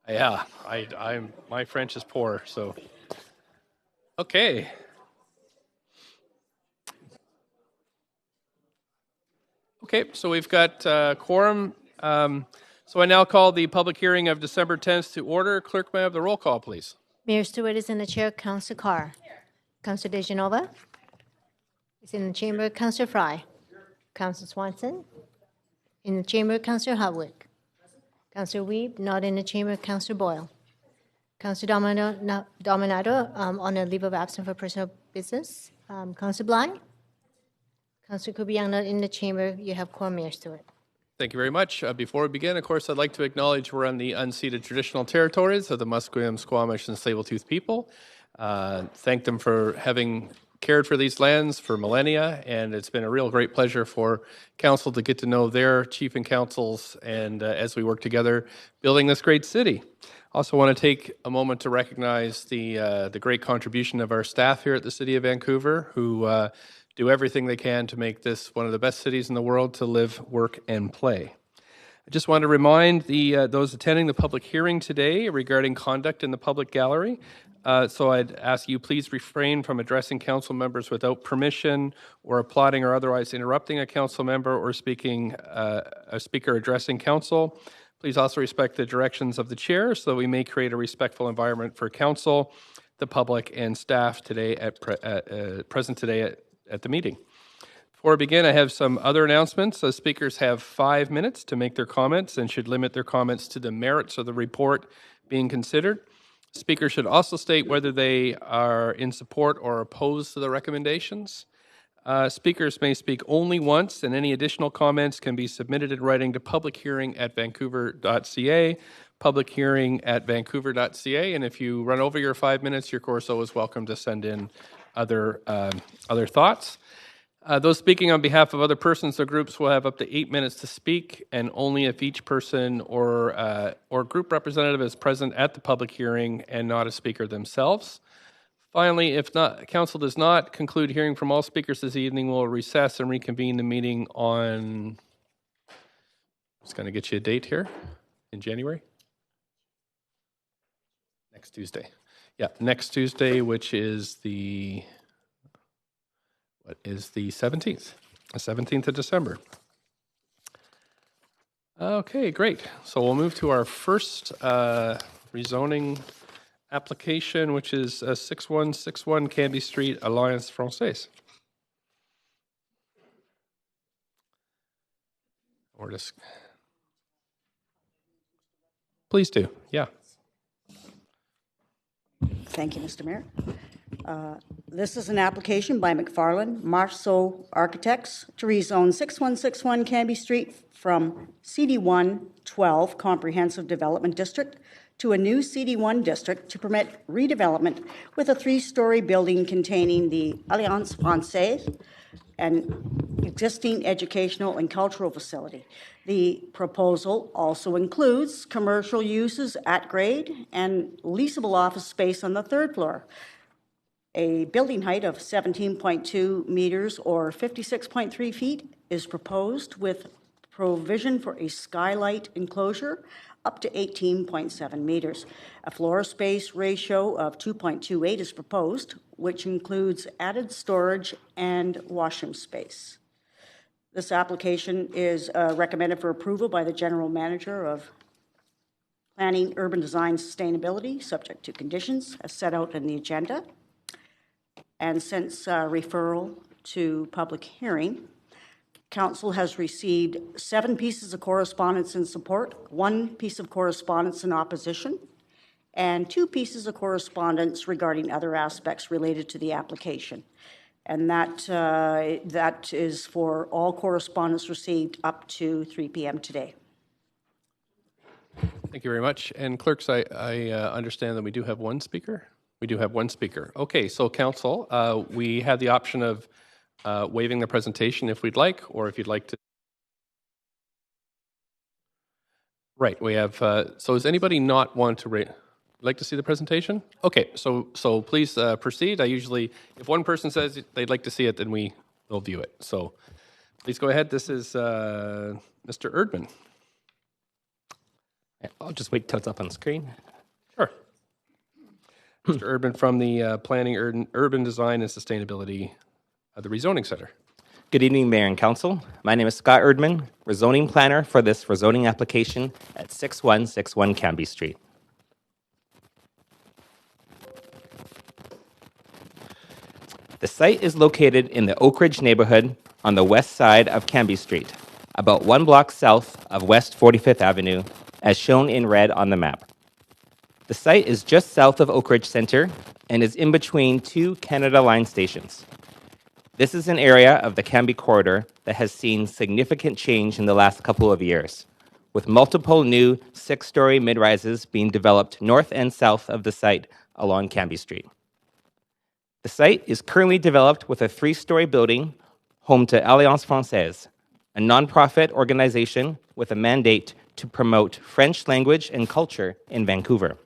Yeah, my French is poor, so. Okay. Okay, so we've got quorum. So I now call the public hearing of December 10th to order. Clerk, may I have the roll call, please? Mayor Stewart is in the chair. Councillor Carr. Councillor DeGenova is in the chamber. Councillor Fry. Councillor Swanson in the chamber. Councillor Hardwick. Councillor Weeb not in the chamber. Councillor Boyle. Councillor Dominato on a leave of absence for personal business. Councillor Bly. Councillor Kubiang not in the chamber. You have quorum, Mayor Stewart. Thank you very much. Before we begin, of course, I'd like to acknowledge we're on the unceded traditional territories of the Musqueam, Squamish, and Tsleil-Waututh people. Thank them for having cared for these lands for millennia, and it's been a real great pleasure for council to get to know their chief and councils, and as we work together building this great city. Also want to take a moment to recognize the great contribution of our staff here at the City of Vancouver, who do everything they can to make this one of the best cities in the world to live, work, and play. I just want to remind those attending the public hearing today regarding conduct in the public gallery. So I'd ask you please refrain from addressing council members without permission or applauding or otherwise interrupting a council member or a speaker addressing council. Please also respect the directions of the chair so that we may create a respectful environment for council, the public, and staff today present today at the meeting. Before I begin, I have some other announcements. So speakers have 5 minutes to make their comments and should limit their comments to the merits of the report being considered. Speakers should also state whether they are in support or opposed to the recommendations. Speakers may speak only once, and any additional comments can be submitted in writing to publichearing@vancouver.ca, publichearing@vancouver.ca, and if you run over your 5 minutes, you're of course always welcome to send in other thoughts. Those speaking on behalf of other persons or groups will have up to 8 minutes to speak, and only if each person or group representative is present at the public hearing and not a speaker themselves. Finally, if council does not conclude hearing from all speakers this evening, we'll recess and reconvene the meeting on, just going to get you a date here, in January? Next Tuesday. Yeah, next Tuesday, which is the 17th? The 17th of December. Okay, great. So we'll move to our first rezoning application, which is 6161 Canby Street, Alliance Française. Or just, please do, yeah. Thank you, Mr. Mayor. This is an application by McFarland Marceau Architects to rezone 6161 Canby Street from CD1 12 Comprehensive Development District to a new CD1 district to permit redevelopment with a 3-story building containing the Alliance Française, an existing educational and cultural facility. The proposal also includes commercial uses at grade and leasable office space on the 3rd floor. A building height of 17.2 meters or 56.3 feet is proposed with provision for a skylight enclosure up to 18.7 meters. A floor space ratio of 2.28 is proposed, which includes added storage and washroom space. This application is recommended for approval by the General Manager of Planning, Urban Design, Sustainability, subject to conditions as set out in the agenda. And since referral to public hearing, Council has received 7 pieces of correspondence in support, 1 piece of correspondence in opposition, and 2 pieces of correspondence regarding other aspects related to the application. And that is for all correspondence received up to 3 p.m. today. Thank you very much. And clerks, I understand that we do have one speaker. We do have one speaker. Okay, so council, we have the option of waiving the presentation if we'd like, or if you'd like to. Right, we have, so does anybody not want to like to see the presentation? Okay, so please proceed. I usually, if one person says they'd like to see it, then we'll view it. So please go ahead. This is Mr. Erdman. I'll just wait till it's up on screen. Sure. Mr. Urban from the Planning, Urban Design, and Sustainability of the Rezoning Center. Good evening, Mayor and Council. My name is Scott Erdman, rezoning planner for this rezoning application at 6161 Canby Street. The site is located in the Oak Ridge neighborhood on the west side of Canby Street, about 1 block south of West 45th Avenue, as shown in red on the map. The site is just south of Oak Ridge Center and is in between two Canada Line stations. This is an area of the Canby corridor that has seen significant change in the last couple of years, with multiple new 6-story mid-rises being developed north and south of the site along Canby Street. The site is currently developed with a 3-story building home to Alliance Française, a nonprofit organization with a mandate to promote French language and culture in Vancouver.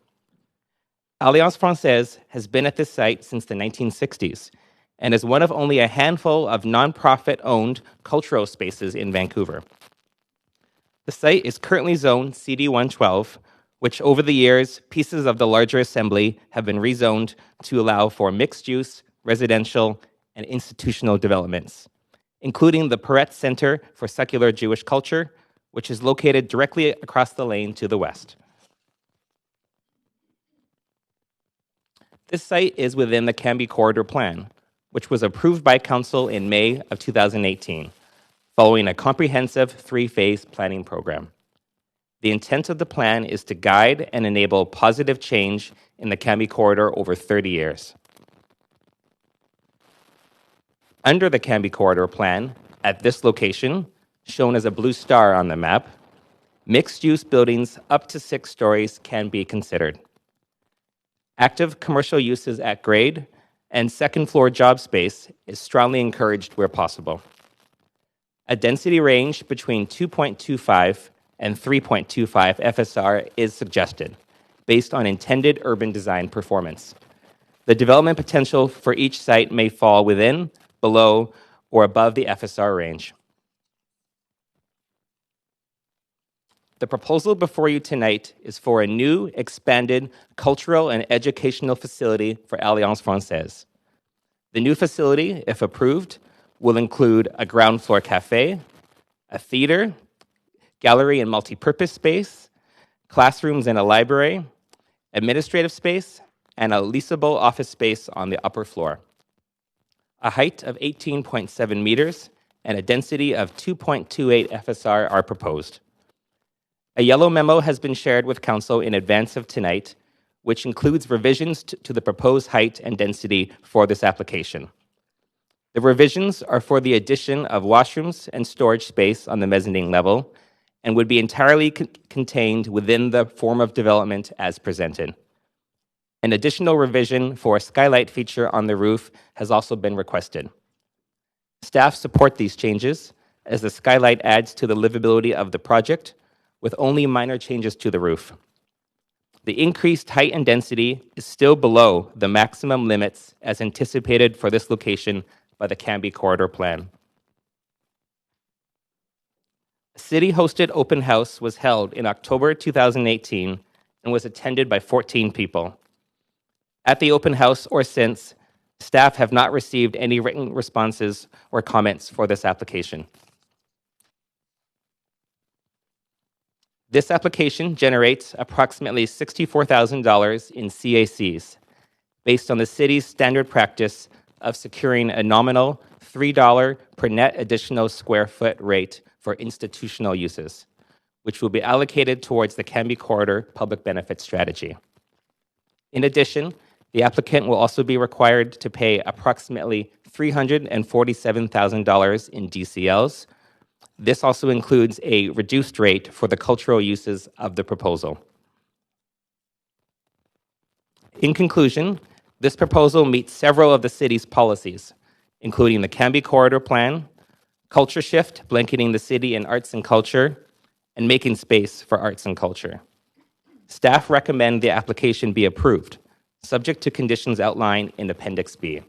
Alliance Française has been at this site since the 1960s and is one of only a handful of nonprofit-owned cultural spaces in Vancouver. The site is currently zoned CD112, which over the years, pieces of the larger assembly have been rezoned to allow for mixed-use, residential, and institutional developments, including the Peretz Center for Secular Jewish Culture, which is located directly across the lane to the west. This site is within the Canby Corridor Plan, which was approved by Council in May of 2018, following a comprehensive 3-phase planning program. The intent of the plan is to guide and enable positive change in the Canby Corridor over 30 years. Under the Canby Corridor Plan, at this location, shown as a blue star on the map, mixed-use buildings up to 6 stories can be considered. Active commercial uses at grade and second-floor job space is strongly encouraged where possible. A density range between 2.25 and 3.25 FSR is suggested, based on intended urban design performance. The development potential for each site may fall within, below, or above the FSR range. The proposal before you tonight is for a new, expanded cultural and educational facility for Alliance Française. The new facility, if approved, will include a ground floor cafe, a theater, gallery and multi-purpose space, classrooms and a library, administrative space, and a leasable office space on the upper floor. A height of 18.7 meters and a density of 2.28 FSR are proposed. A yellow memo has been shared with Council in advance of tonight, which includes revisions to the proposed height and density for this application. The revisions are for the addition of washrooms and storage space on the mezzanine level and would be entirely contained within the form of development as presented. An additional revision for a skylight feature on the roof has also been requested. Staff support these changes as the skylight adds to the livability of the project with only minor changes to the roof. The increased height and density is still below the maximum limits as anticipated for this location by the Canby Corridor Plan. A city-hosted open house was held in October 2018 and was attended by 14 people. At the open house or since, staff have not received any written responses or comments for this application. This application generates approximately $64,000 in CACs, based on the city's standard practice of securing a nominal $3 per net additional square foot rate for institutional uses, which will be allocated towards the Canby Corridor public benefit strategy. In addition, the applicant will also be required to pay approximately $347,000 in DCLs. This also includes a reduced rate for the cultural uses of the proposal. In conclusion, this proposal meets several of the city's policies, including the Canby Corridor Plan, culture shift, blanketing the city in arts and culture, and making space for arts and culture. Staff recommend the application be approved, subject to conditions outlined in Appendix B.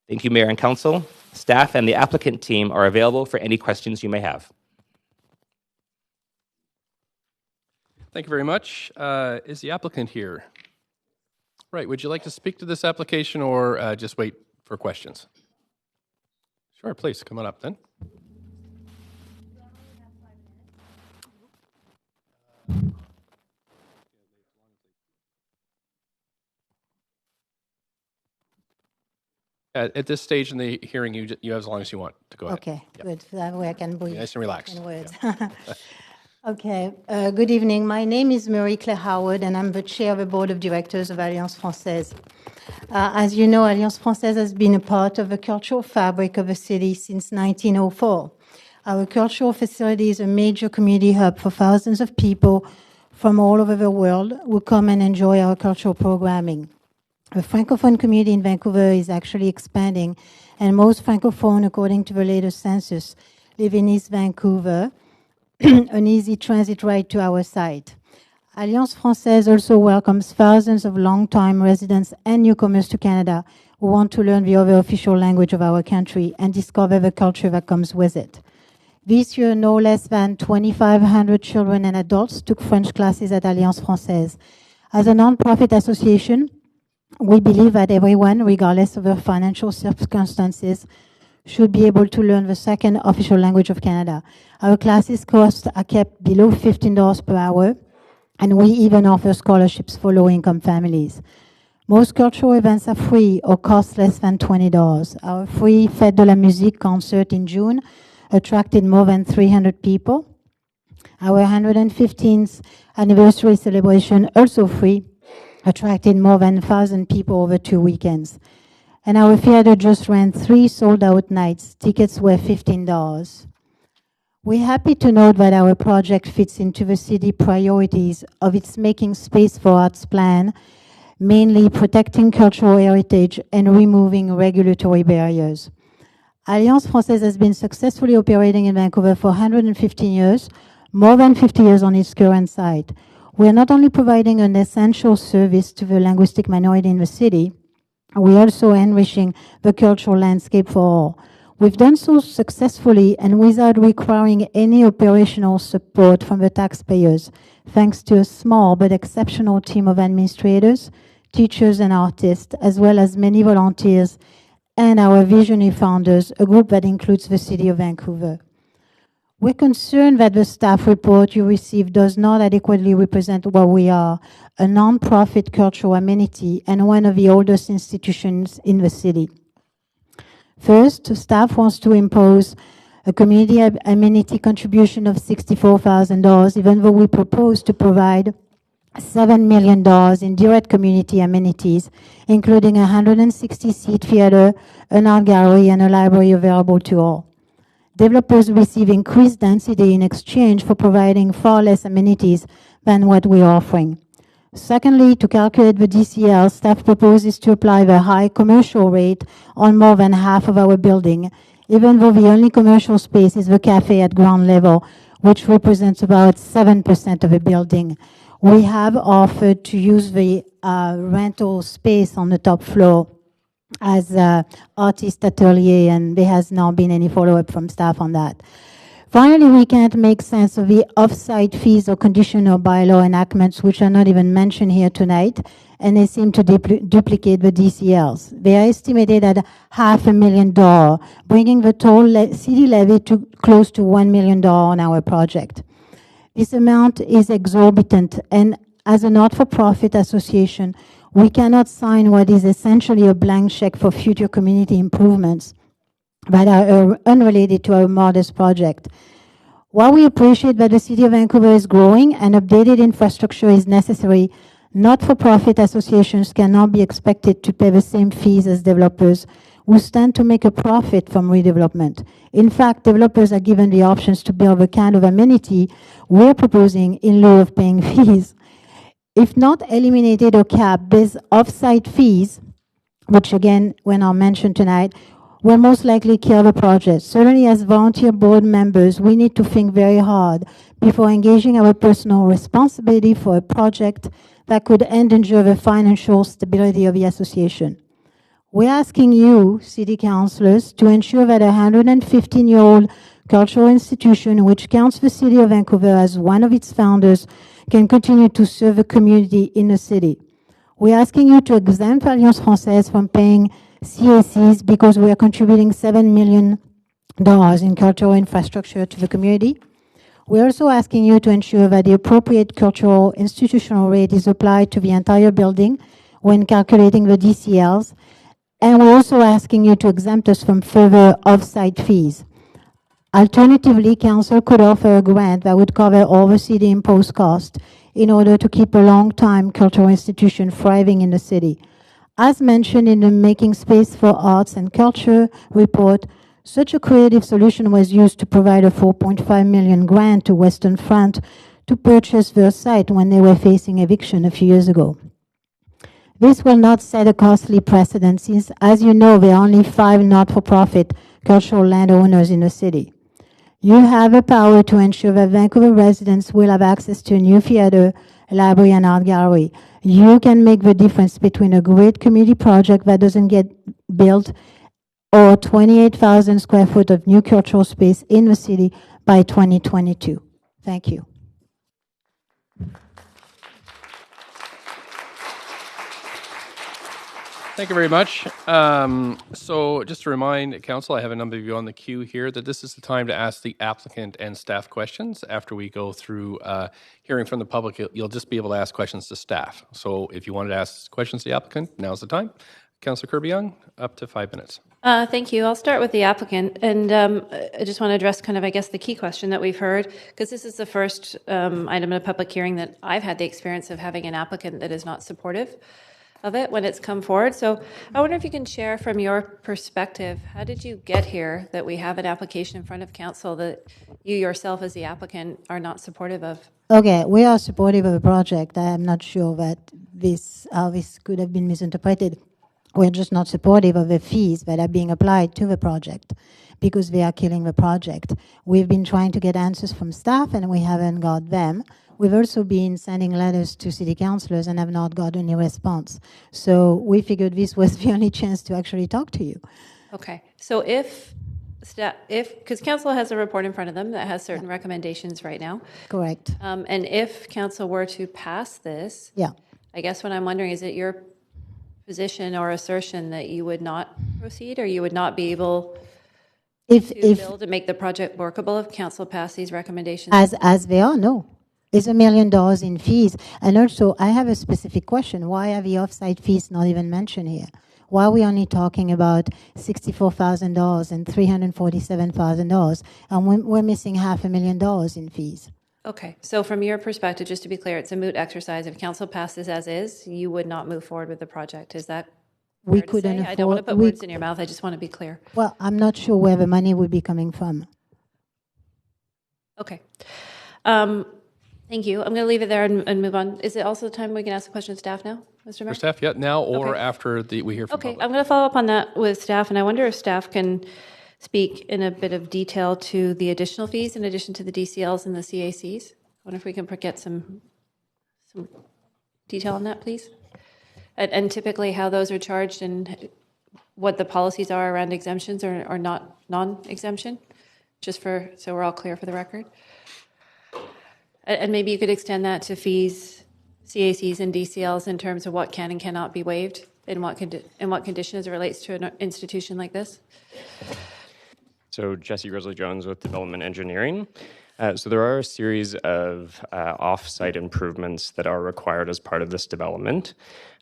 Thank you, Mayor and Council. Staff and the applicant team are available for any questions you may have. Thank you very much. Is the applicant here? Right, would you like to speak to this application or just wait for questions? Sure, please, come on up then. At this stage in the hearing, you have as long as you want to go ahead. Okay, good. That way I can breathe. Nice and relaxed. In words. Okay, good evening. My name is Marie-Claire Howard, and I'm the chair of the board of directors of Alliance Française. As you know, Alliance Française has been a part of the cultural fabric of the city since 1904. Our cultural facility is a major community hub for thousands of people from all over the world who come and enjoy our cultural programming. The Francophone community in Vancouver is actually expanding, and most Francophone, according to the latest census, live in East Vancouver, an easy transit ride to our site. Alliance Française also welcomes thousands of long-time residents and newcomers to Canada who want to learn the other official language of our country and discover the culture that comes with it. This year, no less than 2,500 children and adults took French classes at Alliance Française. As a non-profit association, we believe that everyone, regardless of their financial circumstances, should be able to learn the second official language of Canada. Our classes costs are kept below $15 per hour, and we even offer scholarships for low-income families. Most cultural events are free or cost less than $20. Our free Fête de la Musique concert in June attracted more than 300 people. Our 115th anniversary celebration, also free, attracted more than 1,000 people over 2 weekends. And our theater just ran 3 sold-out nights. Tickets were $15. We're happy to note that our project fits into the city priorities of its Making Space for Arts plan, mainly protecting cultural heritage and removing regulatory barriers. Alliance Française has been successfully operating in Vancouver for 115 years, more than 50 years on its current site. We are not only providing an essential service to the linguistic minority in the city, we're also enriching the cultural landscape for all. We've done so successfully and without requiring any operational support from the taxpayers, thanks to a small but exceptional team of administrators, teachers, and artists, as well as many volunteers and our visionary founders, a group that includes the City of Vancouver. We're concerned that the staff report you received does not adequately represent what we are, a non-profit cultural amenity and one of the oldest institutions in the city. First, staff wants to impose a community amenity contribution of $64,000, even though we propose to provide $7 million in direct community amenities, including a 160-seat theater, an art gallery, and a library available to all. Developers receive increased density in exchange for providing far less amenities than what we're offering. Secondly, to calculate the DCL, staff proposes to apply the high commercial rate on more than half of our building, even though the only commercial space is the cafe at ground level, which represents about 7% of the building. We have offered to use the rental space on the top floor as artist atelier, and there has not been any follow-up from staff on that. Finally, we can't make sense of the off-site fees or conditional bylaw enactments, which are not even mentioned here tonight, and they seem to duplicate the DCLs. They are estimated at $500,000, bringing the total city levy to close to $1 million on our project. This amount is exorbitant, and as a not-for-profit association, we cannot sign what is essentially a blank check for future community improvements that are unrelated to our modest project. While we appreciate that the City of Vancouver is growing and updated infrastructure is necessary, not-for-profit associations cannot be expected to pay the same fees as developers who stand to make a profit from redevelopment. In fact, developers are given the options to build the kind of amenity we're proposing in lieu of paying fees. If not eliminated or capped, these off-site fees, which again were not mentioned tonight, will most likely kill the project. Certainly as volunteer board members, we need to think very hard before engaging our personal responsibility for a project that could endanger the financial stability of the association. We're asking you, city councillors, to ensure that a 115-year-old cultural institution, which counts the City of Vancouver as one of its founders, can continue to serve the community in the city. We're asking you to exempt Alliance Française from paying CACs because we are contributing $7 million in cultural infrastructure to the community. We're also asking you to ensure that the appropriate cultural institutional rate is applied to the entire building when calculating the DCLs. And we're also asking you to exempt us from further off-site fees. Alternatively, council could offer a grant that would cover all the city imposed costs in order to keep a long-time cultural institution thriving in the city. As mentioned in the Making Space for Arts and Culture report, such a creative solution was used to provide a $4.5 million grant to Western Front to purchase their site when they were facing eviction a few years ago. This will not set a costly precedent since, as you know, there are only 5 not-for-profit cultural landowners in the city. You have the power to ensure that Vancouver residents will have access to a new theater, library, and art gallery. You can make the difference between a great community project that doesn't get built or 28,000 square foot of new cultural space in the city by 2022. Thank you. Thank you very much. So just to remind Council, I have a number of you on the queue here, that this is the time to ask the applicant and staff questions. After we go through hearing from the public, you'll just be able to ask questions to staff. So if you wanted to ask questions to the applicant, now's the time. Councillor Kirby-Young, up to 5 minutes. Thank you. I'll start with the applicant, and I just want to address kind of, I guess, the key question that we've heard, because this is the first item in a public hearing that I've had the experience of having an applicant that is not supportive of it when it's come forward. So I wonder if you can share from your perspective, how did you get here that we have an application in front of council that you yourself as the applicant are not supportive of? Okay, we are supportive of the project. I am not sure that how this could have been misinterpreted. We're just not supportive of the fees that are being applied to the project because they are killing the project. We've been trying to get answers from staff and we haven't got them. We've also been sending letters to city councillors and have not got any response. So we figured this was the only chance to actually talk to you. Okay, so because council has a report in front of them that has certain recommendations right now. Correct. And if council were to pass this, Yeah. I guess what I'm wondering, is it your position or assertion that you would not proceed, or you would not be able to build and make the project workable if council passed these recommendations? As they are, no. It's $1 million in fees. And also, I have a specific question. Why are the off-site fees not even mentioned here? Why are we only talking about $64,000 and $347,000, and we're missing $500,000 in fees? Okay, so from your perspective, just to be clear, it's a moot exercise. If council passes as is, you would not move forward with the project. Is that We fair to couldn't say? afford. I don't want to put words in your mouth. I just want to be clear. Well, I'm not sure where the money would be coming from. Okay. Thank you. I'm going to leave it there and move on. Is it also the time we can ask a question to staff now, Mr. Mayor? For staff, yeah, now or Okay. after we hear from Okay, public. I'm going to follow up on that with staff, and I wonder if staff can speak in a bit of detail to the additional fees in addition to the DCLs and the CACs. I wonder if we can get some detail on that, please. And typically how those are charged and what the policies are around exemptions or not non-exemption, just so we're all clear for the record. And maybe you could extend that to fees, CACs and DCLs in terms of what can and cannot be waived in what condition as it relates to an institution like this. So Jesse Grizzly-Jones with Development Engineering. So there are a series of off-site improvements that are required as part of this development.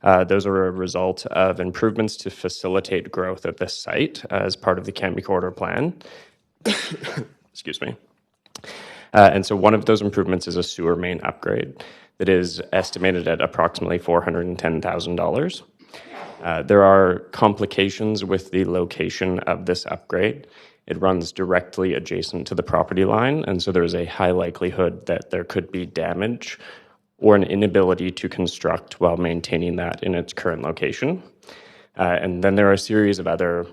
Those are a result of improvements to facilitate growth at this site as part of the Cambie Corridor Plan. Excuse me. And so one of those improvements is a sewer main upgrade that is estimated at approximately $410,000. There are complications with the location of this upgrade. It runs directly adjacent to the property line, and so there's a high likelihood that there could be damage or an inability to construct while maintaining that in its current location. And then there are a series of other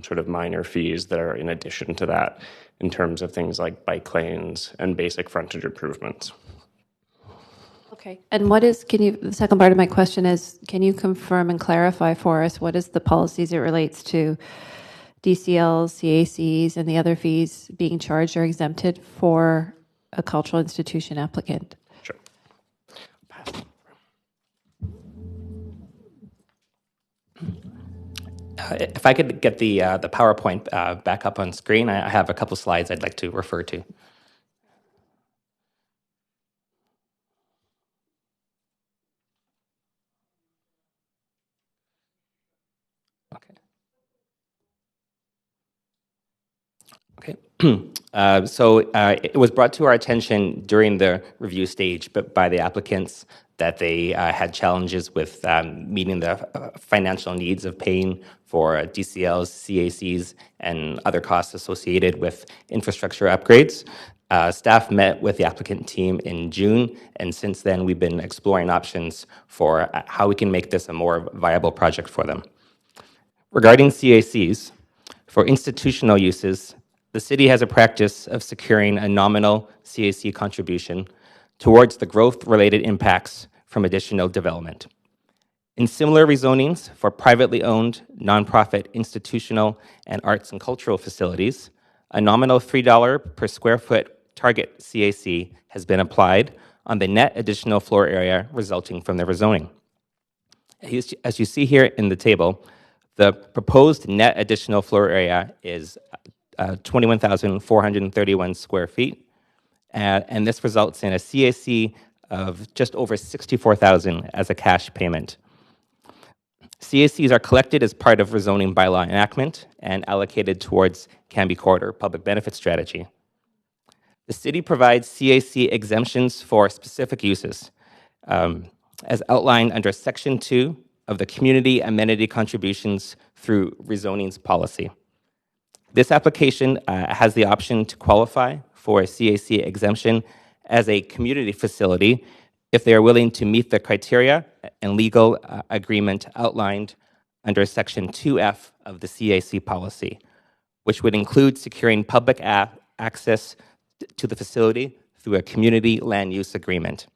sort of minor fees that are in addition to that in terms of things like bike lanes and basic frontage improvements. Okay. And the second part of my question is, can you confirm and clarify for us what is the policies it relates to DCLs, CACs, and the other fees being charged or exempted for a cultural institution applicant? Sure. If I could get the PowerPoint back up on screen, I have a couple slides I'd like to refer to. Okay. It was brought to our attention during the review stage, but by the applicants, that they had challenges with meeting the financial needs of paying for DCLs, CACs, and other costs associated with infrastructure upgrades. Staff met with the applicant team in June, and since then we've been exploring options for how we can make this a more viable project for them. Regarding CACs, for institutional uses, the city has a practice of securing a nominal CAC contribution towards the growth-related impacts from additional development. In similar rezonings for privately owned, nonprofit, institutional, and arts and cultural facilities, a nominal $3 per square foot target CAC has been applied on the net additional floor area resulting from the rezoning. As you see here in the table, the proposed net additional floor area is 21,431 square feet, and this results in a CAC of just over $64,000 as a cash payment. CACs are collected as part of rezoning bylaw enactment and allocated towards Canby Corridor public benefit strategy. The city provides CAC exemptions for specific uses, as outlined under Section 2 of the Community Amenity Contributions through Rezoning's policy. This application has the option to qualify for a CAC exemption as a community facility if they are willing to meet the criteria and legal agreement outlined under Section 2F of the CAC policy, which would include securing public access to the facility through a community land use agreement.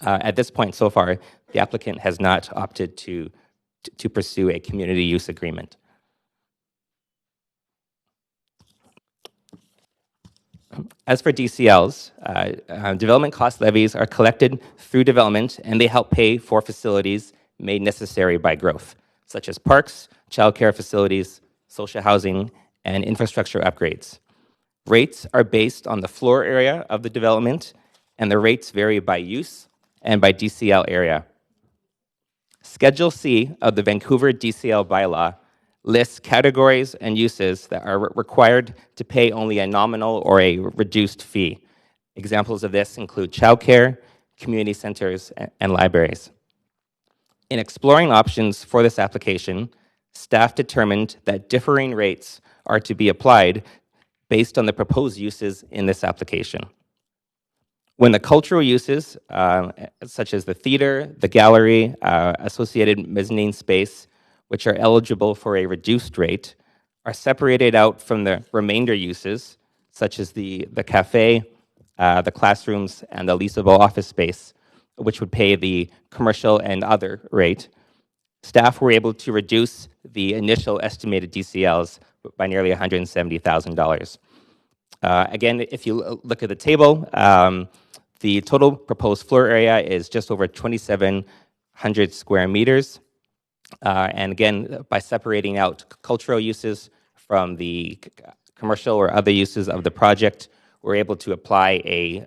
At this point so far, the applicant has not opted to pursue a community use agreement. As for DCLs, development cost levies are collected through development, and they help pay for facilities made necessary by growth, such as parks, childcare facilities, social housing, and infrastructure upgrades. Rates are based on the floor area of the development, and the rates vary by use and by DCL area. Schedule C of the Vancouver DCL bylaw lists categories and uses that are required to pay only a nominal or a reduced fee. Examples of this include childcare, community centers, and libraries. In exploring options for this application, staff determined that differing rates are to be applied based on the proposed uses in this application. When the cultural uses, such as the theater, the gallery, associated mezzanine space, which are eligible for a reduced rate, are separated out from the remainder uses, such as the cafe, the classrooms, and the leasable office space, which would pay the commercial and other rate. Staff were able to reduce the initial estimated DCLs by nearly $170,000. Again, if you look at the table, the total proposed floor area is just over 2,700 square meters. And again, by separating out cultural uses from the commercial or other uses of the project, we're able to apply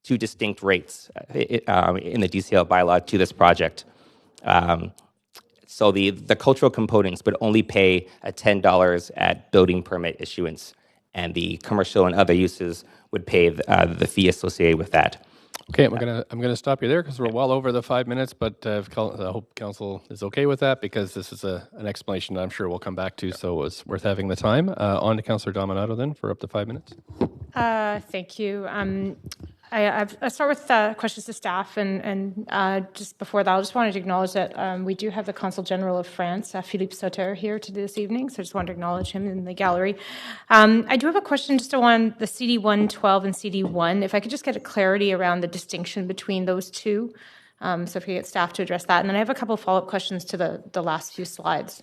two distinct rates in the DCL bylaw to this project. So the cultural components would only pay $10 at building permit issuance, and the commercial and other uses would pay the fee associated with that. Okay, I'm gonna stop you there because we're well over the 5 minutes, but I hope council is okay with that because this is an explanation I'm sure we'll come back to, so it's worth having the time. On to Councillor Dominato then for up to 5 minutes. Thank you. I start with questions to staff, and just before that, I just wanted to acknowledge that we do have the Consul General of France, Philippe Sauter, here this evening, so I just wanted to acknowledge him in the gallery. I do have a question just on the CD112 and CD1, if I could just get a clarity around the distinction between those two, so if we could get staff to address that. And then I have a couple of follow-up questions to the last few slides.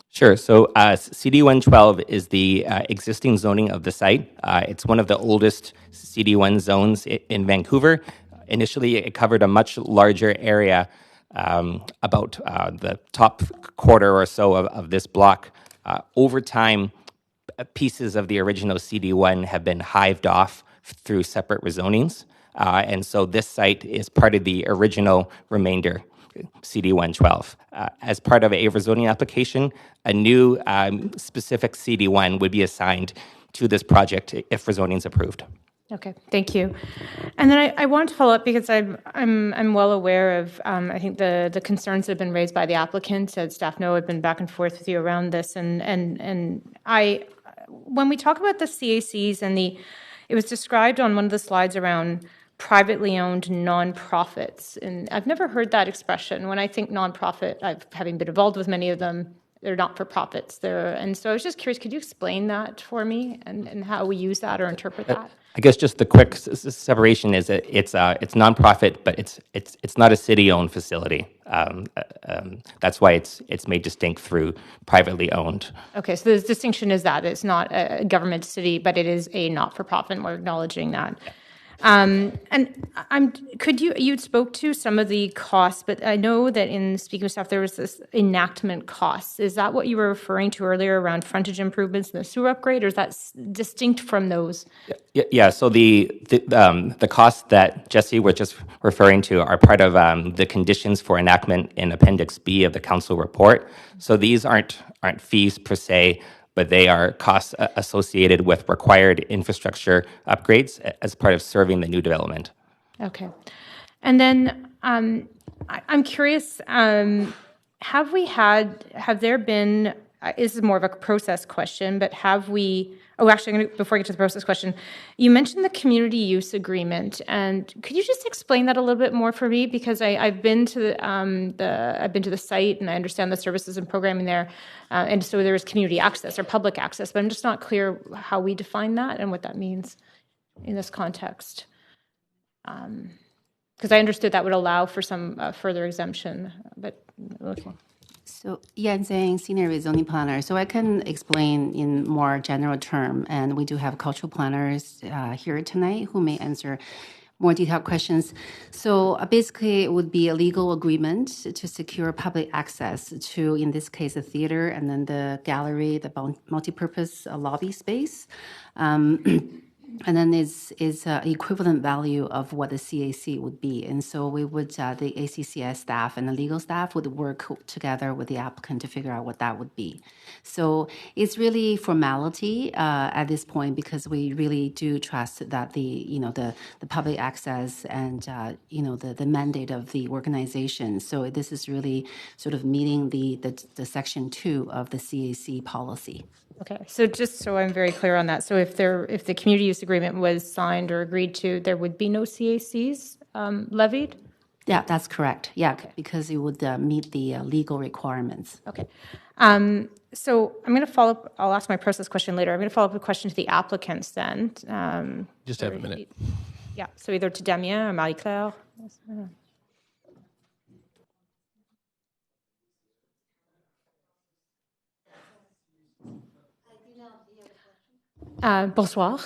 Sure. So CD112 is the existing zoning of the site. It's one of the oldest CD1 zones in Vancouver. Initially, it covered a much larger area, about the top quarter or so of this block. Over time, pieces of the original CD1 have been hived off through separate rezonings. And so this site is part of the original remainder, CD112. As part of a rezoning application, a new specific CD1 would be assigned to this project if rezoning is approved. Okay, thank you. And then I wanted to follow up because I'm well aware of I think the concerns that have been raised by the applicant. As staff know, I've been back and forth with you around this, and when we talk about the CACs and it was described on one of the slides around privately owned nonprofits, and I've never heard that expression. When I think nonprofit, having been involved with many of them, they're not for profits. And so I was just curious, could you explain that for me and how we use that or interpret that? I guess just the quick separation is that it's nonprofit, but it's not a city-owned facility. That's why it's made distinct through privately owned. Okay, so the distinction is that it's not a government city, but it is a not-for-profit, and we're acknowledging that. And you spoke to some of the costs, but I know that in speaking with staff, there was this enactment costs. Is that what you were referring to earlier around frontage improvements and the sewer upgrade, or is that distinct from those? Yeah. So the costs that Jesse was just referring to are part of the conditions for enactment in Appendix B of the council report. So these aren't fees per se, but they are costs associated with required infrastructure upgrades as part of serving the new development. Okay. And then I'm curious, have there been, this is more of a process question, but before I get to the process question, you mentioned the community use agreement, and could you just explain that a little bit more for me? Because I've been to the site and I understand the services and programming there, and so there is community access or public access, but I'm just not clear how we define that and what that means in this context. Because I understood that would allow for some further exemption, but okay. So Yan Zhang, Senior Rezoning Planner. So I can explain in more general term, and we do have cultural planners here tonight who may answer more detailed questions. So basically, it would be a legal agreement to secure public access to, in this case, a theater and then the gallery, the multipurpose lobby space. And then is equivalent value of what the CAC would be. And so we would, the ACCS staff and the legal staff would work together with the applicant to figure out what that would be. So it's really formality at this point because we really do trust that the public access and, the mandate of the organization. So this is really sort of meeting the Section 2 of the CAC policy. Okay, so just so I'm very clear on that, so if the community use agreement was signed or agreed to, there would be no CACs levied? Yeah, that's correct. Yeah, okay. Because it would meet the legal requirements. Okay. So I'm going to follow up. I'll ask my process question later. I'm going to follow up with a question to the applicants then. Just have a minute. Yeah, so either to Damien or Marie-Claire. Bonsoir.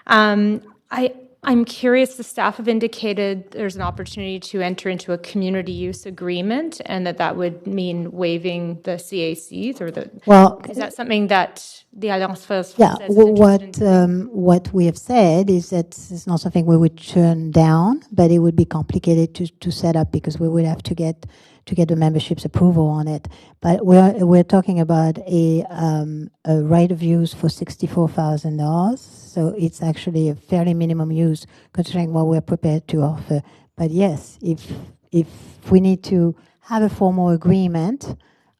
I'm curious, the staff have indicated there's an opportunity to enter into a community use agreement and that would mean waiving the CACs is that something that the Alliance Française is interested in? What we have said is that it's not something we would turn down, but it would be complicated to set up because we would have to get the membership's approval on it. But we're talking about a right of use for $64,000. So it's actually a fairly minimum use considering what we're prepared to offer. But yes, if we need to have a formal agreement,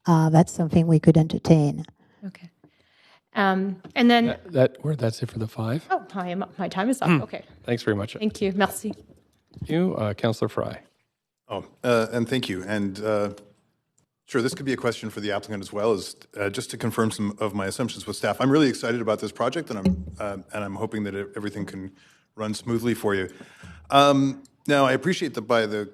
that's something we could entertain. Okay. And then that's it for the 5. Oh, my time is up. Okay. Thanks very much. Thank you. Merci. Thank you, Councillor Fry. And thank you. And sure, this could be a question for the applicant as well, as just to confirm some of my assumptions with staff. I'm really excited about this project, and I'm hoping that everything can run smoothly for you. Now, I appreciate that by the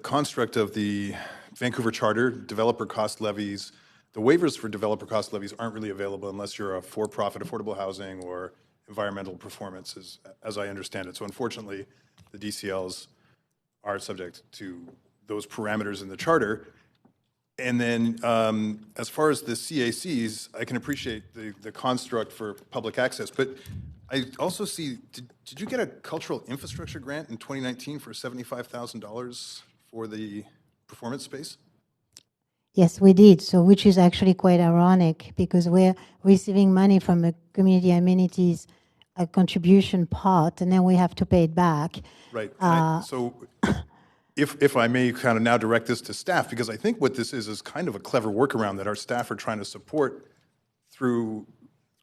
construct of the Vancouver Charter, developer cost levies, the waivers for developer cost levies aren't really available unless you're a for-profit affordable housing or environmental performance, as I understand it. So unfortunately, the DCLs are subject to those parameters in the charter. And then as far as the CACs, I can appreciate the construct for public access, but I also see, did you get a cultural infrastructure grant in 2019 for $75,000 for the performance space? Yes, we did. So, which is actually quite ironic because we're receiving money from a community amenities a contribution part, and then we have to pay it back. Right. So, if I may kind of now direct this to staff, because I think what this is kind of a clever workaround that our staff are trying to support through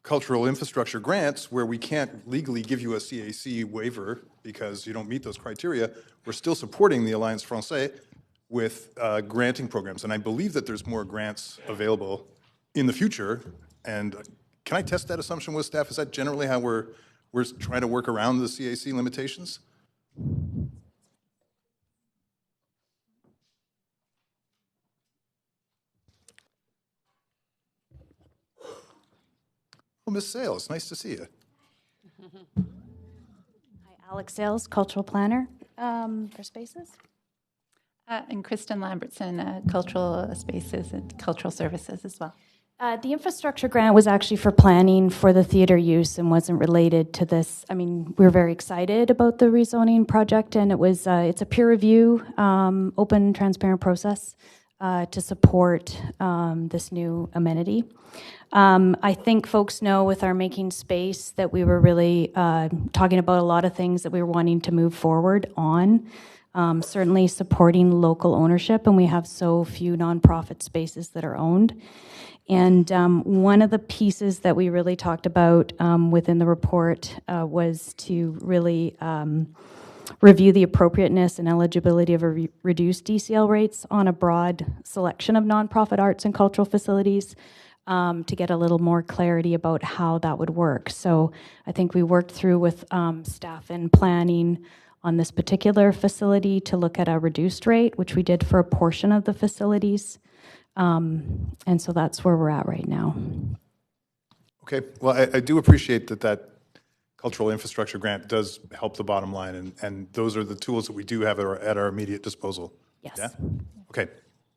cultural infrastructure grants, where we can't legally give you a CAC waiver because you don't meet those criteria. We're still supporting the Alliance Française with granting programs, and I believe that there's more grants available in the future. And can I test that assumption with staff? Is that generally how we're trying to work around the CAC limitations? Well, Ms. Sales, nice to see you. Hi, Alex Sales, Cultural Planner for Spaces. And Kristen Lambertson, Cultural Spaces and Cultural Services as well. The infrastructure grant was actually for planning for the theater use and wasn't related to this. I mean, we're very excited about the rezoning project, and it was it's a peer review, open, transparent process to support this new amenity. I think folks know with our Making Space that we were really talking about a lot of things that we were wanting to move forward on. Certainly supporting local ownership, and we have so few nonprofit spaces that are owned. And one of the pieces that we really talked about within the report was to really review the appropriateness and eligibility of reduced DCL rates on a broad selection of nonprofit arts and cultural facilities to get a little more clarity about how that would work. So I think we worked through with staff and planning on this particular facility to look at a reduced rate, which we did for a portion of the facilities. And so that's where we're at right now. Okay, well, I do appreciate that cultural infrastructure grant does help the bottom line, and those are the tools that we do have at our immediate disposal. Yes. Yeah? Okay,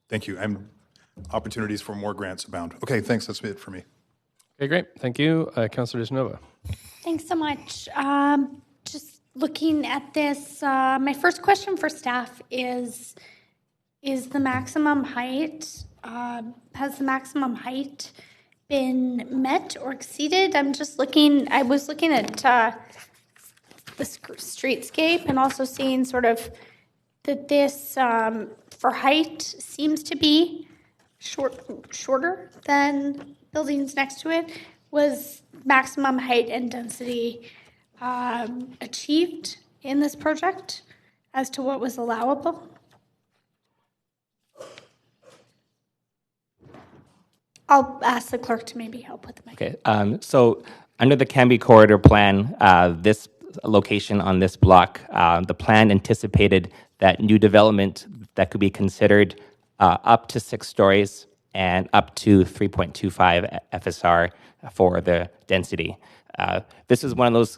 thank you. Opportunities for more grants abound. Okay, thanks, that's it for me. Okay, great. Thank you. Councillor DeGenova. Thanks so much. Just looking at this, my first question for staff is the maximum height, has the maximum height been met or exceeded? I was looking at the streetscape and also seeing sort of that this, for height, seems to be shorter than buildings next to it. Was maximum height and density achieved in this project as to what was allowable? I'll ask the clerk to maybe help with the mic. Okay, so under the Cambie Corridor Plan, this location on this block, the plan anticipated that new development that could be considered up to 6 stories and up to 3.25 FSR for the density. This is one of those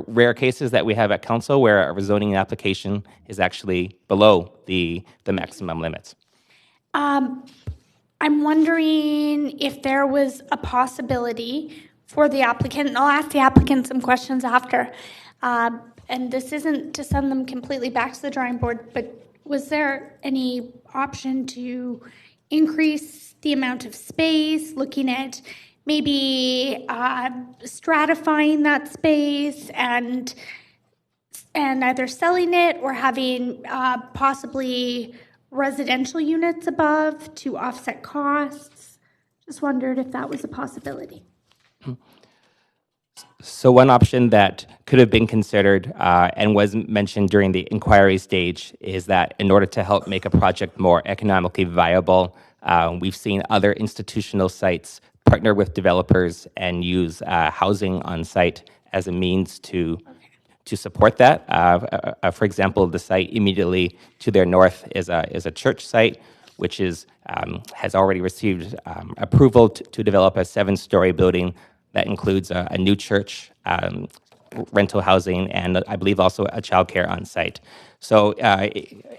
rare cases that we have at council where a rezoning application is actually below the maximum limits. I'm wondering if there was a possibility for the applicant, and I'll ask the applicant some questions after, and this isn't to send them completely back to the drawing board, but was there any option to increase the amount of space, looking at maybe stratifying that space and either selling it or having possibly residential units above to offset costs? Just wondered if that was a possibility. So one option that could have been considered and was mentioned during the inquiry stage is that in order to help make a project more economically viable, we've seen other institutional sites partner with developers and use housing on site as a means to support that. For example, the site immediately to their north is a church site, which has already received approval to develop a 7-story building That includes a new church, rental housing, and I believe also a childcare on site. So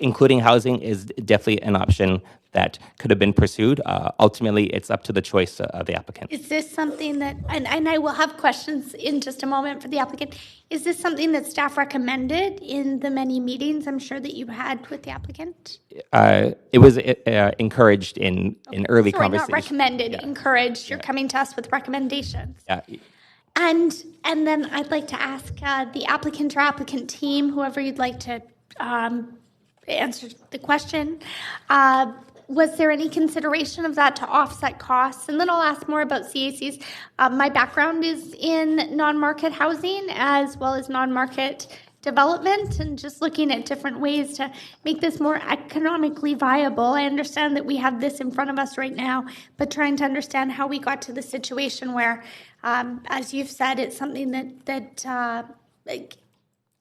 including housing is definitely an option that could have been pursued. Ultimately, it's up to the choice of the applicant. Is this something that, and I will have questions in just a moment for the applicant, is this something that staff recommended in the many meetings I'm sure that you had with the applicant? It was encouraged in early Sorry, conversations. not recommended, encouraged. You're coming to us with recommendations. Yeah. And then I'd like to ask the applicant or applicant team, whoever you'd like to answer the question, was there any consideration of that to offset costs? And then I'll ask more about CACs. My background is in non-market housing as well as non-market development, and just looking at different ways to make this more economically viable. I understand that we have this in front of us right now, but trying to understand how we got to the situation where, as you've said, it's something that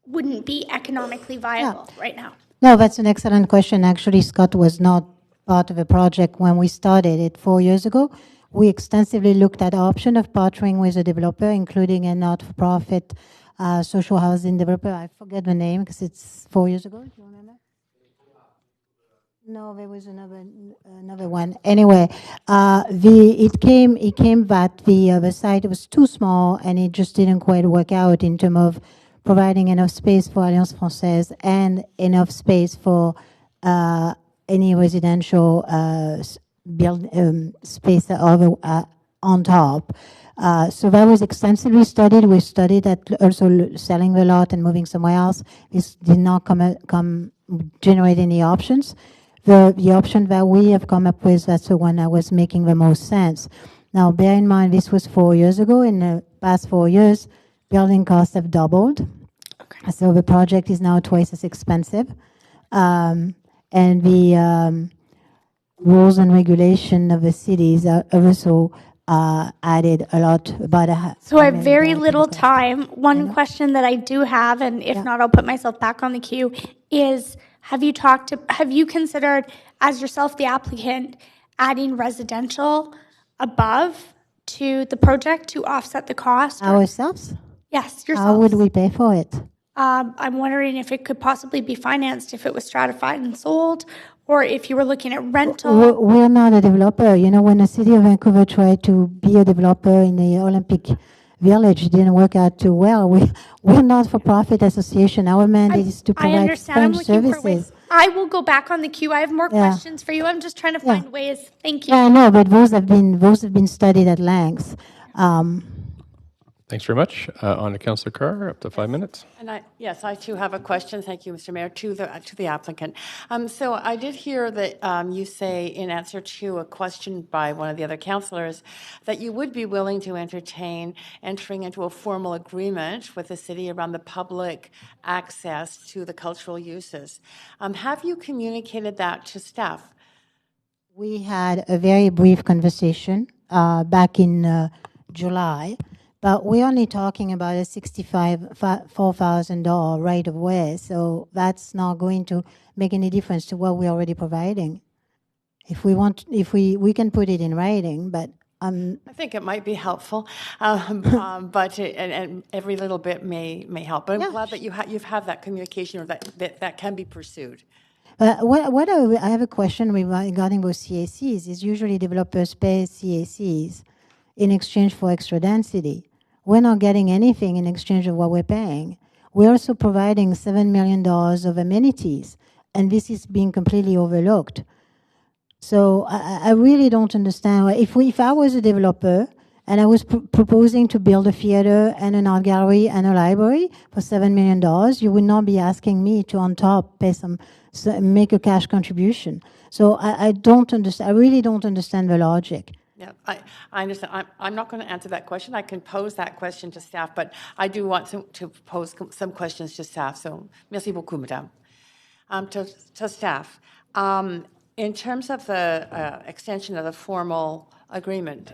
wouldn't be economically viable right now. No, that's an excellent question. Actually, Scott was not part of the project when we started it 4 years ago. We extensively looked at the option of partnering with a developer, including a not-for-profit social housing developer. I forget the name because it's 4 years ago. Do you remember? No, there was another one. Anyway, it came that the site was too small and it just didn't quite work out in terms of providing enough space for Alliance Française and enough space for any residential space on top. So that was extensively studied. We studied at also selling the lot and moving somewhere else. This did not generate any options. The option that we have come up with, that's the one that was making the most sense. Now, bear in mind, this was 4 years ago. In the past 4 years, building costs have doubled. Okay. So the project is now twice as expensive. And the rules and regulation of the cities are also added a lot. So I have very little time. One question that I do have, and if not, I'll put myself back on the queue, is have you considered, as yourself, the applicant, adding residential above to the project to offset the cost? Ourselves? Yes, yourself. How would we pay for it? I'm wondering if it could possibly be financed if it was stratified and sold, or if you were looking at rental. We're not a developer. You know, when the city of Vancouver tried to be a developer in the Olympic Village, it didn't work out too well. We're not for profit association. Our mandate is to provide fringe services. I will go back on the queue. I have more questions for you. I'm just trying to find ways. Thank you. Yeah, no, but those have been studied at length. Thanks very much. On to Councillor Carr, up to 5 minutes. And I too have a question. Thank you, Mr. Mayor, to the applicant. So I did hear that you say, in answer to a question by one of the other councillors, that you would be willing to entertain entering into a formal agreement with the city around the public access to the cultural uses. Have you communicated that to staff? We had a very brief conversation back in July. But we're only talking about a $4,000 right of way, so that's not going to make any difference to what we're already providing. If we want, we can put it in writing, but I think it might be helpful, but every little bit may help. But I'm glad that you've had that communication, or that can be pursued. I have a question regarding those CACs. Is usually developers pay CACs in exchange for extra density. We're not getting anything in exchange of what we're paying. We're also providing $7 million of amenities, and this is being completely overlooked. So I really don't understand. If I was a developer and I was proposing to build a theater and an art gallery and a library for $7 million, you would not be asking me to on top make a cash contribution. So I don't understand. I really don't understand the logic. Yeah, I understand. I'm not going to answer that question. I can pose that question to staff, but I do want to pose some questions to staff. So, merci beaucoup, madame. To staff, in terms of the extension of the formal agreement,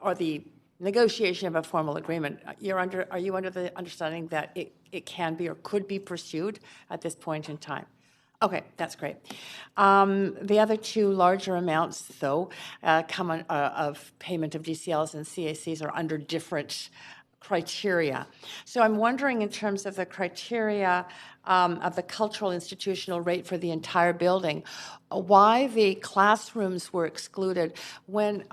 or the negotiation of a formal agreement, are you under the understanding that it can be or could be pursued at this point in time? Okay, that's great. The other two larger amounts, though, come on, of payment of DCLs and CACs are under different criteria. So I'm wondering, in terms of the criteria of the cultural institutional rate for the entire building, why the classrooms were excluded when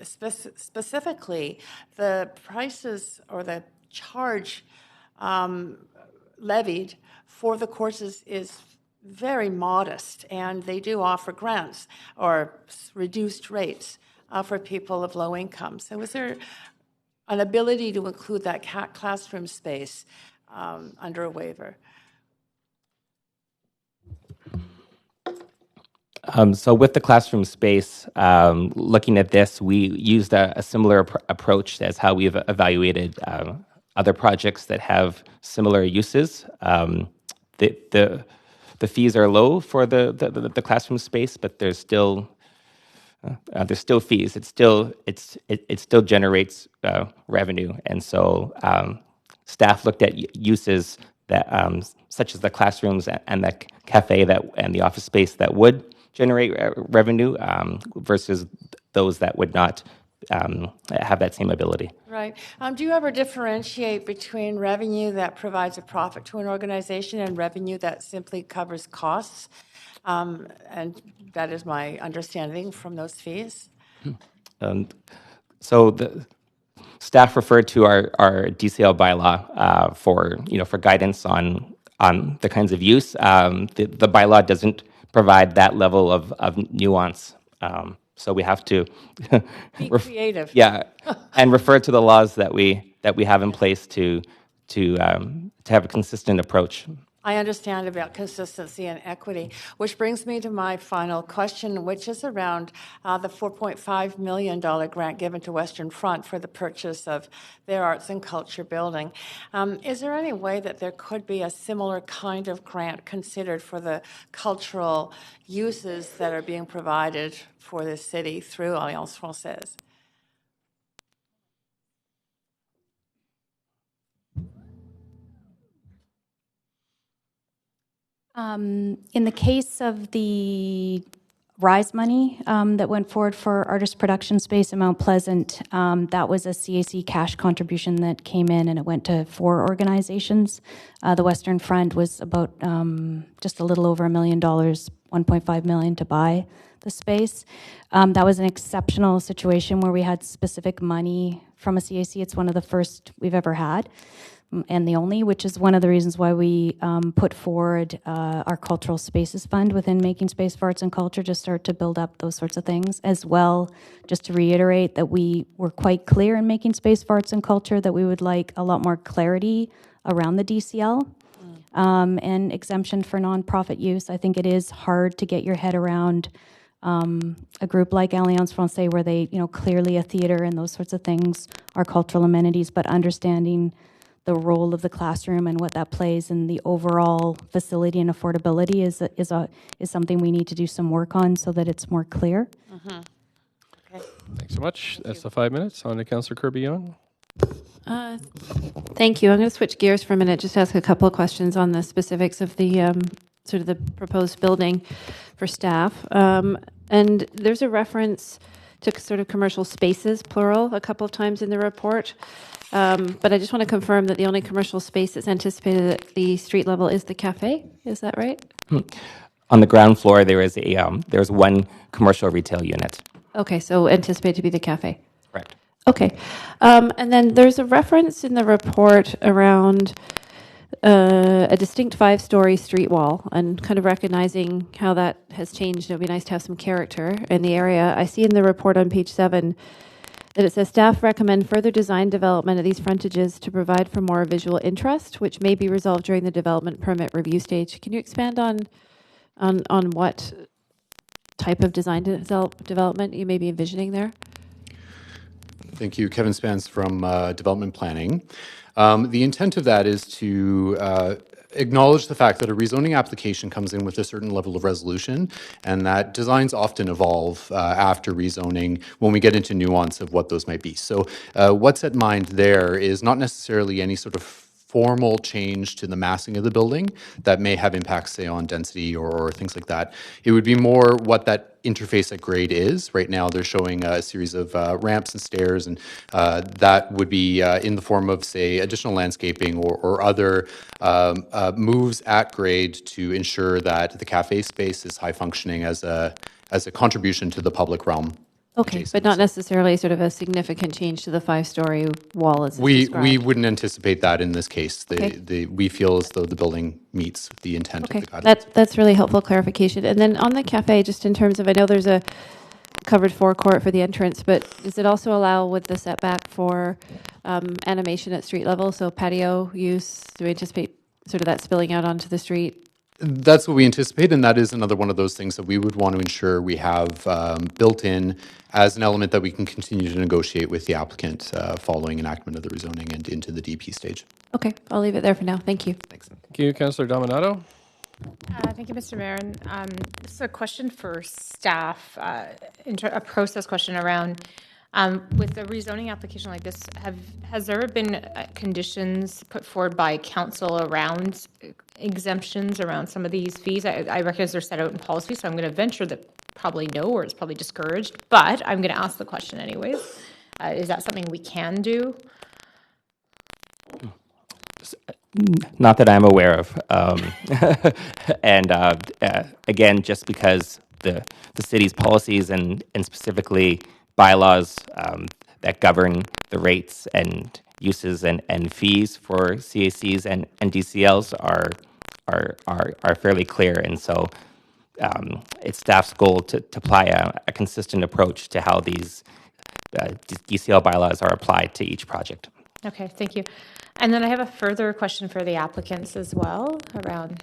specifically the prices or the charge levied for the courses is very modest, and they do offer grants or reduced rates for people of low income. So is there an ability to include that classroom space under a waiver? So with the classroom space, looking at this, we used a similar approach as how we've evaluated other projects that have similar uses. The fees are low for the classroom space, but there's still fees. It still generates revenue, and so staff looked at uses that such as the classrooms and the cafe and the office space that would generate revenue versus those that would not have that same ability. Right. Do you ever differentiate between revenue that provides a profit to an organization and revenue that simply covers costs? And that is my understanding from those fees. So the staff referred to our DCL bylaw for guidance on the kinds of use. The bylaw doesn't provide that level of nuance. So we have to be creative. Yeah, and refer to the laws that we have in place to have a consistent approach. I understand about consistency and equity, which brings me to my final question, which is around the $4.5 million grant given to Western Front for the purchase of their arts and culture building. Is there any way that there could be a similar kind of grant considered for the cultural uses that are being provided for the city through Alliance Française? In the case of the RISE money that went forward for artist production space in Mount Pleasant, that was a CAC cash contribution that came in, and it went to 4 organizations. The Western Front was about just a little over $1 million, $1.5 million to buy the space. That was an exceptional situation where we had specific money from a CAC. It's one of the first we've ever had, and the only, which is one of the reasons why we put forward our Cultural Spaces Fund within Making Space for Arts and Culture to start to build up those sorts of things. As well, just to reiterate that we were quite clear in Making Space for Arts and Culture that we would like a lot more clarity around the DCL and exemption for nonprofit use. I think it is hard to get your head around a group like Alliance Française, where they, clearly a theater and those sorts of things are cultural amenities, but understanding the role of the classroom and what that plays in the overall facility and affordability is something we need to do some work on so that it's more clear. Mm-hmm. Okay. Thanks so much. That's the 5 minutes. On to Councillor Kirby-Yung. Thank you. I'm going to switch gears for a minute, just ask a couple of questions on the specifics of the sort of the proposed building for staff. And there's a reference to sort of commercial spaces, plural, a couple of times in the report. But I just want to confirm that the only commercial space that's anticipated at the street level is the cafe. Is that right? On the ground floor, there's one commercial retail unit. Okay, so anticipated to be the cafe. Correct. Okay. And then there's a reference in the report around a distinct 5-story street wall and kind of recognizing how that has changed. It would be nice to have some character in the area. I see in the report on page 7 that it says staff recommend further design development of these frontages to provide for more visual interest, which may be resolved during the development permit review stage. Can you expand on what type of design development you may be envisioning there? Thank you. Kevin Spence from Development Planning. The intent of that is to acknowledge the fact that a rezoning application comes in with a certain level of resolution, and that designs often evolve after rezoning when we get into nuance of what those might be. So what's at mind there is not necessarily any sort of formal change to the massing of the building that may have impacts, say, on density or things like that. It would be more what that interface at grade is. Right now, they're showing a series of ramps and stairs, and that would be in the form of, say, additional landscaping or other moves at grade to ensure that the cafe space is high functioning as a contribution to the public realm. Okay, but not necessarily sort of a significant change to the 5-story wall as We described. wouldn't anticipate that in this case. Okay. We feel as though the building meets the intent Okay, of the guidelines. that's really helpful clarification. And then on the cafe, just in terms of, I know there's a covered forecourt for the entrance, but does it also allow with the setback for animation at street level? So patio use, do we anticipate sort of that spilling out onto the street? That's what we anticipate, and that is another one of those things that we would want to ensure we have built in as an element that we can continue to negotiate with the applicant following enactment of the rezoning and into the DP stage. Okay, I'll leave it there for now. Thank you. Thanks. Thank you, Councillor Dominato. Thank you, Mr. Mayor. And this is a question for staff, a process question around with a rezoning application like this. Has there been conditions put forward by council around exemptions around some of these fees? I recognize they're set out in policy, so I'm going to venture that probably no, or it's probably discouraged. But I'm going to ask the question anyways. Is that something we can do? Not that I'm aware of. And again, just because the city's policies and specifically bylaws that govern the rates and uses and fees for CACs and DCLs are fairly clear. And so it's staff's goal to apply a consistent approach to how these DCL bylaws are applied to each project. Okay, thank you. And then I have a further question for the applicants as well around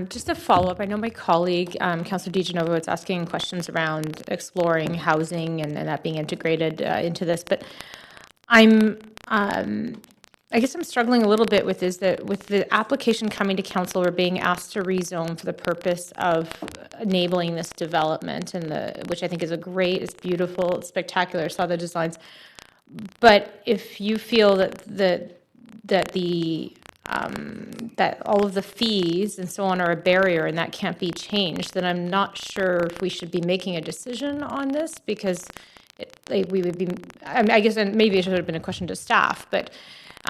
just a follow-up. I know my colleague, Councillor DiGenova, was asking questions around exploring housing and that being integrated into this, but I guess I'm struggling a little bit with is that with the application coming to council, we're being asked to rezone for the purpose of enabling this development, and which I think is it's beautiful, it's spectacular. I saw the designs. But if you feel that all of the fees and so on are a barrier and that can't be changed, then I'm not sure if we should be making a decision on this, because we would be. I guess, and maybe it should have been a question to staff, but.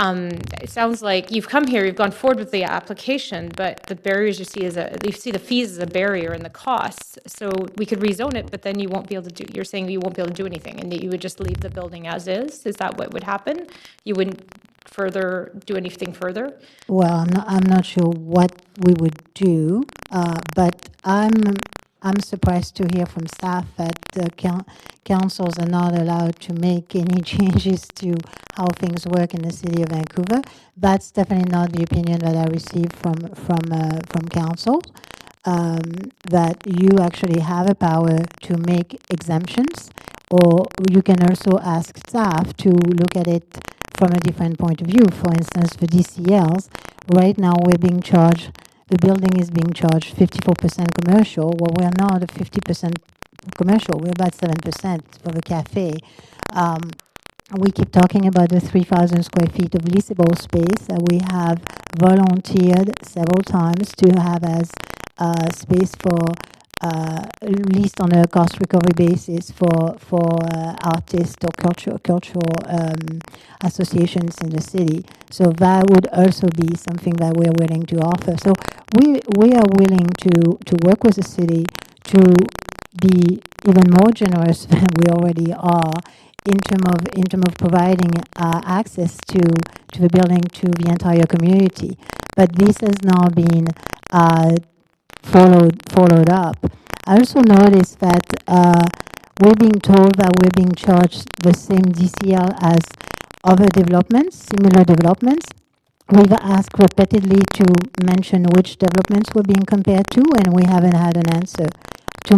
It sounds like you've come here, you've gone forward with the application, but the barriers you see the fees as a barrier and the costs. So we could rezone it, but then you won't be able to do. You're saying you won't be able to do anything, and that you would just leave the building as is. Is that what would happen? You wouldn't do anything further? Well, I'm not sure what we would do, but I'm surprised to hear from staff that councils are not allowed to make any changes to how things work in the city of Vancouver. That's definitely not the opinion that I received from council. That you actually have a power to make exemptions, or you can also ask staff to look at it from a different point of view. For instance, for DCLs, right now we're being charged. The building is being charged 54% commercial. Well, we're not a 50% commercial. We're about 7% for the cafe. We keep talking about the 3,000 square feet of leasable space that we have volunteered several times to have as space for leased on a cost recovery basis for artists or cultural associations in the city. So that would also be something that we're willing to offer. So we are willing to work with the city to be even more generous than we already are in terms of providing access to the building to the entire community. But this has not been followed up. I also noticed that we're being told that we're being charged the same DCL as other developments, similar developments. We've asked repeatedly to mention which developments we're being compared to, and we haven't had an answer. To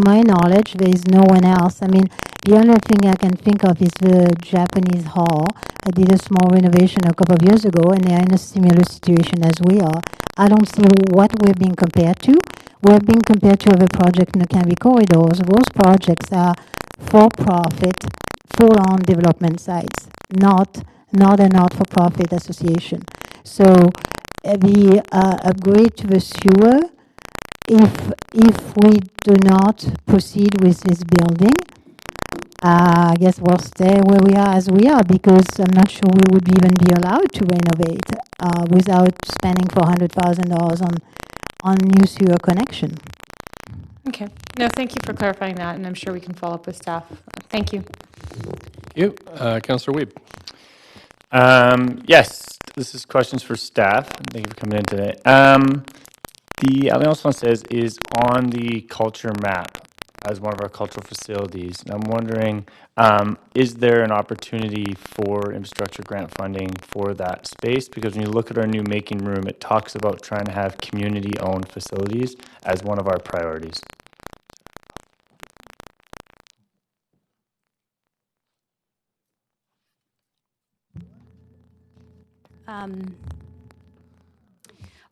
my knowledge, there is no one else. I mean, the only thing I can think of is the Japanese Hall. I did a small renovation a couple of years ago, and they're in a similar situation as we are. I don't see what we're being compared to. We're being compared to other projects in the Cambie corridors. Those projects are for-profit full-on development sites, not a not-for-profit association. So the upgrade to the sewer, if we do not proceed with this building, I guess we'll stay where we are as we are, because I'm not sure we would even be allowed to renovate without spending $400,000 on new sewer connection. Okay. No, thank you for clarifying that, and I'm sure we can follow up with staff. Thank you. Thank you. Councillor Wiebe. Yes, this is questions for staff. Thank you for coming in today. The Alliance Française is on the culture map as one of our cultural facilities. And I'm wondering, is there an opportunity for infrastructure grant funding for that space? Because when you look at our new making room, it talks about trying to have community-owned facilities as one of our priorities.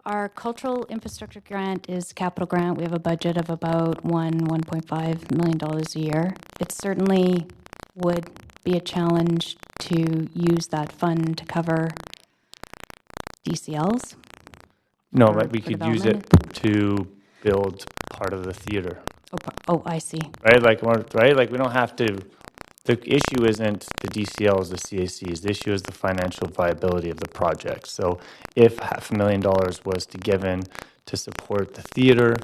Our cultural infrastructure grant is capital grant. We have a budget of about $1.5 million a year. It certainly would be a challenge to use that fund to cover DCLs. No, but we could use it to build part of the theater. Oh, I see. Right, like we don't have to. The issue isn't the DCLs, the CACs. The issue is the financial viability of the project. So if $500,000 was to given to support the theater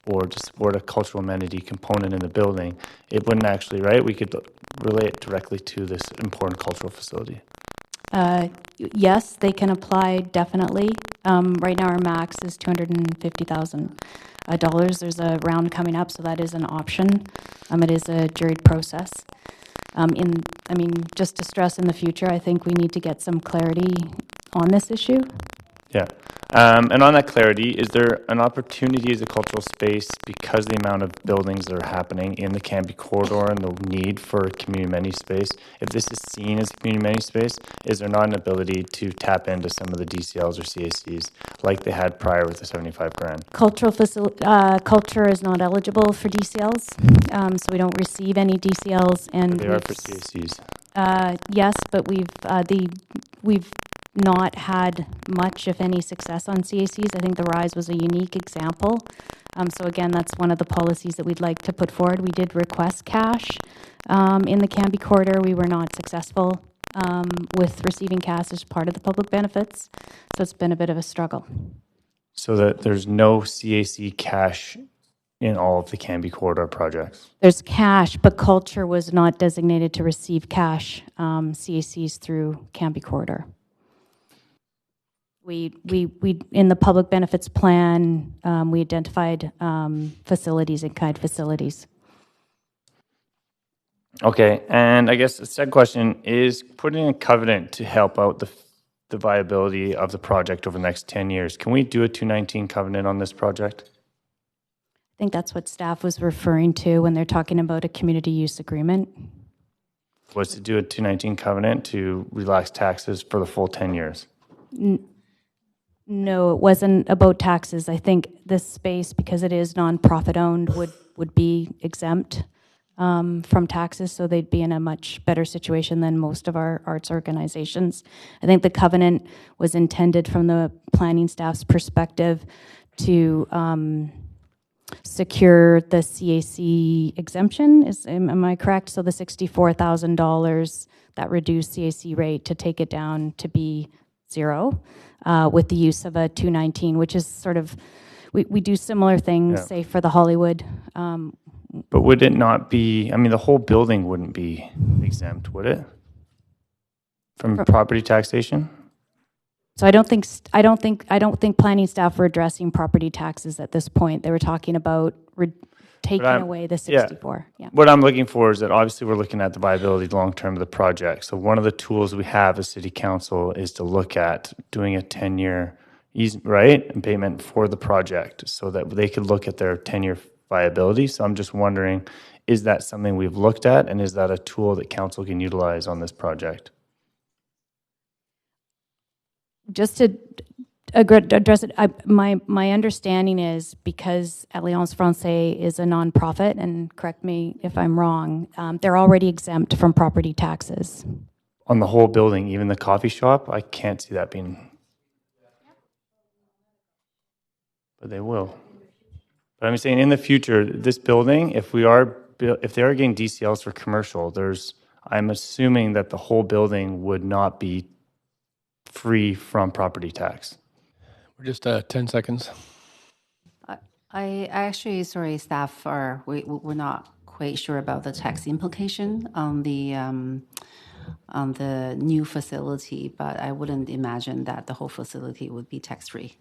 or to support a cultural amenity component in the building, it wouldn't actually, right? We could relate it directly to this important cultural facility. Yes, they can apply, definitely. Right now our max is $250,000. There's a round coming up, so that is an option. It is a juried process. Just to stress in the future, I think we need to get some clarity on this issue. Yeah. And on that clarity, is there an opportunity as a cultural space, because the amount of buildings that are happening in the Cambie corridor and the need for community amenity space, if this is seen as community amenity space, is there not an ability to tap into some of the DCLs or CACs like they had prior with the $75,000? Culture is not eligible for DCLs, so we don't receive any DCLs. And they are for CACs. Yes, but we've not had much, if any, success on CACs. I think the RISE was a unique example. So again, that's one of the policies that we'd like to put forward. We did request cash in the Cambie corridor. We were not successful with receiving cash as part of the public benefits. So it's been a bit of a struggle. So that there's no CAC cash in all of the Cambie corridor projects? There's cash, but culture was not designated to receive cash, CACs through Cambie corridor. We in the public benefits plan, we identified facilities and kind facilities. Okay, and I guess the second question is putting a covenant to help out the viability of the project over the next 10 years. Can we do a 219 covenant on this project? I think that's what staff was referring to when they're talking about a community use agreement. Was to do a 219 covenant to relax taxes for the full 10 years? No, it wasn't about taxes. I think this space, because it is nonprofit owned, would be exempt from taxes, so they'd be in a much better situation than most of our arts organizations. I think the covenant was intended from the planning staff's perspective to secure the CAC exemption. Am I correct? So the $64,000, that reduced CAC rate, to take it down to be zero. With the use of a 219, which is sort of, we do similar things, say, for the Hollywood. But would it not be, the whole building wouldn't be exempt, would it? From property taxation? So I don't think planning staff were addressing property taxes at this point. They were talking about taking away the 64. Yeah. What I'm looking for is that obviously we're looking at the viability long-term of the project. So one of the tools we have as City Council is to look at doing a 10-year abatement for the project so that they could look at their 10-year viability. So I'm just wondering, is that something we've looked at, and is that a tool that Council can utilize on this project? address it. My understanding is because Alliance Francaise is a nonprofit, and correct me if I'm wrong, they're already exempt from property taxes. On the whole building, even the coffee shop, I can't see that being. But they will. But I'm saying in the future, this building, if they are getting DCLs for commercial, I'm assuming that the whole building would not be free from property tax. We're just 10 seconds. I actually, sorry, staff we're not quite sure about the tax implication on the new facility, but I wouldn't imagine that the whole facility would be tax-free.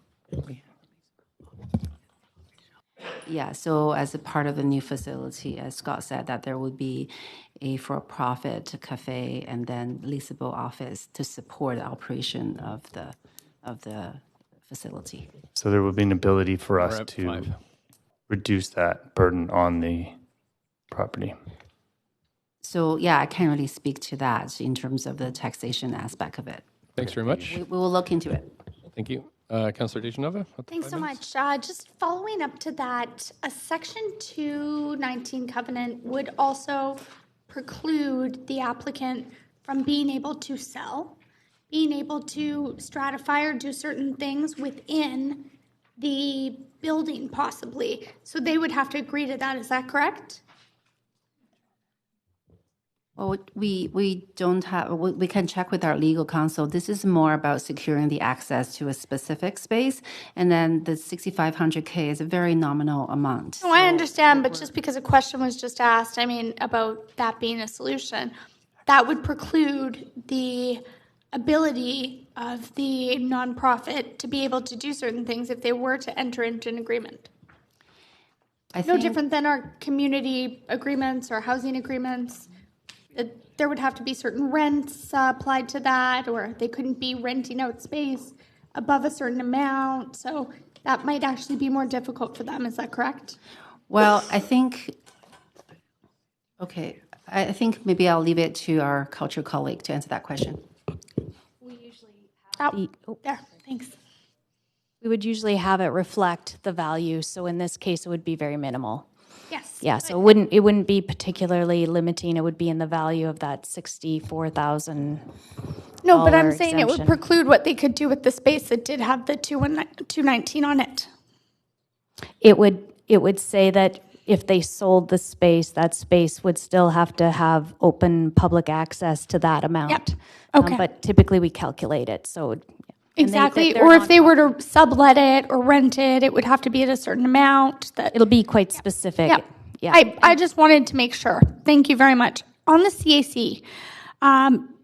Yeah, so as a part of the new facility, as Scott said, that there would be a for-profit cafe and then leasable office to support the operation of the facility. So there would be an ability for us to reduce that burden on the property. So yeah, I can't really speak to that in terms of the taxation aspect of it. Thanks very much. We will look into it. Thank you. Councillor DeGenova? Thanks so much. Just following up to that, a Section 219 covenant would also preclude the applicant from being able to sell, being able to stratify or do certain things within the building possibly. So they would have to agree to that. Is that correct? Well, we don't have, we can check with our legal counsel. This is more about securing the access to a specific space, and then the 6,500K is a very nominal amount. No, I understand, but just because a question was just asked, I mean, about that being a solution, that would preclude the ability of the nonprofit to be able to do certain things if they were to enter into an agreement. No different than our community agreements or housing agreements. There would have to be certain rents applied to that, or they couldn't be renting out space above a certain amount. So that might actually be more difficult for them. Is that correct? Well, I think maybe I'll leave it to our culture colleague to answer that question. There, thanks. We would usually have it reflect the value, so in this case, it would be very minimal. Yes. Yeah, so it wouldn't be particularly limiting. It would be in the value of that $64,000. No, but I'm saying it would preclude what they could do with the space that did have the 219 on it. It would say that if they sold the space, that space would still have to have open public access to that amount. Yep. Okay. But typically we calculate it, so. Exactly. Or if they were to sublet it or rent it, it would have to be at a certain amount. It'll be quite specific. Yeah. Yeah. I just wanted to make sure. Thank you very much. On the CAC,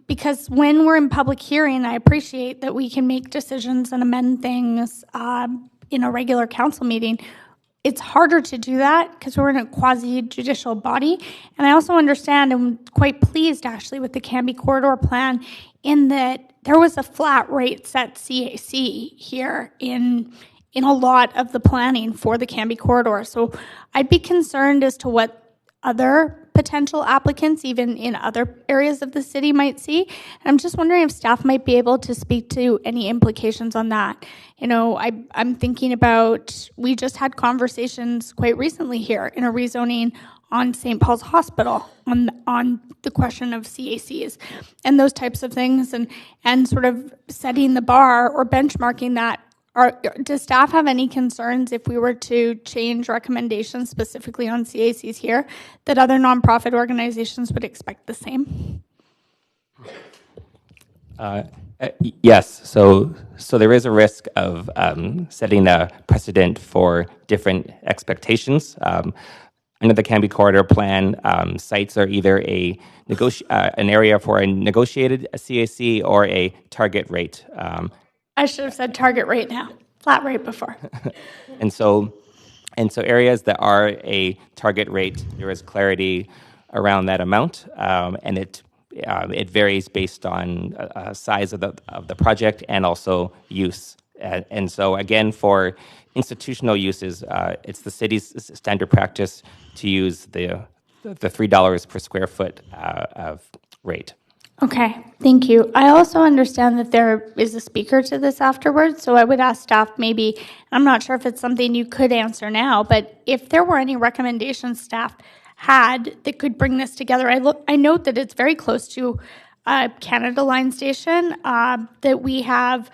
because when we're in public hearing, I appreciate that we can make decisions and amend things in a regular council meeting. It's harder to do that because we're in a quasi-judicial body. And I also understand and I'm quite pleased, actually, with the Canby Corridor Plan in that there was a flat rate set CAC here in a lot of the planning for the Canby Corridor. So I'd be concerned as to what other potential applicants, even in other areas of the city, might see. And I'm just wondering if staff might be able to speak to any implications on that. You know, I'm thinking about, we just had conversations quite recently here in a rezoning on St. Paul's Hospital on the question of CACs and those types of things, and sort of setting the bar or benchmarking that. Does staff have any concerns if we were to change recommendations specifically on CACs here that other nonprofit organizations would expect the same? Yes. So there is a risk of setting a precedent for different expectations. Under the Canby Corridor Plan, sites are either an area for a negotiated CAC or a target rate. I should have said target rate now, flat rate before. And so areas that are a target rate, there is clarity around that amount, and it varies based on size of the project and also use. And so again, for institutional uses, it's the city's standard practice to use the $3 per square foot of rate. Okay, thank you. I also understand that there is a speaker to this afterwards, so I would ask staff maybe, I'm not sure if it's something you could answer now, but if there were any recommendations staff had that could bring this together. I note that it's very close to Canada Line Station, that we have.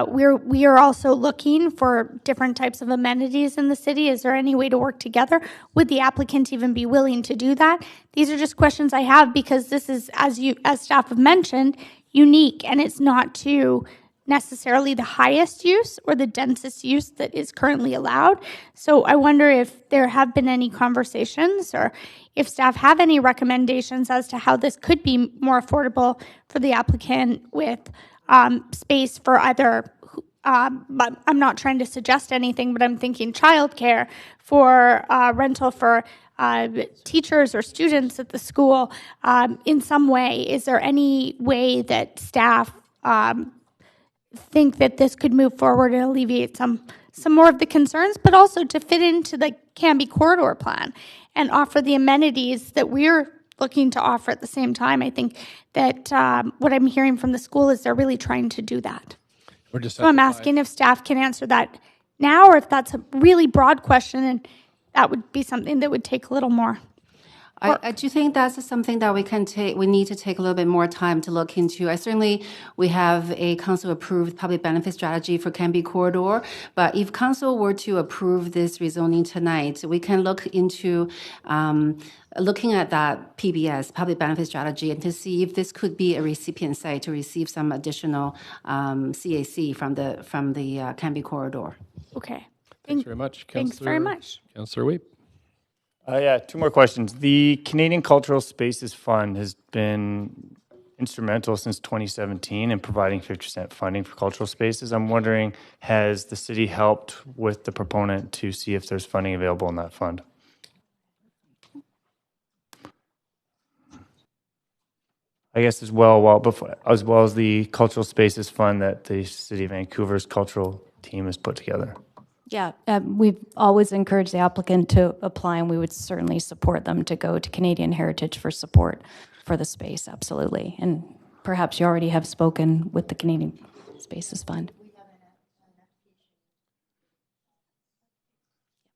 We are also looking for different types of amenities in the city. Is there any way to work together? Would the applicant even be willing to do that? These are just questions I have because this is, as staff have mentioned, unique, and it's not to necessarily the highest use or the densest use that is currently allowed. So I wonder if there have been any conversations or if staff have any recommendations as to how this could be more affordable for the applicant with space for either, but I'm not trying to suggest anything, but I'm thinking childcare, for rental for teachers or students at the school in some way. Is there any way that staff think that this could move forward and alleviate some more of the concerns, but also to fit into the Cambie Corridor plan and offer the amenities that we're looking to offer at the same time? I think that what I'm hearing from the school is they're really trying to do that. So I'm asking if staff can answer that now, or if that's a really broad question, and that would be something that would take a little more. I do think that's something that we need to take a little bit more time to look into. We have a council-approved public benefit strategy for Cambie Corridor, but if council were to approve this rezoning tonight, we can look into looking at that PBS, public benefit strategy, and to see if this could be a recipient site to receive some additional CAC from the Cambie Corridor. Okay. Thanks very much. Thanks very much. Councillor Weep. Yeah, two more questions. The Canadian Cultural Spaces Fund has been instrumental since 2017 in providing 50% funding for cultural spaces. I'm wondering, has the city helped with the proponent to see if there's funding available in that fund? I guess as well as the Cultural Spaces Fund that the City of Vancouver's cultural team has put together. Yeah, we've always encouraged the applicant to apply, and we would certainly support them to go to Canadian Heritage for support for the space, absolutely. And perhaps you already have spoken with the Canadian Spaces Fund.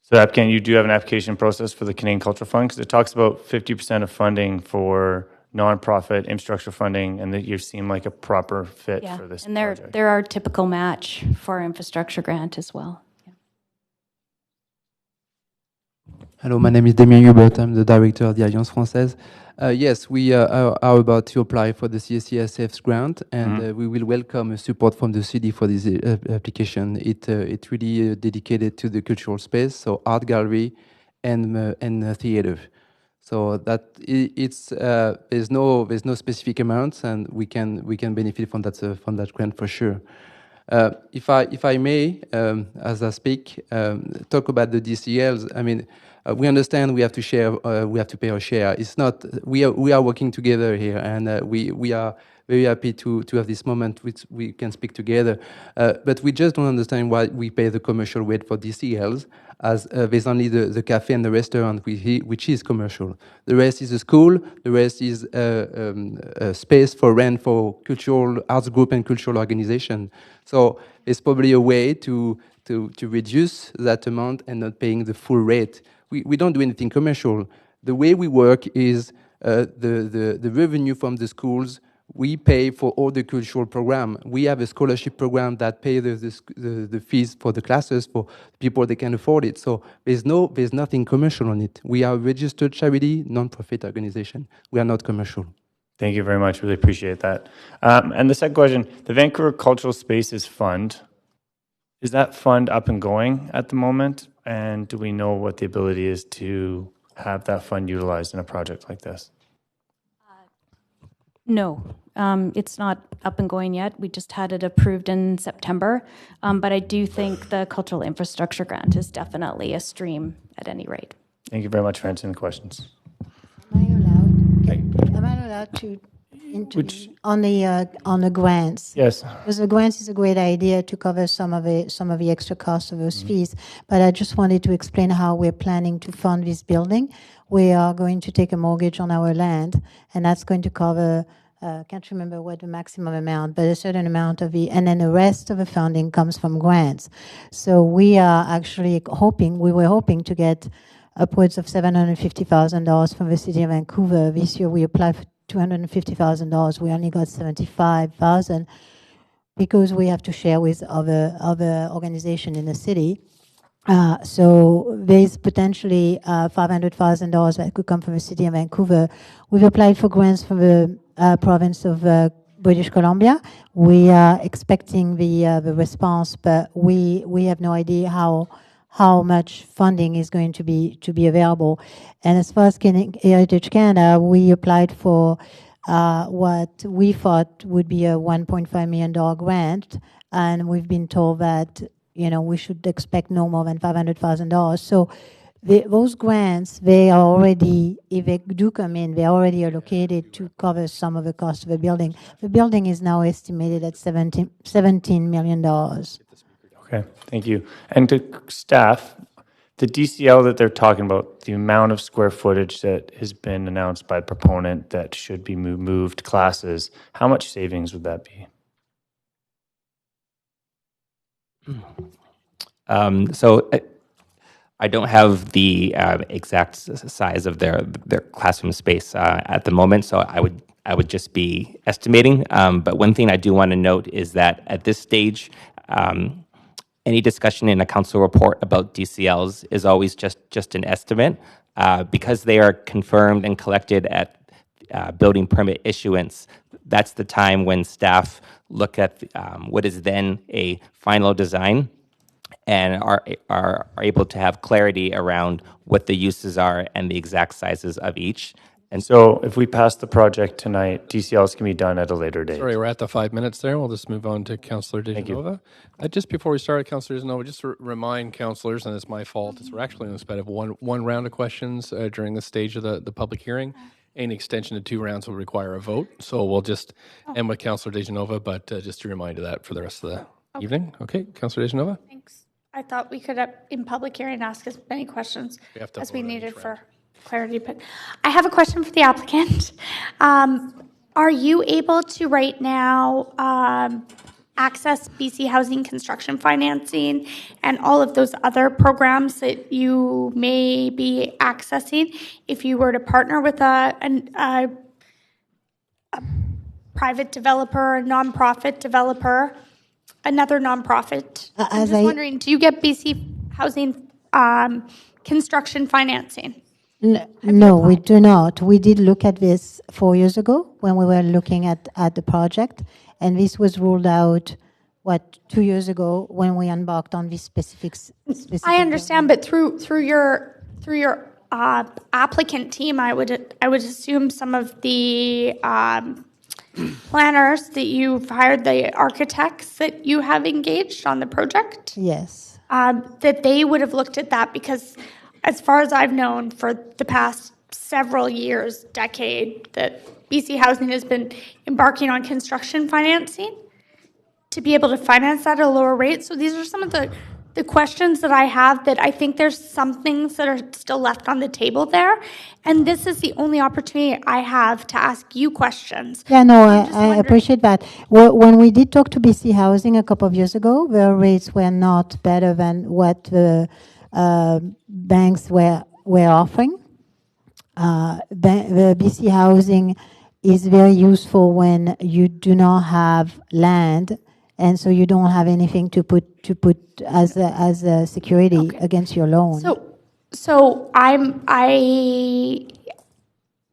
So, applicant, you do have an application process for the Canadian Cultural Fund, because it talks about 50% of funding for nonprofit infrastructure funding, and that you seem like a proper fit for this project. And they're our typical match for our infrastructure grant as well. Hello, my name is Damien Hubert. I'm the director of the Alliance Française. Yes, we are about to apply for the CSCSF's grant, and we will welcome support from the city for this application. It really dedicated to the cultural space, so art gallery and theater. So that there's no specific amounts, and we can benefit from that grant for sure. If I may, as I speak, talk about the DCLs. I mean, we understand we have to share, we have to pay our share. It's not, we are working together here, and we are very happy to have this moment which we can speak together. But we just don't understand why we pay the commercial rate for DCLs, as there's only the cafe and the restaurant which is commercial. The rest is a school, the rest is a space for rent for cultural arts group and cultural organization. So it's probably a way to reduce that amount and not paying the full rate. We don't do anything commercial. The way we work is the revenue from the schools, we pay for all the cultural program. We have a scholarship program that pay the fees for the classes for people that can afford it. So there's nothing commercial on it. We are a registered charity, non-profit organization. We are not commercial. Thank you very much. Really appreciate that. And the second question, the Vancouver Cultural Spaces Fund, is that fund up and going at the moment? And do we know what the ability is to have that fund utilized in a project like this? No, it's not up and going yet. We just had it approved in September. But I do think the cultural infrastructure grant is definitely a stream at any rate. Thank you very much for answering the questions. Am I allowed to intervene on the grants? Yes. Because the grants is a great idea to cover some of the extra costs of those fees. But I just wanted to explain how we're planning to fund this building. We are going to take a mortgage on our land, and that's going to cover can't remember what the maximum amount, but a certain amount of it, and then the rest of the funding comes from grants. So we are actually we were hoping to get upwards of $750,000 from the city of Vancouver. This year we applied for $250,000. We only got $75,000 because we have to share with other organizations in the city. So there's potentially $500,000 that could come from the city of Vancouver. We've applied for grants from the province of British Columbia. We are expecting the response, but we have no idea how much funding is going to be available. And as far as Heritage Canada, we applied for what we thought would be a $1.5 million grant, and we've been told that we should expect no more than $500,000. So those grants, they are already, if they do come in, they're already allocated to cover some of the cost of the building. The building is now estimated at $17 million. Okay, thank you. And to staff, the DCL that they're talking about, the amount of square footage that has been announced by the proponent that should be moved classes, how much savings would that be? So I don't have the exact size of their classroom space at the moment, so I would just be estimating. But one thing I do want to note is that at this stage, any discussion in a council report about DCLs is always just an estimate because they are confirmed and collected at building permit issuance. That's the time when staff look at what is then a final design and are able to have clarity around what the uses are and the exact sizes of each. And so if we pass the project tonight, DCLs can be done at a later date. Sorry, we're at the 5 minutes there. We'll just move on to Councillor DeGenova. Just before we start, Councillor DeGenova, just to remind councillors, and it's my fault, we're actually in the span of one round of questions during this stage of the public hearing. Any extension to 2 rounds will require a vote. So we'll just end with Councillor DeGenova, but just a reminder of that for the rest of the evening. Okay, Councillor DeGenova. Thanks. I thought we could, in public hearing, ask as many questions as we needed for clarity, but I have a question for the applicant. Are you able to right now access BC Housing construction financing and all of those other programs that you may be accessing if you were to partner with a private developer, a nonprofit developer, another nonprofit? I'm just wondering, do you get BC Housing construction financing? No, we do not. We did look at this 4 years ago when we were looking at the project, and this was ruled out, 2 years ago when we embarked on this specific I understand, but through your applicant team, I would assume some of the planners that you've hired, the architects that you have engaged on the project, yes, that they would have looked at that, because as far as I've known for the past several years, decade, that BC Housing has been embarking on construction financing to be able to finance that at a lower rate. So these are some of the questions that I have, that I think there's some things that are still left on the table there. And this is the only opportunity I have to ask you questions. Yeah, no, I appreciate that. When we did talk to BC Housing a couple of years ago, their rates were not better than what the banks were offering. The BC Housing is very useful when you do not have land, and so you don't have anything to put as a security against your loan. So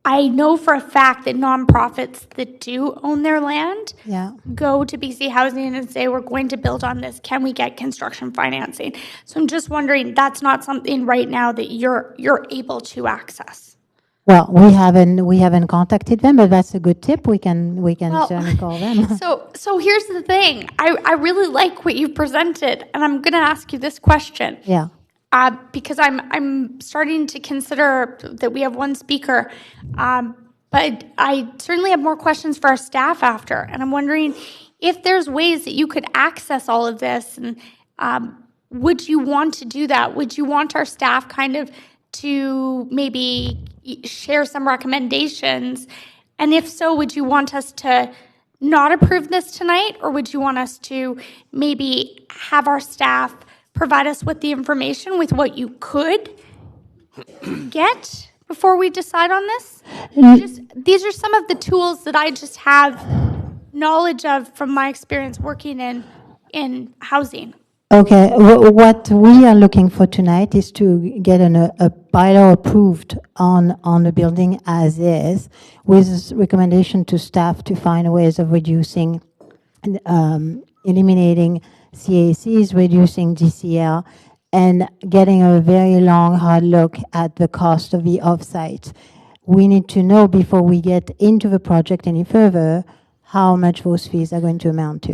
I know for a fact that nonprofits that do own their land go to BC Housing and say, we're going to build on this. Can we get construction financing? So I'm just wondering, that's not something right now that you're able to access. Well, we haven't contacted them, but that's a good tip. We can certainly call them. So here's the thing. I really like what you've presented, and I'm going to ask you this question. Yeah. Because I'm starting to consider that we have one speaker, but I certainly have more questions for our staff after. And I'm wondering if there's ways that you could access all of this, and would you want to do that? Would you want our staff kind of to maybe share some recommendations And if so, would you want us to not approve this tonight, or would you want us to maybe have our staff provide us with the information with what you could get before we decide on this? These are some of the tools that I just have knowledge of from my experience working in housing. Okay, what we are looking for tonight is to get a bylaw approved on the building as is, with recommendation to staff to find ways of reducing, eliminating CACs, reducing DCL, and getting a very long, hard look at the cost of the offsite. We need to know before we get into the project any further how much those fees are going to amount to.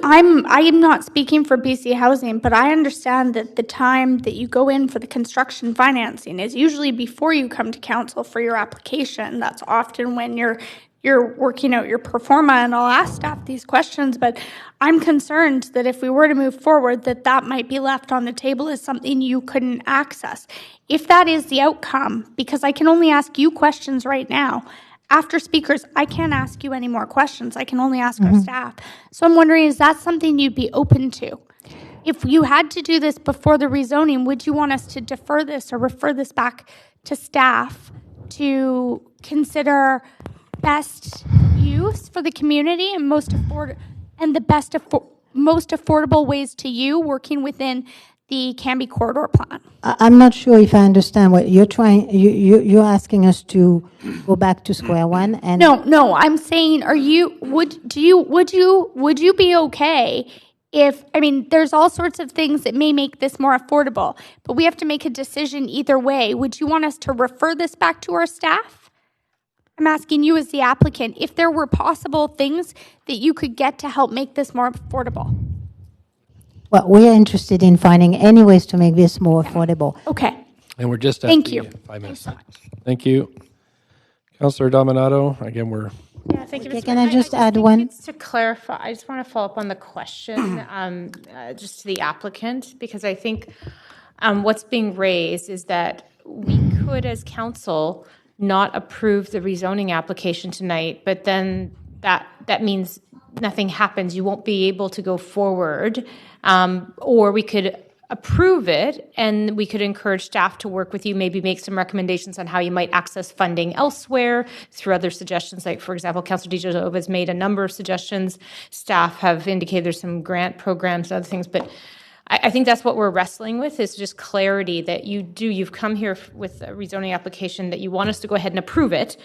I am not speaking for BC Housing, but I understand that the time that you go in for the construction financing is usually before you come to council for your application. That's often when you're working out your pro forma, and I'll ask staff these questions, but I'm concerned that if we were to move forward, that might be left on the table as something you couldn't access. If that is the outcome, because I can only ask you questions right now, after speakers, I can't ask you any more questions. I can only ask our staff. So I'm wondering, is that something you'd be open to? If you had to do this before the rezoning, would you want us to defer this or refer this back to staff to consider best use for the community and most affordable ways to you working within the Canby Corridor Plan? I'm not sure if I understand what you're trying. You're asking us to go back to square one, and no. I'm saying, would you be okay if, I mean, there's all sorts of things that may make this more affordable, but we have to make a decision either way. Would you want us to refer this back to our staff? I'm asking you as the applicant if there were possible things that you could get to help make this more affordable. well, we are interested in finding any ways to make this more affordable. Okay. And we're just at Thank the you. 5 minutes. Thank you. Councillor Dominato, again, we're... Yeah, thank you. Okay, Mr. can Mayor. I just add think one? it's to clarify, I just want to follow up on the question, just to the applicant, because I think what's being raised is that we could, as council, not approve the rezoning application tonight, but then that means nothing happens. You won't be able to go forward, or we could approve it, and we could encourage staff to work with you, maybe make some recommendations on how you might access funding elsewhere through other suggestions. Like, for example, Councillor DiGiova has made a number of suggestions. Staff have indicated there's some grant programs and other things, but I think that's what we're wrestling with, is just clarity that you've come here with a rezoning application that you want us to go ahead and approve it,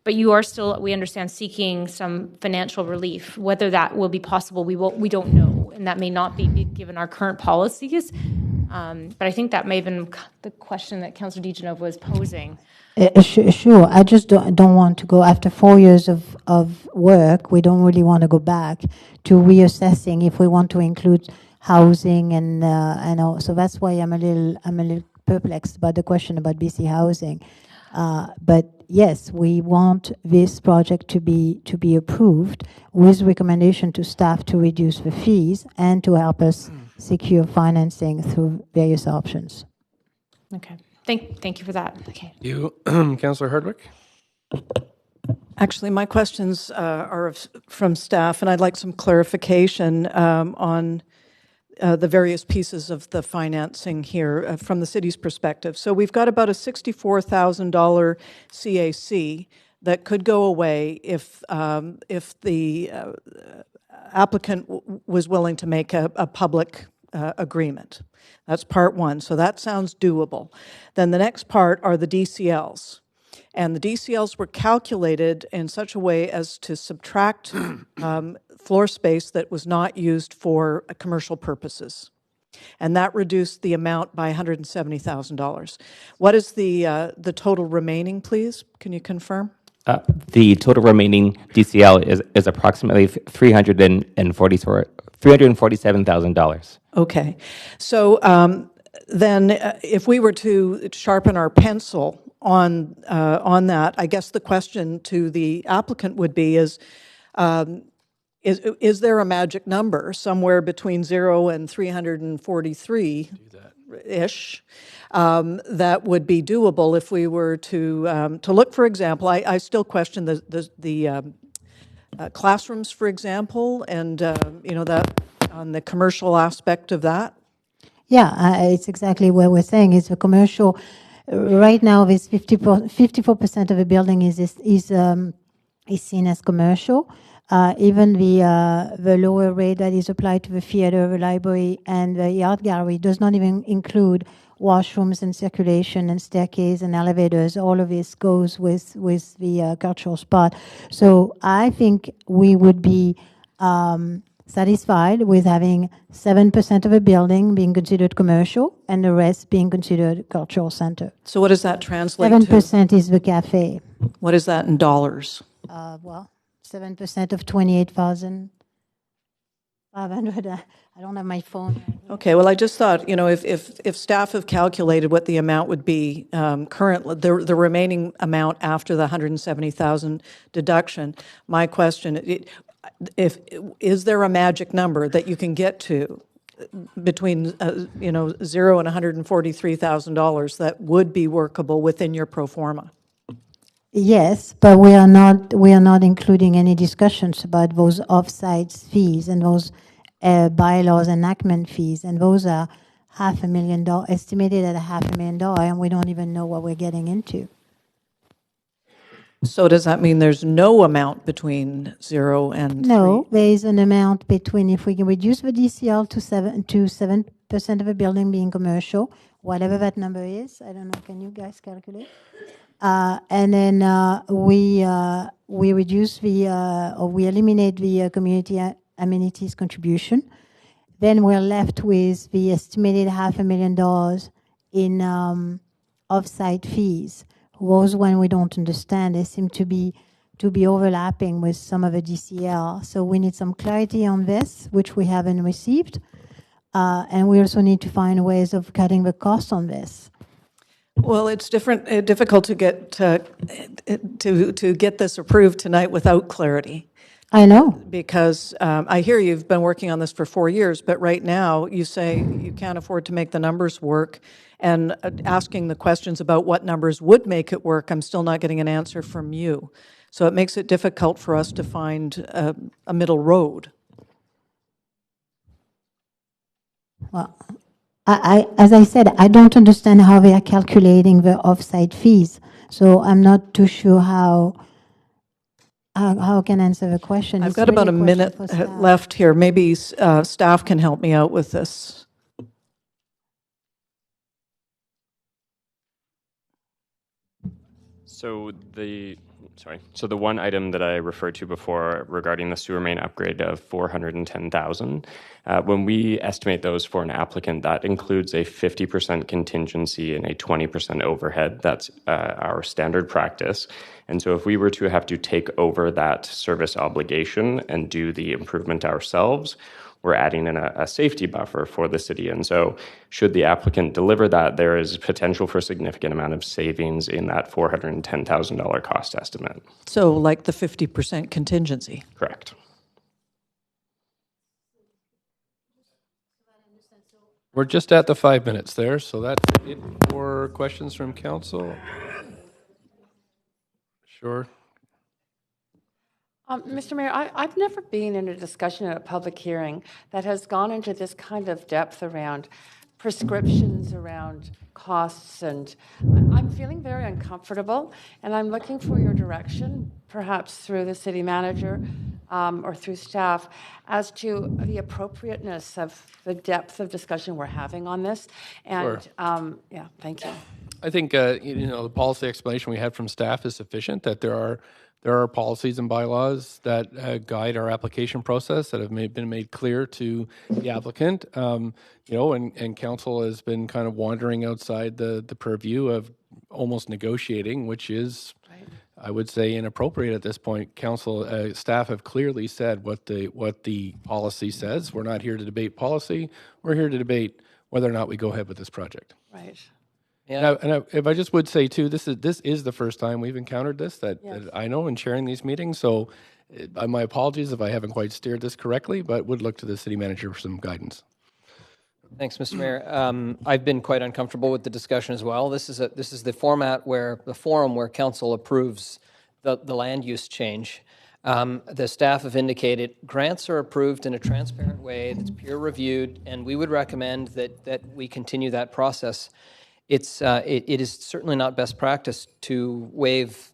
but you are still, we understand, seeking some financial relief. Whether that will be possible, we don't know, and that may not be given our current policies. But I think that may have been the question that Councillor DiGiova was posing. Sure. I just don't want to go, after 4 years of work, we don't really want to go back to reassessing if we want to include housing and all. So that's why I'm a little perplexed about the question about BC Housing. But yes, we want this project to be approved with recommendation to staff to reduce the fees and to help us secure financing through various options. Okay. Thank you for that. Okay. You, Councillor Hardwick? Actually, my questions are from staff, and I'd like some clarification on the various pieces of the financing here from the city's perspective. So we've got about a $64,000 CAC that could go away if the applicant was willing to make a public agreement. That's part one. So that sounds doable. Then the next part are the DCLs. And the DCLs were calculated in such a way as to subtract floor space that was not used for commercial purposes. And that reduced the amount by $170,000. What is the total remaining, please? Can you confirm? The total remaining DCL is approximately $347,000. Okay. So then if we were to sharpen our pencil on that, I guess the question to the applicant would be is there a magic number somewhere between 0 and 343 ish, that would be doable if we were to look, for example, I still question the classrooms, for example, and, that on the commercial aspect of that. Yeah, it's exactly what we're saying. It's a commercial. Right now, this 54% of the building is seen as commercial. Even the lower rate that is applied to the theater, the library, and the art gallery does not even include washrooms and circulation and staircase and elevators. All of this goes with the cultural spot. So I think we would be satisfied with having 7% of a building being considered commercial and the rest being considered cultural center. So what does that translate 7% to? is the cafe. What is that in dollars? 7% of 28,500. I don't have my phone. Okay, well, I just thought, if staff have calculated what the amount would be currently, the remaining amount after the 170,000 deduction, my question, is there a magic number that you can get to between, $0 and $143,000 that would be workable within your pro forma? Yes, but we are not including any discussions about those offsite fees and those bylaws enactment fees, and those are $500,000, estimated at $500,000, and we don't even know what we're getting into. So does that mean there's no amount between 0 and 3? No, there is an amount between, if we can reduce the DCL to 7% of a building being commercial, whatever that number is. I don't know, can you guys calculate? And then we reduce or we eliminate the community amenities contribution. Then we're left with the estimated $500,000 in off-site fees. Those one we don't understand. They seem to be overlapping with some of the DCL. So we need some clarity on this, which we haven't received. And we also need to find ways of cutting the cost on this. Well, it's difficult to get to get this approved tonight without clarity. I know. Because I hear you've been working on this for 4 years, but right now you say you can't afford to make the numbers work, and asking the questions about what numbers would make it work, I'm still not getting an answer from you. So it makes it difficult for us to find a middle road. Well, as I said, I don't understand how they are calculating the off-site fees. So I'm not too sure how I can answer the question. I've got about a minute left here. Maybe staff can help me out with this. So the one item that I referred to before regarding the sewer main upgrade of 410,000, when we estimate those for an applicant, that includes a 50% contingency and a 20% overhead. That's our standard practice. And so if we were to have to take over that service obligation and do the improvement ourselves, we're adding in a safety buffer for the city. And so should the applicant deliver that, there is potential for a significant amount of savings in that $410,000 cost estimate. So like the 50% contingency? Correct. We're just at the 5 minutes there, so that's it for questions from council. Sure. Mr. Mayor, I've never been in a discussion at a public hearing that has gone into this kind of depth around prescriptions, around costs, and I'm feeling very uncomfortable, and I'm looking for your direction, perhaps through the city manager or through staff, as to the appropriateness of the depth of discussion we're having on this. And Sure. Yeah, thank you. I think the policy explanation we had from staff is sufficient, that there are policies and bylaws that guide our application process that have been made clear to the applicant. And council has been kind of wandering outside the purview of almost negotiating, which is, I would say, inappropriate at this point. Council staff have clearly said what the policy says. We're not here to debate policy. We're here to debate whether or not we go ahead with this project. Right. Yeah. If I just would say too, this is the first time we've encountered this that I know in chairing these meetings. So, my apologies if I haven't quite steered this correctly, but would look to the city manager for some guidance. Thanks, Mr. Mayor. I've been quite uncomfortable with the discussion as well. This is the forum where council approves the land use change. The staff have indicated grants are approved in a transparent way that's peer reviewed, and we would recommend that we continue that process. It is certainly not best practice to waive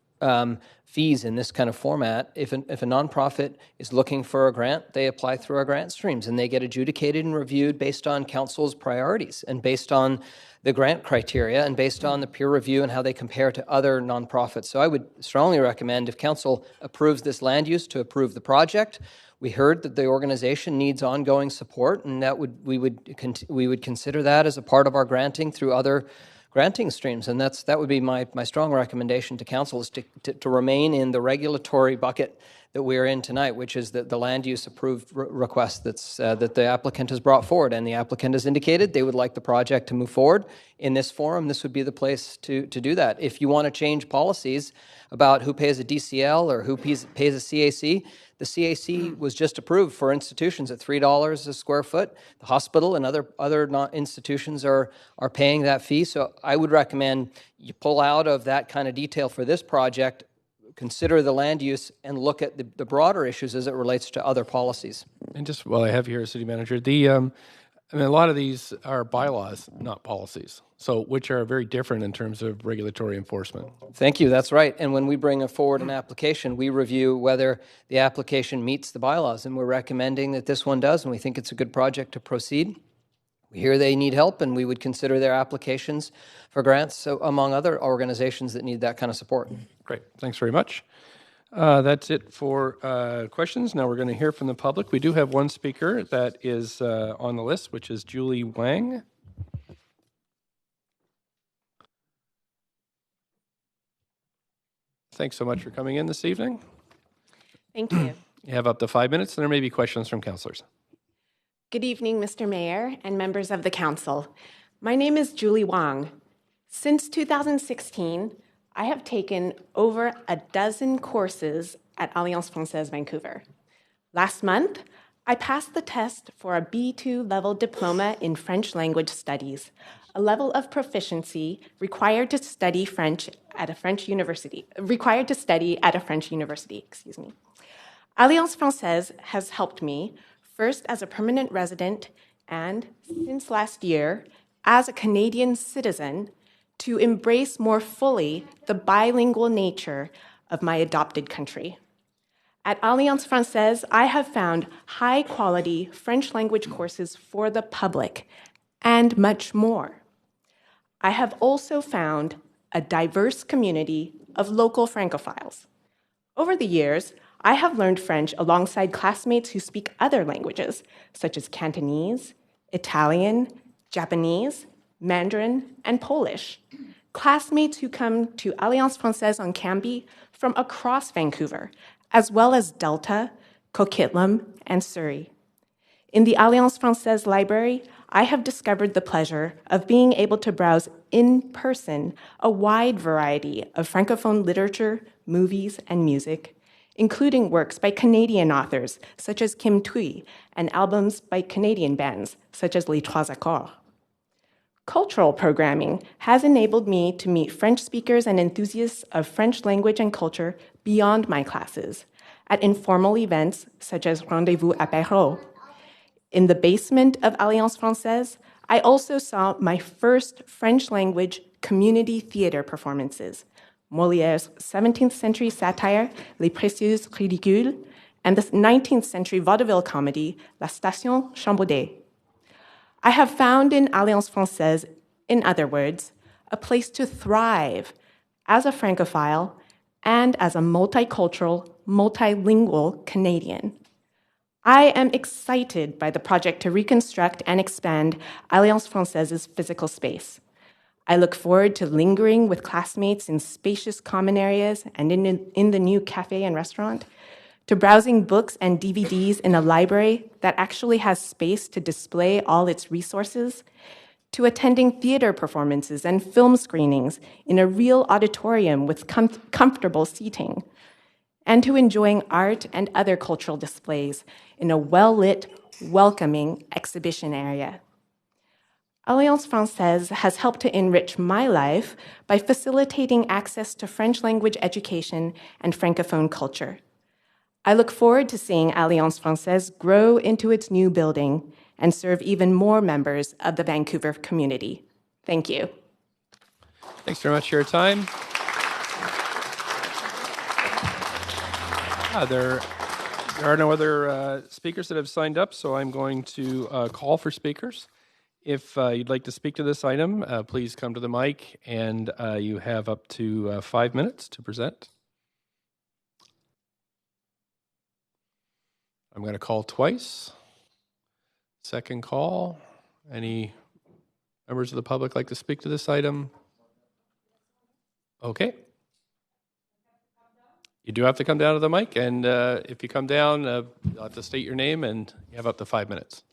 fees in this kind of format. If a nonprofit is looking for a grant, they apply through our grant streams, and they get adjudicated and reviewed based on council's priorities and based on the grant criteria and based on the peer review and how they compare to other nonprofits. So I would strongly recommend, if council approves this land use, to approve the project. We heard that the organization needs ongoing support, and we would consider that as a part of our granting through other granting streams, and that would be my strong recommendation to council, is to remain in the regulatory bucket that we're in tonight, which is the land use approved request that the applicant has brought forward, and the applicant has indicated they would like the project to move forward. In this forum, this would be the place to do that. If you want to change policies about who pays a DCL or who pays a CAC, the CAC was just approved for institutions at $3 a square foot. The hospital and other institutions are paying that fee. So I would recommend you pull out of that kind of detail for this project, consider the land use, and look at the broader issues as it relates to other policies. And just while I have you here, City Manager, a lot of these are bylaws, not policies, so which are very different in terms of regulatory enforcement. Thank you. That's right. And when we bring forward an application, we review whether the application meets the bylaws, and we're recommending that this one does, and we think it's a good project to proceed. We hear they need help, and we would consider their applications for grants, so among other organizations that need that kind of support. Great. Thanks very much. That's it for questions. Now we're going to hear from the public. We do have one speaker that is on the list, which is Julie Wang. Thanks so much for coming in this evening. Thank you. You have up to 5 minutes, and there may be questions from councillors. Good evening, Mr. Mayor and members of the council. My name is Julie Wang. Since 2016, I have taken over a dozen courses at Alliance Française Vancouver. Last month, I passed the test for a B2 level diploma in French language studies, a level of proficiency required to study French at a French university. Alliance Française has helped me, first as a permanent resident and, since last year, as a Canadian citizen, to embrace more fully the bilingual nature of my adopted country. At Alliance Française, I have found high-quality French language courses for the public and much more. I have also found a diverse community of local Francophiles. Over the years, I have learned French alongside classmates who speak other languages, such as Cantonese, Italian, Japanese, Mandarin, and Polish. Classmates who come to Alliance Française on Cambie from across Vancouver, as well as Delta, Coquitlam, and Surrey. In the Alliance Française library, I have discovered the pleasure of being able to browse in person a wide variety of Francophone literature, movies, and music, including works by Canadian authors such as Kim Thuy and albums by Canadian bands such as Les Trois Accords. Cultural programming has enabled me to meet French speakers and enthusiasts of French language and culture beyond my classes at informal events such as Rendezvous Apéro. In the basement of Alliance Française, I also saw my first French language community theater performances, Molière's 17th century satire, Les Précieuses Ridicules, and the 19th century vaudeville comedy, La Station Chambaudet. I have found in Alliance Française, in other words, a place to thrive as a Francophile and as a multicultural, multilingual Canadian. I am excited by the project to reconstruct and expand Alliance Française's physical space. I look forward to lingering with classmates in spacious common areas and in the new cafe and restaurant, to browsing books and DVDs in a library that actually has space to display all its resources, to attending theater performances and film screenings in a real auditorium with comfortable seating, and to enjoying art and other cultural displays in a well-lit, welcoming exhibition area. Alliance Française has helped to enrich my life by facilitating access to French language education and Francophone culture. I look forward to seeing Alliance Française grow into its new building and serve even more members of the Vancouver community. Thank you. Thanks very much for your time. There are no other speakers that have signed up, so I'm going to call for speakers. If you'd like to speak to this item, please come to the mic, and you have up to 5 minutes to present. I'm going to call twice. Second call. Any members of the public like to speak to this item? Okay. You do have to come down to the mic, and if you come down, you'll have to state your name, and you have up to 5 minutes.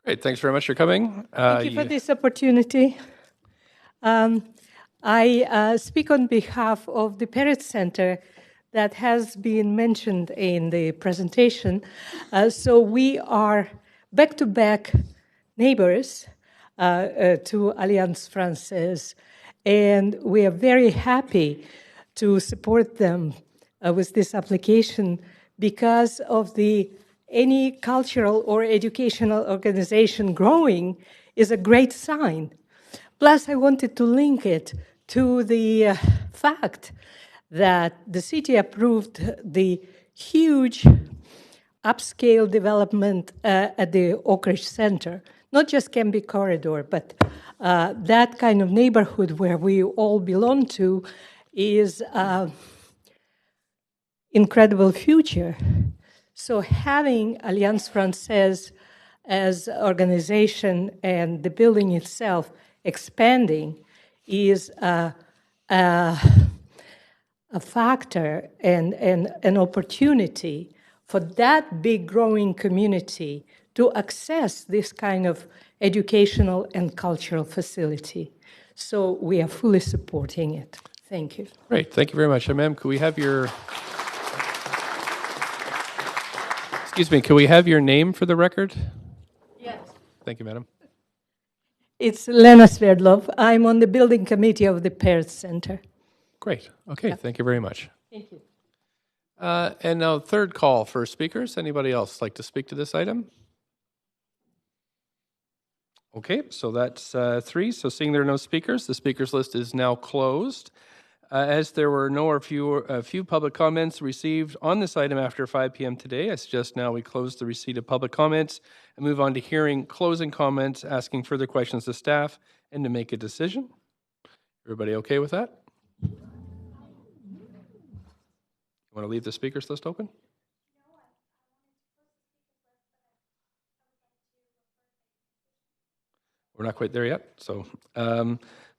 Great, thanks very much for coming. Thank you for this opportunity. I speak on behalf of the Peretz Center that has been mentioned in the presentation. So we are back-to-back neighbors to Alliance Française, and we are very happy to support them with this application because of any cultural or educational organization growing is a great sign. Plus, I wanted to link it to the fact that the city approved the huge upscale development at the Oak Ridge Center, not just Canby Corridor, but that kind of neighborhood where we all belong to is incredible future. So having Alliance Française as organization and the building itself expanding is a factor and an opportunity for that big growing community to access this kind of educational and cultural facility. So we are fully supporting it. Thank you. Great, thank you very much. Ma'am, could we have your... Excuse me, can we have your name for the record? Yes. Thank you, madam. It's Lena Sverdlov. I'm on the building committee of the Peretz Center. Great. Okay, Thank you very much. Thank you. And now third call for speakers. Anybody else like to speak to this item? Okay, so that's 3. So seeing there are no speakers, the speakers list is now closed. As there were a few public comments received on this item after 5 p.m. today, I suggest now we close the receipt of public comments and move on to hearing closing comments, asking further questions to staff, and to make a decision. Everybody okay with that? You want to leave the speakers list open? We're not quite there yet. So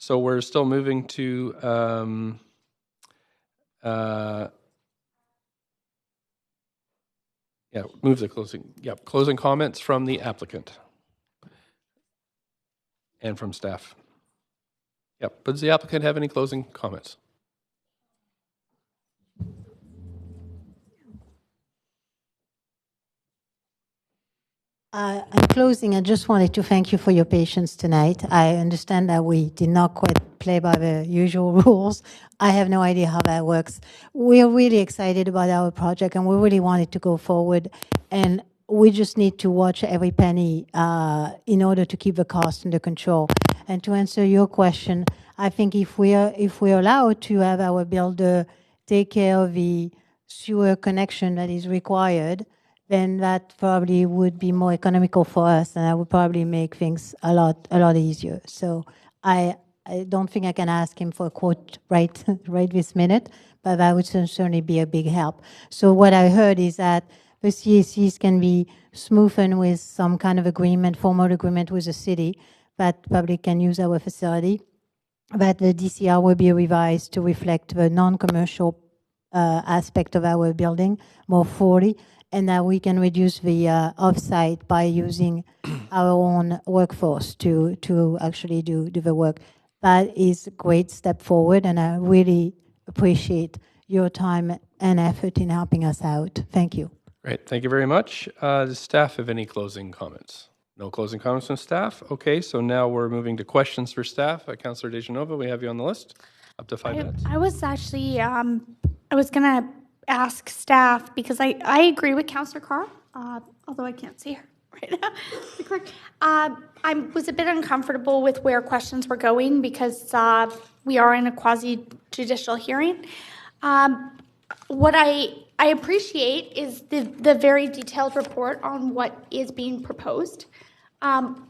we're still moving to move the closing. Yeah, closing comments from the applicant and from staff. Yep. But does the applicant have any closing comments? In closing, I just wanted to thank you for your patience tonight. I understand that we did not quite play by the usual rules. I have no idea how that works. We're really excited about our project, and we really want it to go forward. And we just need to watch every penny in order to keep the cost under control. And to answer your question, I think if we're allowed to have our builder take care of the sewer connection that is required, then that probably would be more economical for us, and that would probably make things a lot easier. So I don't think I can ask him for a quote right this minute, but that would certainly be a big help. So what I heard is that the CACs can be smoothened with some kind of agreement, formal agreement with the city, that public can use our facility. that the DCR will be revised to reflect the non-commercial aspect of our building more fully, and that we can reduce the off-site by using our own workforce to actually do the work. That is a great step forward, and I really appreciate your time and effort in helping us out. Thank you. Great, thank you very much. Does staff have any closing comments? No closing comments from staff? Okay, so now we're moving to questions for staff. Councillor DeGenova, we have you on the list. Up to 5 minutes. I was actually, I was going to ask staff, because I agree with Councillor Carr, although I can't see her right now. I was a bit uncomfortable with where questions were going because we are in a quasi-judicial hearing. What I appreciate is the very detailed report on what is being proposed.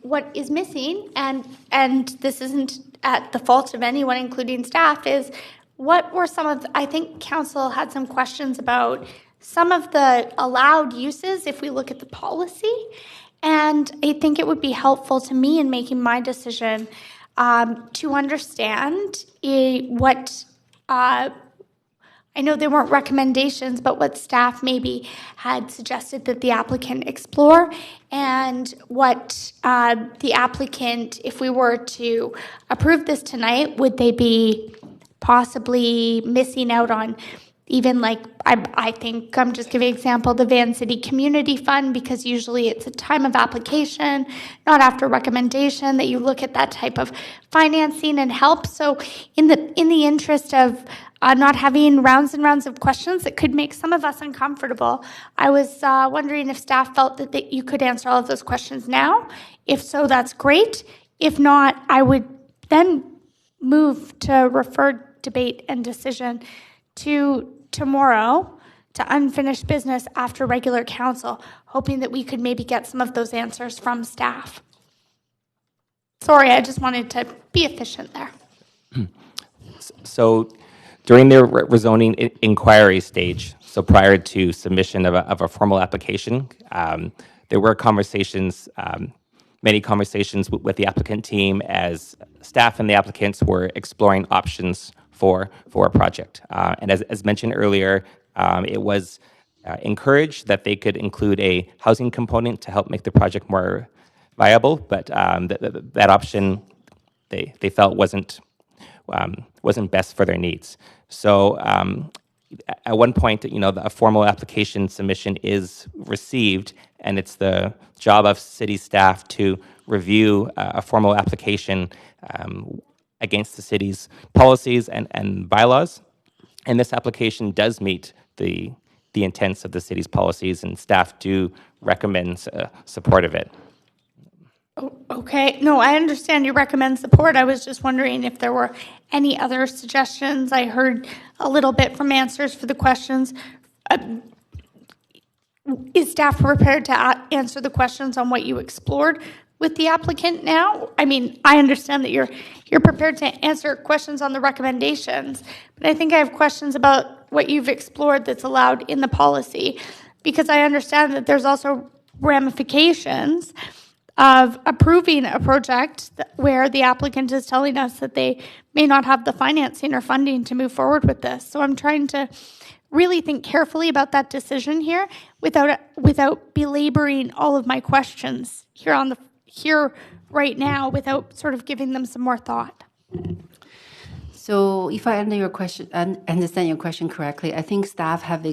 What is missing, and this isn't at the fault of anyone, including staff, is what were some of, I think council had some questions about some of the allowed uses if we look at the policy. And I think it would be helpful to me in making my decision to understand what, I know there weren't recommendations, but what staff maybe had suggested that the applicant explore, and what the applicant, if we were to approve this tonight, would they be possibly missing out on, even like, I think I'm just giving an example, the Van City Community Fund, because usually it's a time of application, not after recommendation, that you look at that type of financing and help. So in the interest of not having rounds and rounds of questions that could make some of us uncomfortable, I was wondering if staff felt that you could answer all of those questions now. If so, that's great. If not, I would then move to refer debate and decision to tomorrow to unfinished business after regular council, hoping that we could maybe get some of those answers from staff. Sorry, I just wanted to be efficient there. So during the rezoning inquiry stage, so prior to submission of a formal application, there were conversations, many conversations with the applicant team as staff and the applicants were exploring options for a project. And as mentioned earlier, it was encouraged that they could include a housing component to help make the project more viable, but that option they felt wasn't best for their needs. So at one point, a formal application submission is received, and it's the job of city staff to review a formal application against the city's policies and bylaws. And this application does meet the intents of the city's policies, and staff do recommend support of it. Okay, no, I understand you recommend support. I was just wondering if there were any other suggestions. I heard a little bit from answers for the questions. Is staff prepared to answer the questions on what you explored with the applicant now? I mean, I understand that you're prepared to answer questions on the recommendations, but I think I have questions about what you've explored that's allowed in the policy, because I understand that there's also ramifications of approving a project where the applicant is telling us that they may not have the financing or funding to move forward with this. So I'm trying to really think carefully about that decision here without belaboring all of my questions here right now, without sort of giving them some more thought. So if I understand your question correctly, I think staff have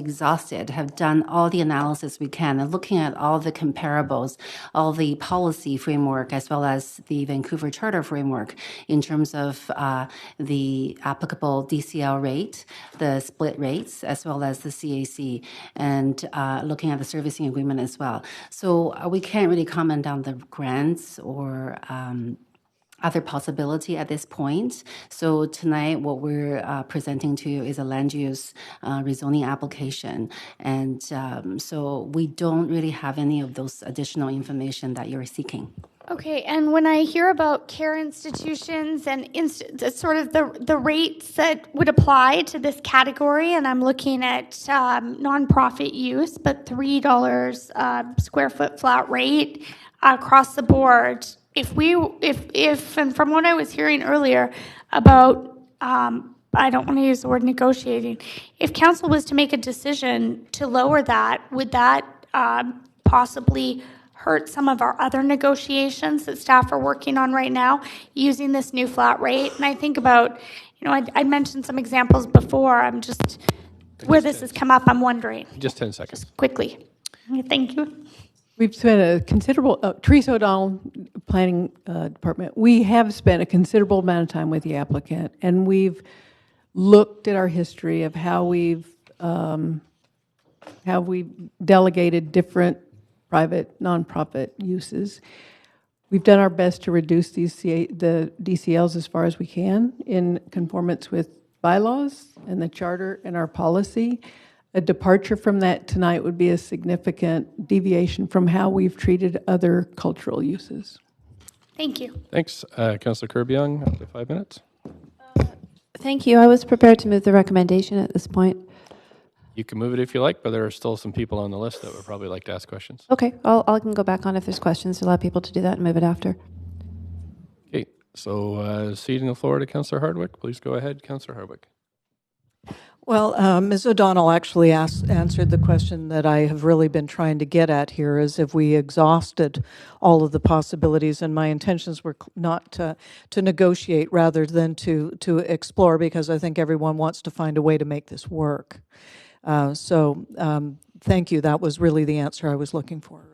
done all the analysis we can, and looking at all the comparables, all the policy framework, as well as the Vancouver Charter framework in terms of the applicable DCL rate, the split rates, as well as the CAC, and looking at the servicing agreement as well. So we can't really comment on the grants or other possibility at this point. So tonight, what we're presenting to you is a land use rezoning application. And so we don't really have any of those additional information that you're seeking. Okay, and when I hear about care institutions and sort of the rates that would apply to this category, and I'm looking at nonprofit use, but $3 square foot flat rate across the board, and from what I was hearing earlier about, I don't want to use the word negotiating. If council was to make a decision to lower that, would that possibly hurt some of our other negotiations that staff are working on right now using this new flat rate? And I think about, I mentioned some examples before. I'm just, where this has come up, I'm wondering. Just 10 seconds. Quickly. Thank you. We've spent a considerable, Teresa O'Donnell, Planning Department, we have spent a considerable amount of time with the applicant, and we've looked at our history of how we've delegated different private, nonprofit uses. We've done our best to reduce the DCLs as far as we can in conformance with bylaws and the charter and our policy. A departure from that tonight would be a significant deviation from how we've treated other cultural uses. Thank you. Thanks. Councillor Kirby-Young, up to 5 minutes. Thank you. I was prepared to move the recommendation at this point. You can move it if you like, but there are still some people on the list that would probably like to ask questions. Okay, I can go back on if there's questions to allow people to do that and move it after. Okay, so ceding the floor to Councillor Hardwick. Please go ahead, Councillor Hardwick. Well, Ms. O'Donnell actually answered the question that I have really been trying to get at here, is if we exhausted all of the possibilities, and my intentions were not to negotiate rather than to explore, because I think everyone wants to find a way to make this work. Thank you. That was really the answer I was looking for.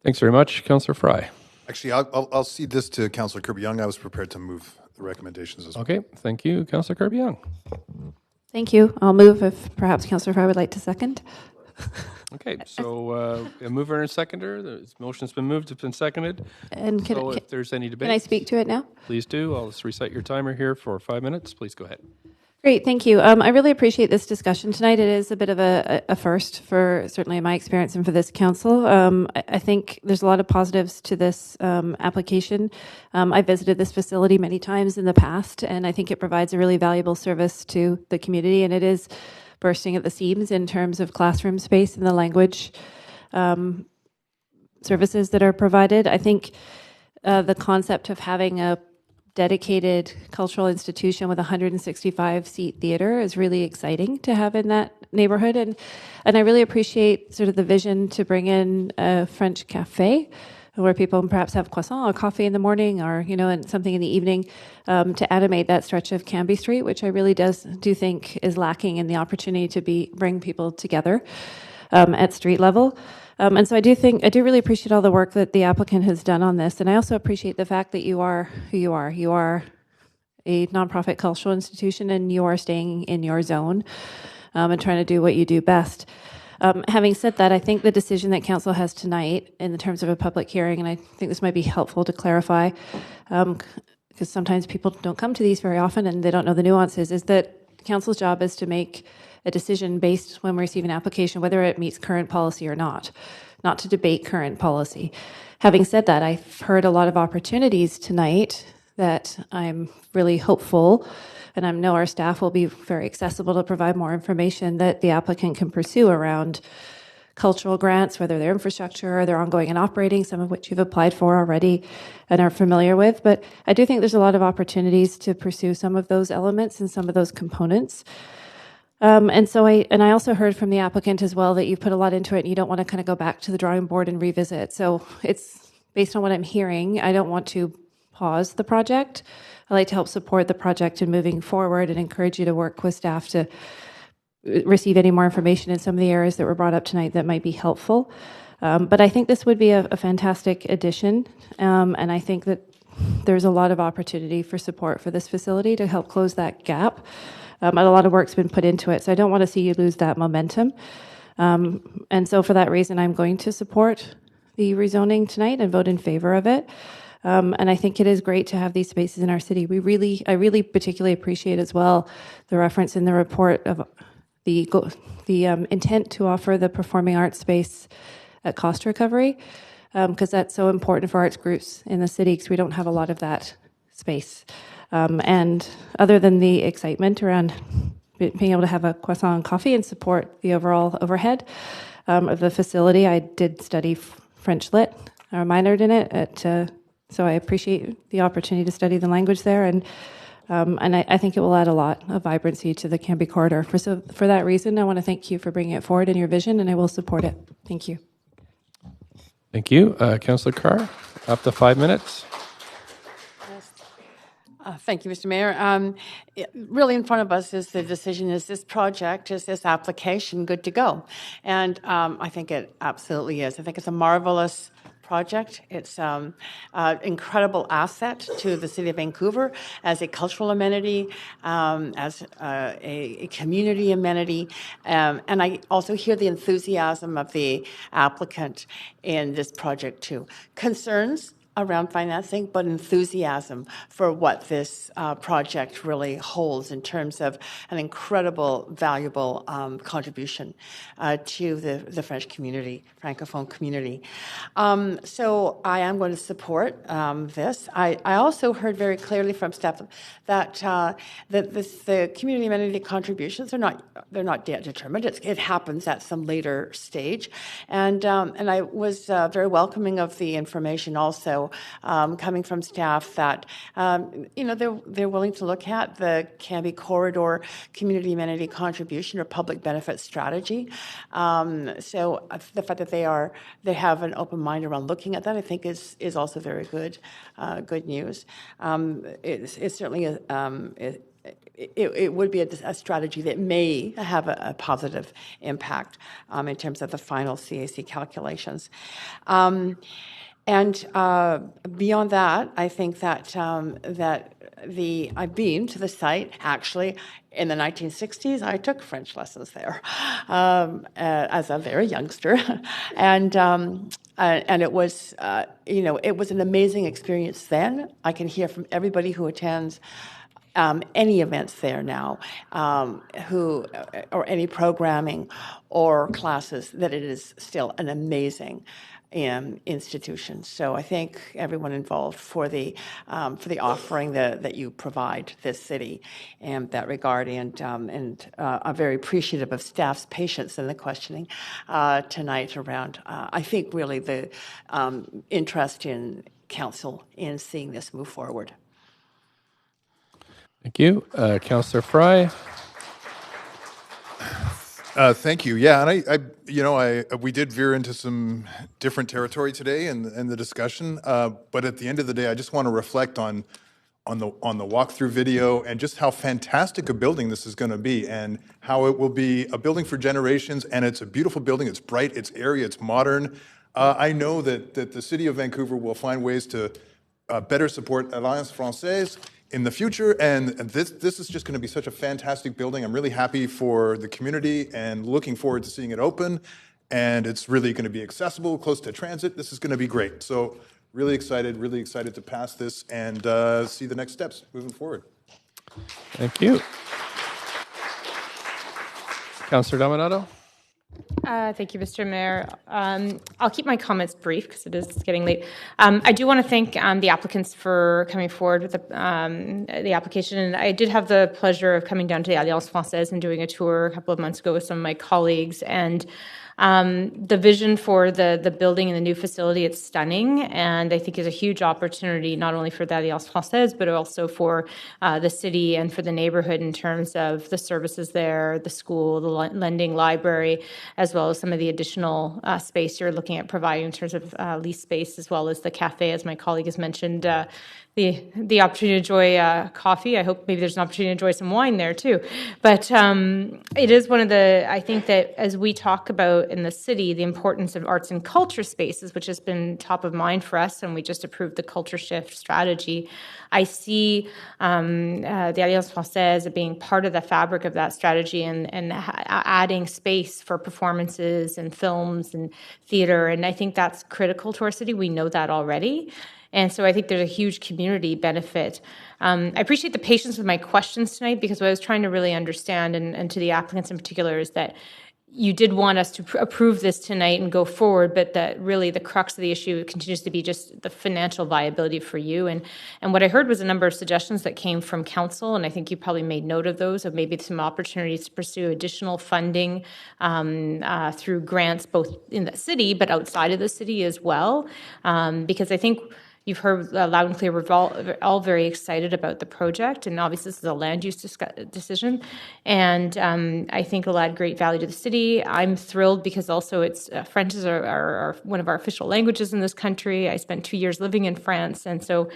Thanks very much. Councillor Fry. Actually, I'll cede this to Councillor Kirby-Young. I was prepared to move the recommendations as well. Okay, thank you, Councillor Kirby-Young. Thank you. I'll move if perhaps Councillor Fry would like to second. Okay, so a mover and a seconder. The motion's been moved, it's been seconded. And if there's any debate, can I speak to it now? Please do. I'll just reset your timer here for 5 minutes. Please go ahead. Great, thank you. I really appreciate this discussion tonight. It is a bit of a first for certainly in my experience and for this council. I think there's a lot of positives to this application. I visited this facility many times in the past, and I think it provides a really valuable service to the community, and it is bursting at the seams in terms of classroom space and the language services that are provided. I think the concept of having a dedicated cultural institution with a 165-seat theater is really exciting to have in that neighborhood. And I really appreciate sort of the vision to bring in a French cafe where people perhaps have croissant or coffee in the morning or, and something in the evening to animate that stretch of Cambie Street, which I really do think is lacking in the opportunity to bring people together at street level. And so I do really appreciate all the work that the applicant has done on this. And I also appreciate the fact that you are who you are. You are a nonprofit cultural institution and you are staying in your zone and trying to do what you do best. Having said that, I think the decision that council has tonight in terms of a public hearing, and I think this might be helpful to clarify, because sometimes people don't come to these very often and they don't know the nuances, is that council's job is to make a decision based when we receive an application, whether it meets current policy or not to debate current policy. Having said that, I've heard a lot of opportunities tonight that I'm really hopeful, and I know our staff will be very accessible to provide more information that the applicant can pursue around cultural grants, whether they're infrastructure or they're ongoing and operating, some of which you've applied for already and are familiar with. But I do think there's a lot of opportunities to pursue some of those elements and some of those components. And I also heard from the applicant as well that you've put a lot into it and you don't want to kind of go back to the drawing board and revisit. So it's based on what I'm hearing, I don't want to pause the project. I like to help support the project in moving forward and encourage you to work with staff to receive any more information in some of the areas that were brought up tonight that might be helpful. But I think this would be a fantastic addition. And I think that there's a lot of opportunity for support for this facility to help close that gap. And a lot of work's been put into it, so I don't want to see you lose that momentum. And so for that reason, I'm going to support the rezoning tonight and vote in favor of it. And I think it is great to have these spaces in our city. I really particularly appreciate as well the reference in the report of the intent to offer the performing arts space at cost recovery, because that's so important for arts groups in the city, because we don't have a lot of that space. And other than the excitement around being able to have a croissant and coffee and support the overall overhead of the facility, I did study French Lit minored in it. So I appreciate the opportunity to study the language there, and I think it will add a lot of vibrancy to the Canby corridor. For that reason, I want to thank you for bringing it forward in your vision, and I will support it. Thank you. Thank you. Councillor Carr, up to 5 minutes. Thank you, Mr. Mayor. Really in front of us is the decision, is this project, is this application good to go? And I think it absolutely is. I think it's a marvelous project. It's an incredible asset to the City of Vancouver as a cultural amenity, as a community amenity. And I also hear the enthusiasm of the applicant in this project too. Concerns around financing, but enthusiasm for what this project really holds in terms of an incredible, valuable contribution to the French community, Francophone community. So I am going to support this. I also heard very clearly from staff that the community amenity contributions they're not yet determined. It happens at some later stage, and I was very welcoming of the information also coming from staff that they're willing to look at the Canby corridor community amenity contribution or public benefit strategy. So the fact that they have an open mind around looking at that, I think is also very good news. It's certainly it would be a strategy that may have a positive impact in terms of the final CAC calculations. And beyond that, I think that I've been to the site actually in the 1960s. I took French lessons there as a very youngster, and it was it was an amazing experience then. I can hear from everybody who attends any events there now, or any programming or classes, that it is still an amazing institution. So I thank everyone involved for the offering that you provide this city in that regard, and I'm very appreciative of staff's patience in the questioning tonight around, I think, really the interest in council in seeing this move forward. Thank you. Councillor Fry. Thank you. Yeah, and we did veer into some different territory today in the discussion. But at the end of the day, I just want to reflect on the walkthrough video and just how fantastic a building this is going to be, and how it will be a building for generations. And it's a beautiful building. It's bright. It's airy. It's modern. I know that the City of Vancouver will find ways to better support Alliance Française in the future, and this is just going to be such a fantastic building. I'm really happy for the community and looking forward to seeing it open, and it's really going to be accessible, close to transit. This is going to be great. So really excited to pass this and see the next steps moving forward. Thank you. Councillor Dominato. Thank you, Mr. Mayor. I'll keep my comments brief because it is getting late. I do want to thank the applicants for coming forward with the application. And I did have the pleasure of coming down to the Alliance Française and doing a tour a couple of months ago with some of my colleagues. And the vision for the building and the new facility, it's stunning, and I think is a huge opportunity not only for the Alliance Française, but also for the city and for the neighborhood in terms of the services there, the school, the lending library, as well as some of the additional space you're looking at providing in terms of lease space, as well as the cafe, as my colleague has mentioned, the opportunity to enjoy coffee. I hope maybe there's an opportunity to enjoy some wine there too. But it is one of the, I think that as we talk about in the city, the importance of arts and culture spaces, which has been top of mind for us, and we just approved the Culture Shift strategy. I see the Alliance Française being part of the fabric of that strategy and adding space for performances and films and theater. And I think that's critical to our city. We know that already. And so I think there's a huge community benefit. I appreciate the patience with my questions tonight, because what I was trying to really understand, and to the applicants in particular, is that you did want us to approve this tonight and go forward, but that really the crux of the issue continues to be just the financial viability for you. And what I heard was a number of suggestions that came from council, and I think you probably made note of those, of maybe some opportunities to pursue additional funding through grants both in the city but outside of the city as well. Because I think you've heard loud and clear, we're all very excited about the project, and obviously this is a land use decision, and I think it'll add great value to the city. I'm thrilled because also it's French is our one of our official languages in this country. I spent 2 years living in France, and so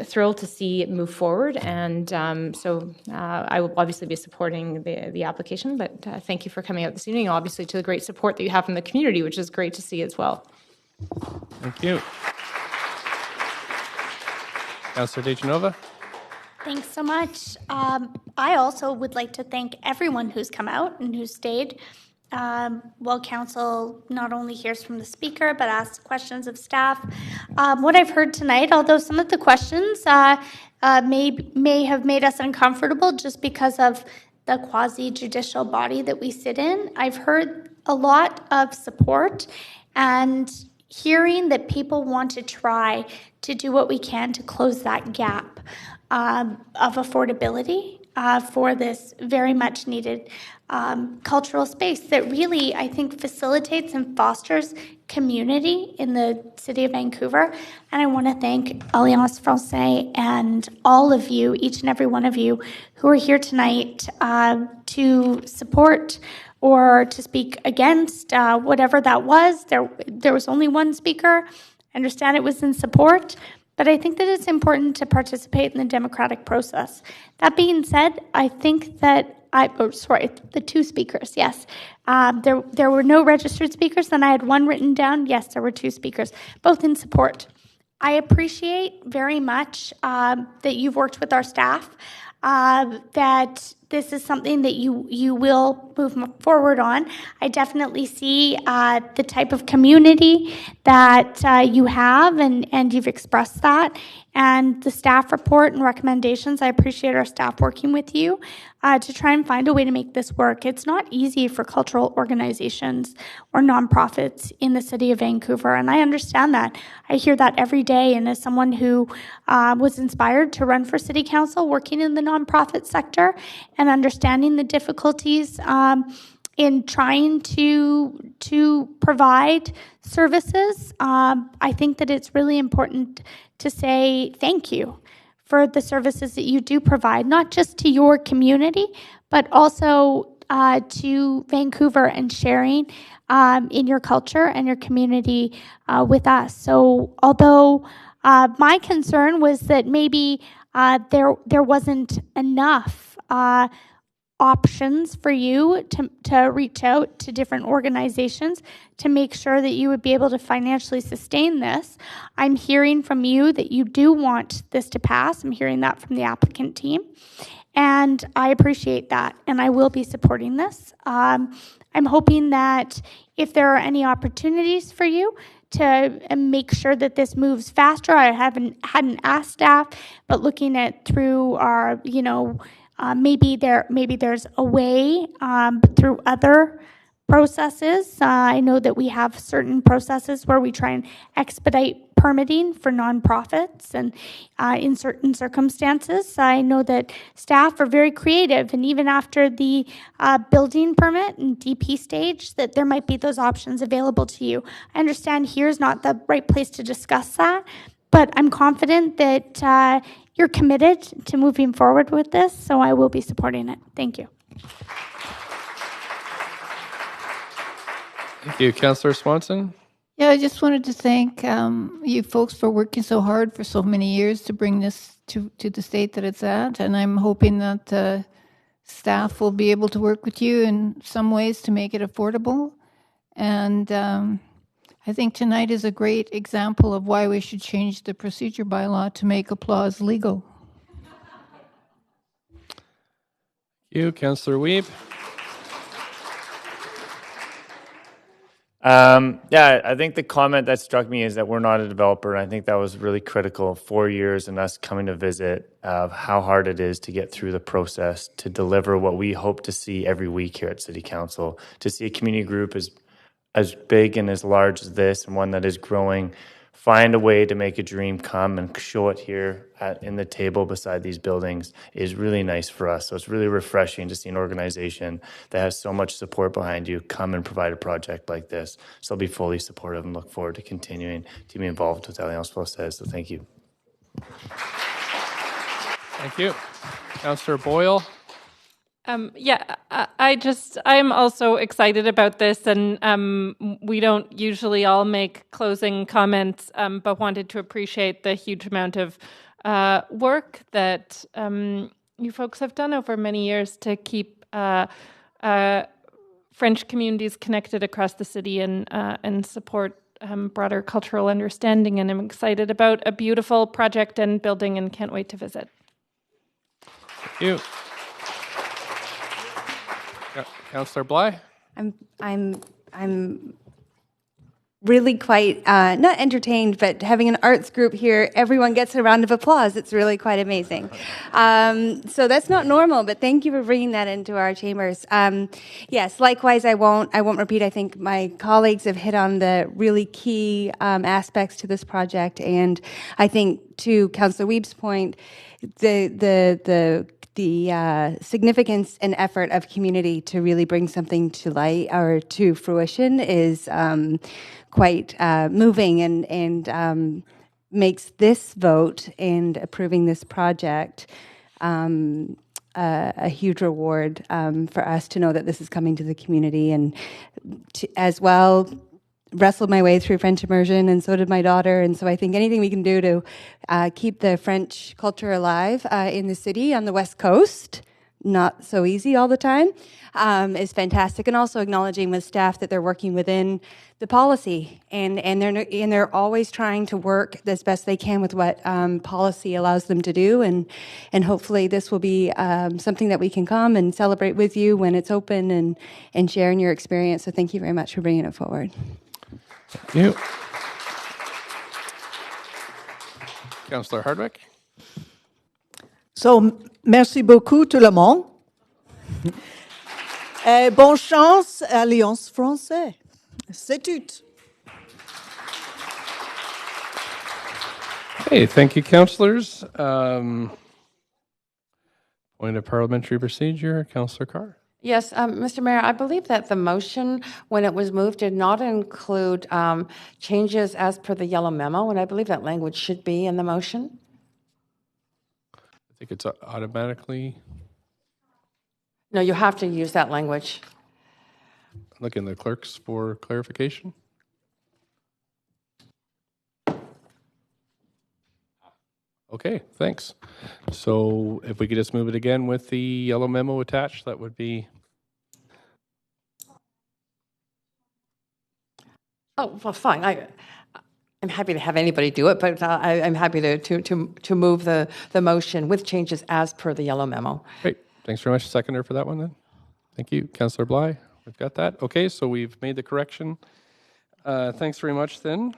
thrilled to see it move forward, and so I will obviously be supporting the application, but thank you for coming out this evening, obviously to the great support that you have from the community, which is great to see as well. Thank you. Councillor DeGenova. Thanks so much. I also would like to thank everyone who's come out and who stayed while council not only hears from the speaker but asks questions of staff. What I've heard tonight, although some of the questions may have made us uncomfortable just because of the quasi-judicial body that we sit in, I've heard a lot of support and hearing that people want to try to do what we can to close that gap of affordability for this very much needed cultural space that really, I think, facilitates and fosters community in the city of Vancouver. And I want to thank Alliance Française and all of you, each and every one of you who are here tonight to support or to speak against whatever that was. There was only one speaker. I understand it was in support, but I think that it's important to participate in the democratic process. That being said, I think that the two speakers, yes. There were no registered speakers, and I had one written down. Yes, there were two speakers, both in support. I appreciate very much that you've worked with our staff, that this is something that you will move forward on. I definitely see the type of community that you have, and you've expressed that. And the staff report and recommendations, I appreciate our staff working with you to try and find a way to make this work. It's not easy for cultural organizations or nonprofits in the city of Vancouver, and I understand that. I hear that every day, and as someone who was inspired to run for city council, working in the nonprofit sector, and understanding the difficulties in trying to provide services, I think that it's really important to say thank you for the services that you do provide, not just to your community, but also to Vancouver and sharing in your culture and your community with us. So although my concern was that maybe there wasn't enough options for you to reach out to different organizations to make sure that you would be able to financially sustain this. I'm hearing from you that you do want this to pass. I'm hearing that from the applicant team, and I appreciate that, and I will be supporting this. I'm hoping that if there are any opportunities for you to make sure that this moves faster, I hadn't asked staff, but looking at through our, maybe there's a way through other processes. I know that we have certain processes where we try and expedite permitting for nonprofits, and in certain circumstances, I know that staff are very creative, and even after the building permit and DP stage, that there might be those options available to you. I understand here's not the right place to discuss that, but I'm confident that you're committed to moving forward with this, so I will be supporting it. Thank you. Thank you. Councillor Swanson. Yeah, I just wanted to thank you folks for working so hard for so many years to bring this to the state that it's at, and I'm hoping that staff will be able to work with you in some ways to make it affordable. And I think tonight is a great example of why we should change the procedure bylaw to make applause legal. Thank you. Councillor Wiebe. Yeah, I think the comment that struck me is that we're not a developer. And I think that was really critical. 4 years and us coming to visit of how hard it is to get through the process to deliver what we hope to see every week here at City Council. To see a community group as big and as large as this, and one that is growing, find a way to make a dream come and show it here in the table beside these buildings is really nice for us. So it's really refreshing to see an organization that has so much support behind you come and provide a project like this. So I'll be fully supportive and look forward to continuing to be involved with Alliance Française. So thank you. Thank you. Councillor Boyle. I'm also excited about this, and we don't usually all make closing comments, but wanted to appreciate the huge amount of work that you folks have done over many years to keep French communities connected across the city and support broader cultural understanding. And I'm excited about a beautiful project and building, and can't wait to visit. Thank you. Councillor Bly. I'm really quite not entertained, but having an arts group here, everyone gets a round of applause. It's really quite amazing. So that's not normal, but thank you for bringing that into our chambers. Yes, likewise, I won't repeat. I think my colleagues have hit on the really key aspects to this project, and I think to Councillor Weeb's point, the significance and effort of community to really bring something to light or to fruition is quite moving and makes this vote and approving this project a huge reward for us to know that this is coming to the community, and as well wrestled my way through French immersion, and so did my daughter. And so I think anything we can do to keep the French culture alive in the city on the West Coast, not so easy all the time, is fantastic. And also acknowledging with staff that they're working within the policy, and they're always trying to work as best they can with what policy allows them to do. And hopefully this will be something that we can come and celebrate with you when it's open and share in your experience. So thank you very much for bringing it forward. Thank you. Councillor Hardwick. So, merci beaucoup tout le monde. Et bonne chance, Alliance Française. C'est tout. Okay, thank you, councillors. Point of parliamentary procedure, Councillor Carr. Yes, Mr. Mayor, I believe that the motion, when it was moved, did not include changes as per the yellow memo, and I believe that language should be in the motion. I think it's automatically. No, you have to use that language. Look in the clerks for clarification. Okay, thanks. So if we could just move it again with the yellow memo attached, that would be. Oh, well, fine. I'm happy to have anybody do it, but I'm happy to move the motion with changes as per the yellow memo. Great. Thanks very much, seconder, for that one then. Thank you, Councillor Bly. We've got that. Okay, so we've made the correction. Thanks very much then.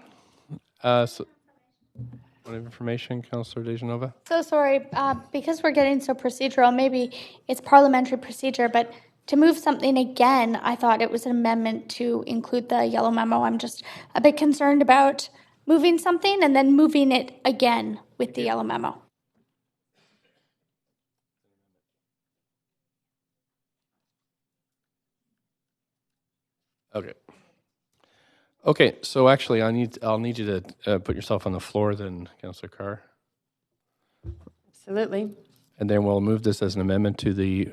Point of information, Councillor Dejanova. So sorry, because we're getting so procedural, maybe it's parliamentary procedure, but to move something again, I thought it was an amendment to include the yellow memo. I'm just a bit concerned about moving something and then moving it again with the yellow memo. Okay. Okay, so actually, I'll need you to put yourself on the floor then, Councillor Carr. Absolutely. And then we'll move this as an amendment to the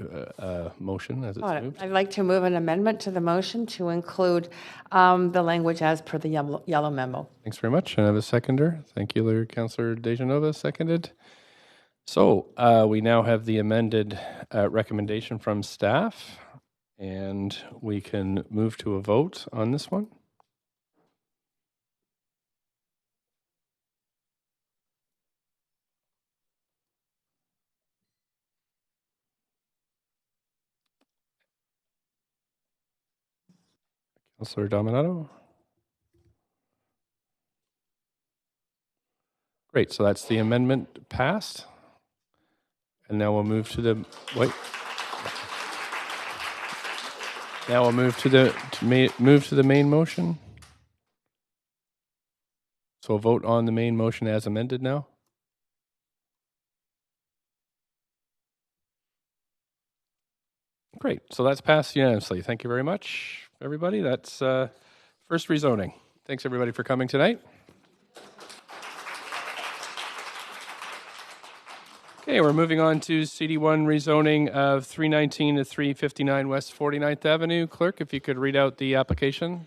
motion as it's moved. I'd like to move an amendment to the motion to include the language as per the yellow memo. Thanks very much. And I have a seconder. Thank you, Councillor Dejanova, seconded. So we now have the amended recommendation from staff, and we can move to a vote on this one. Councillor Dominato. Great, so that's the amendment passed. And now we'll move to the, wait. Now we'll move to the main motion. So a vote on the main motion as amended now. Great, so that's passed unanimously. Thank you very much, everybody. That's first rezoning. Thanks everybody for coming tonight. Okay, we're moving on to CD1 rezoning of 319 to 359 West 49th Avenue. Clerk, if you could read out the application.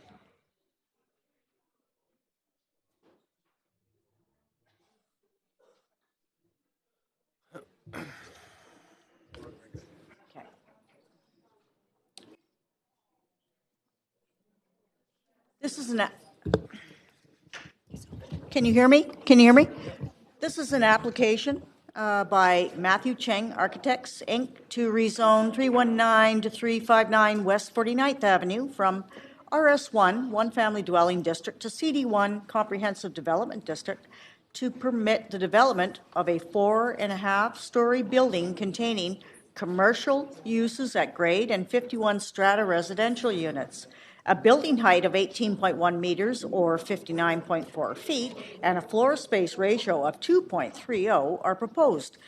This is an. Can you hear me? Can you hear me? This is an application by Matthew Cheng Architects, Inc., to rezone 319 to 359 West 49th Avenue from RS1, One Family Dwelling District, to CD1, Comprehensive Development District, to permit the development of a 4.5-story building containing commercial uses at grade and 51 strata residential units. A building height of 18.1 meters or 59.4 feet and a floor space ratio of 2.30 are proposed.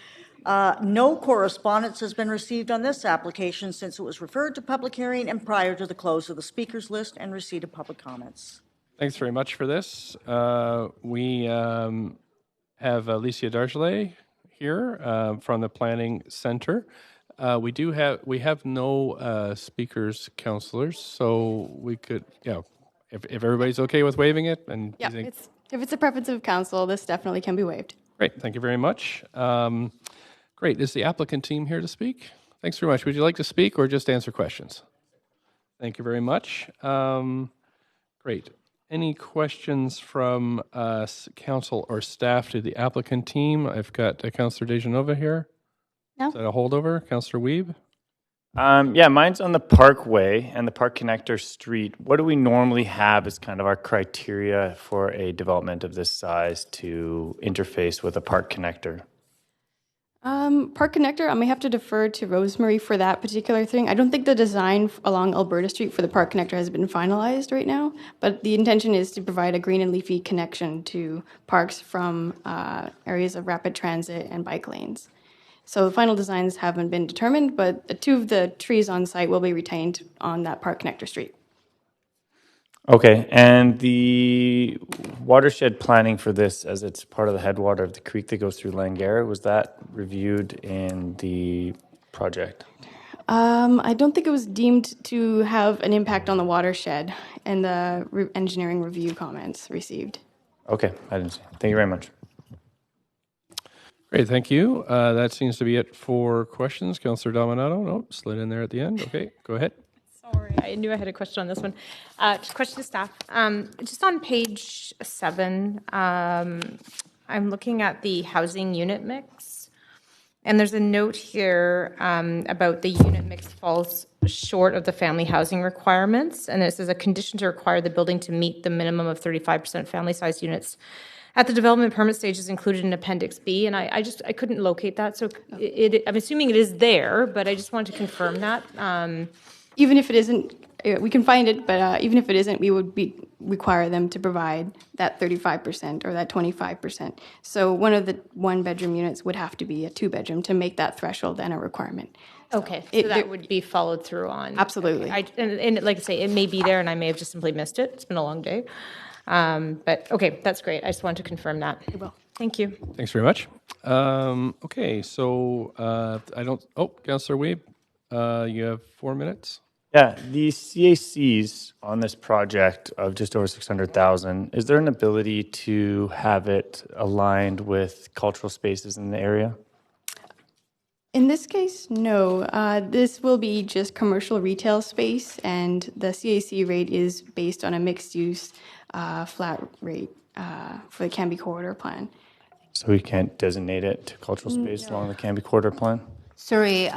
No correspondence has been received on this application since it was referred to public hearing and prior to the close of the speakers list and receipt of public comments. Thanks very much for this. We have Alicia Dargelet here from the Planning Center. We have no speakers, counselors, so we could, if everybody's okay with waiving it, and yeah, if it's a preference of council, this definitely can be waived. Great, thank you very much. Great, is the applicant team here to speak? Thanks very much. Would you like to speak or just answer questions? Thank you very much. Great. Any questions from council or staff to the applicant team? I've got Councillor Dejanova here. No. Is that a holdover? Councillor Wiebe? Yeah, mine's on the Parkway and the Park Connector Street. What do we normally have as kind of our criteria for a development of this size to interface with a park connector? Park Connector, I may have to defer to Rosemary for that particular thing. I don't think the design along Alberta Street for the Park Connector has been finalized right now, but the intention is to provide a green and leafy connection to parks from areas of rapid transit and bike lanes. So the final designs haven't been determined, but 2 of the trees on site will be retained on that Park Connector Street. Okay, and the watershed planning for this, as it's part of the headwater of the creek that goes through Langara, was that reviewed in the project? I don't think it was deemed to have an impact on the watershed in the engineering review comments received. Okay, I didn't see. Thank you very much. Great, thank you. That seems to be it for questions. Councillor Dominato, no, slid in there at the end. Okay, go ahead. Sorry, I knew I had a question on this one. Just question to staff. Just on page 7, I'm looking at the housing unit mix, and there's a note here about the unit mix falls short of the family housing requirements, and it says a condition to require the building to meet the minimum of 35% family-sized units at the development permit stage is included in Appendix B, and I couldn't locate that, so I'm assuming it is there, but I just wanted to confirm that. Even if it isn't, we can find it, but even if it isn't, we would require them to provide that 35% or that 25%. So one of the 1-bedroom units would have to be a 2-bedroom to make that threshold and a requirement. Okay, so that would be followed through on. Absolutely. Okay. And like I say, it may be there, and I may have just simply missed it. It's been a long day. But okay, that's great. I just wanted to confirm that. You will. Thank you. Thanks very much. Okay, so Councillor Wiebe, you have 4 minutes. Yeah, the CACs on this project of just over 600,000, is there an ability to have it aligned with cultural spaces in the area? In this case, no. This will be just commercial retail space, and the CAC rate is based on a mixed-use flat rate for the Canby Corridor Plan. So we can't designate it to cultural space along the Canby Corridor Plan? Sorry,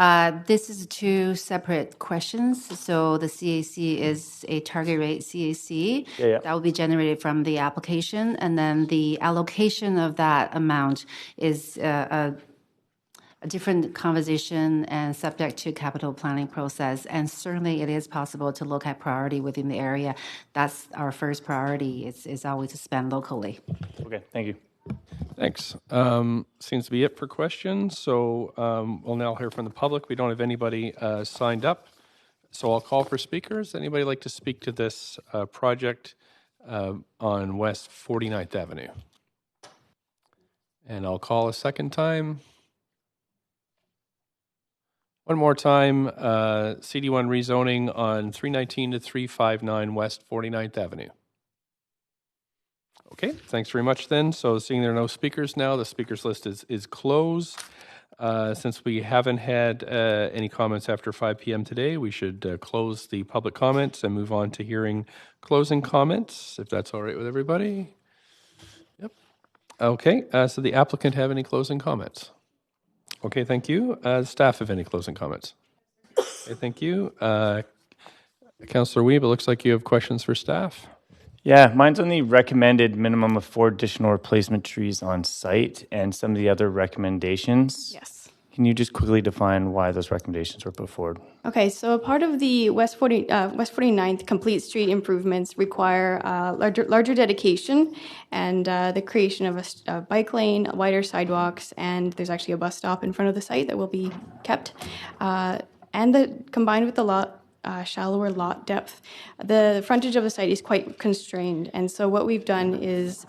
this is two separate questions. So the CAC is a target rate CAC that will be generated from the application, and then the allocation of that amount is a different conversation and subject to capital planning process. And certainly it is possible to look at priority within the area. That's our first priority, is always to spend locally. Okay, thank you. Thanks. Seems to be it for questions. So we'll now hear from the public. We don't have anybody signed up. So I'll call for speakers. Anybody like to speak to this project on West 49th Avenue? And I'll call a second time. One more time, CD1 rezoning on 319 to 359 West 49th Avenue. Okay, thanks very much then. So seeing there are no speakers now, the speakers list is closed. Since we haven't had any comments after 5 p.m. today, we should close the public comments and move on to hearing closing comments, if that's all right with everybody. Yep. Okay, so the applicant have any closing comments? Okay, thank you. Staff have any closing comments? Okay, thank you. Councillor Weeb, it looks like you have questions for staff. Yeah, mine's on the recommended minimum of 4 additional replacement trees on site and some of the other recommendations. Yes. Can you just quickly define why those recommendations were put forward? Okay, so a part of the West 49th complete street improvements require larger dedication and the creation of a bike lane, wider sidewalks, and there's actually a bus stop in front of the site that will be kept. Combined with the shallower lot depth, the frontage of the site is quite constrained. And so what we've done is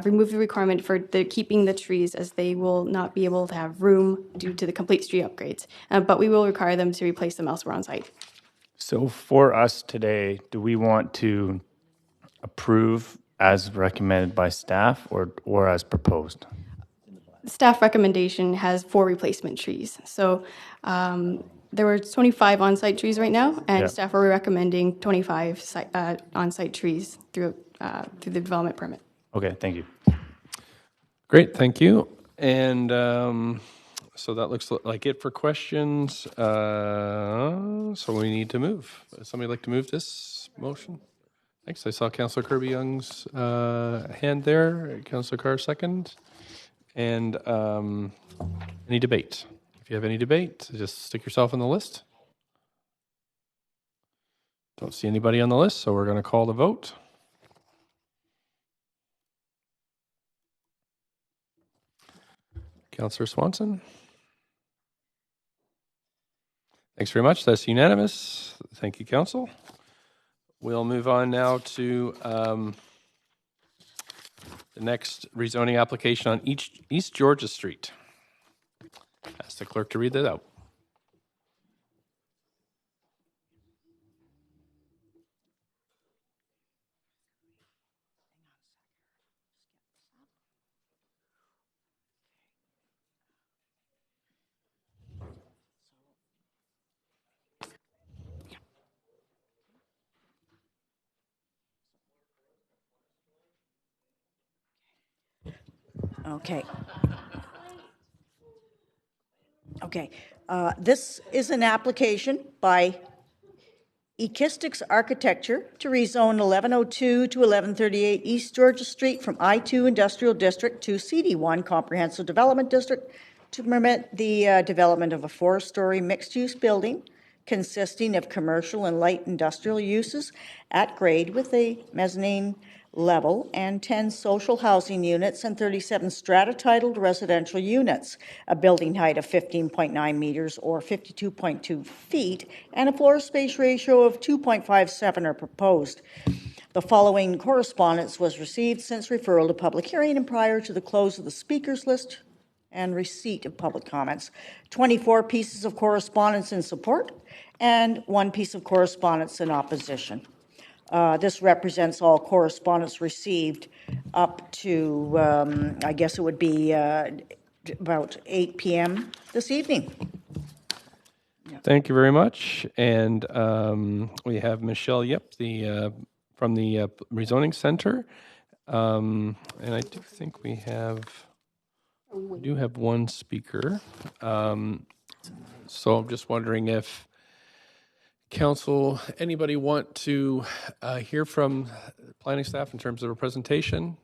remove the requirement for keeping the trees, as they will not be able to have room due to the complete street upgrades. But we will require them to replace them elsewhere on site. So for us today, do we want to approve as recommended by staff or as proposed? The staff recommendation has 4 replacement trees. So there were 25 on-site trees right now, and staff are recommending 25 on-site trees through the development permit. Okay, thank you. Great, thank you. And so that looks like it for questions. So we need to move. Somebody like to move this motion? Thanks. I saw Councillor Kirby-Young's hand there. Councillor Carr second. And any debate? If you have any debate, just stick yourself on the list. Don't see anybody on the list, so we're going to call the vote. Councillor Swanson. Thanks very much. That's unanimous. Thank you, Council. We'll move on now to the next rezoning application on East Georgia Street. Ask the clerk to read that out. Okay. Okay. This is an application by Ekistics Architecture to rezone 1102 to 1138 East Georgia Street from I-2 Industrial District to CD1 Comprehensive Development District to permit the development of a 4-story mixed-use building consisting of commercial and light industrial uses at grade with a mezzanine level and 10 social housing units and 37 strata-titled residential units, a building height of 15.9 meters or 52.2 feet, and a floor space ratio of 2.57 are proposed. The following correspondence was received since referral to public hearing and prior to the close of the speakers list and receipt of public comments. 24 pieces of correspondence in support and 1 piece of correspondence in opposition. This represents all correspondence received up to, I guess it would be about 8 p.m. this evening. Thank you very much. And we have Michelle Yip from the Rezoning Center. And I do think we do have one speaker. So I'm just wondering if council, anybody want to hear from planning staff in terms of a presentation?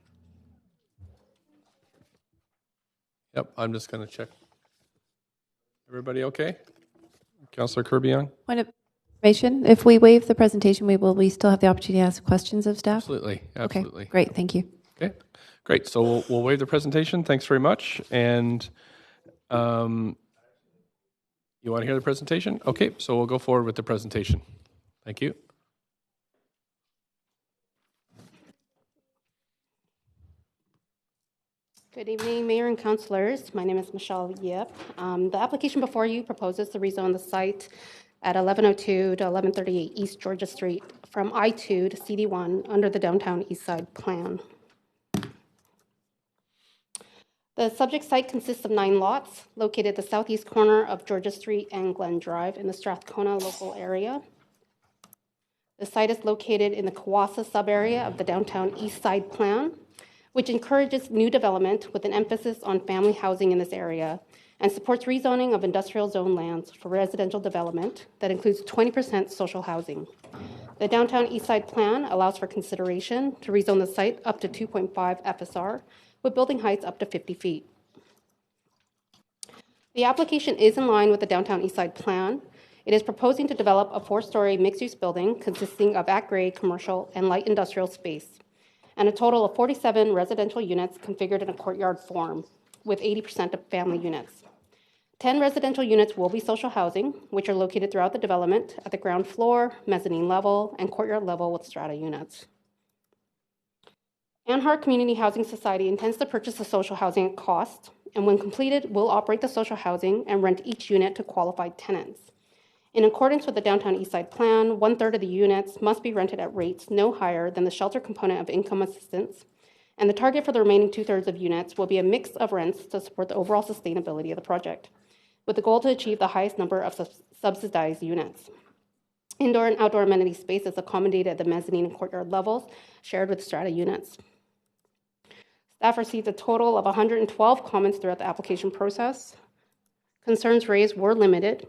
Yep, I'm just going to check. Everybody okay? Councillor Kirby-Young? Point of information, if we waive the presentation, we still have the opportunity to ask questions of staff? Absolutely, absolutely. Okay, great, thank you. Okay, great. So we'll waive the presentation. Thanks very much. And you want to hear the presentation? Okay, so we'll go forward with the presentation. Thank you. Good evening, Mayor and Councillors. My name is Michelle Yip. The application before you proposes to rezone the site at 1102 to 1138 East Georgia Street from I-2 to CD1 under the Downtown Eastside Plan. The subject site consists of 9 lots located at the southeast corner of Georgia Street and Glen Drive in the Strathcona local area. The site is located in the Kawasa subarea of the Downtown Eastside Plan, which encourages new development with an emphasis on family housing in this area and supports rezoning of industrial zone lands for residential development that includes 20% social housing. The Downtown Eastside Plan allows for consideration to rezone the site up to 2.5 FSR with building heights up to 50 feet. The application is in line with the Downtown Eastside Plan. It is proposing to develop a 4-story mixed-use building consisting of at-grade commercial and light industrial space, and a total of 47 residential units configured in a courtyard form, with 80% of family units. 10 residential units will be social housing, which are located throughout the development at the ground floor, mezzanine level, and courtyard level with strata units. Anhart Community Housing Society intends to purchase the social housing at cost, and when completed, will operate the social housing and rent each unit to qualified tenants. In accordance with the Downtown Eastside Plan, 1/3 of the units must be rented at rates no higher than the shelter component of income assistance, and the target for the remaining 2/3 of units will be a mix of rents to support the overall sustainability of the project, with the goal to achieve the highest number of subsidized units. Indoor and outdoor amenity space is accommodated at the mezzanine and courtyard levels, shared with strata units. Staff received a total of 112 comments throughout the application process. Concerns raised were limited.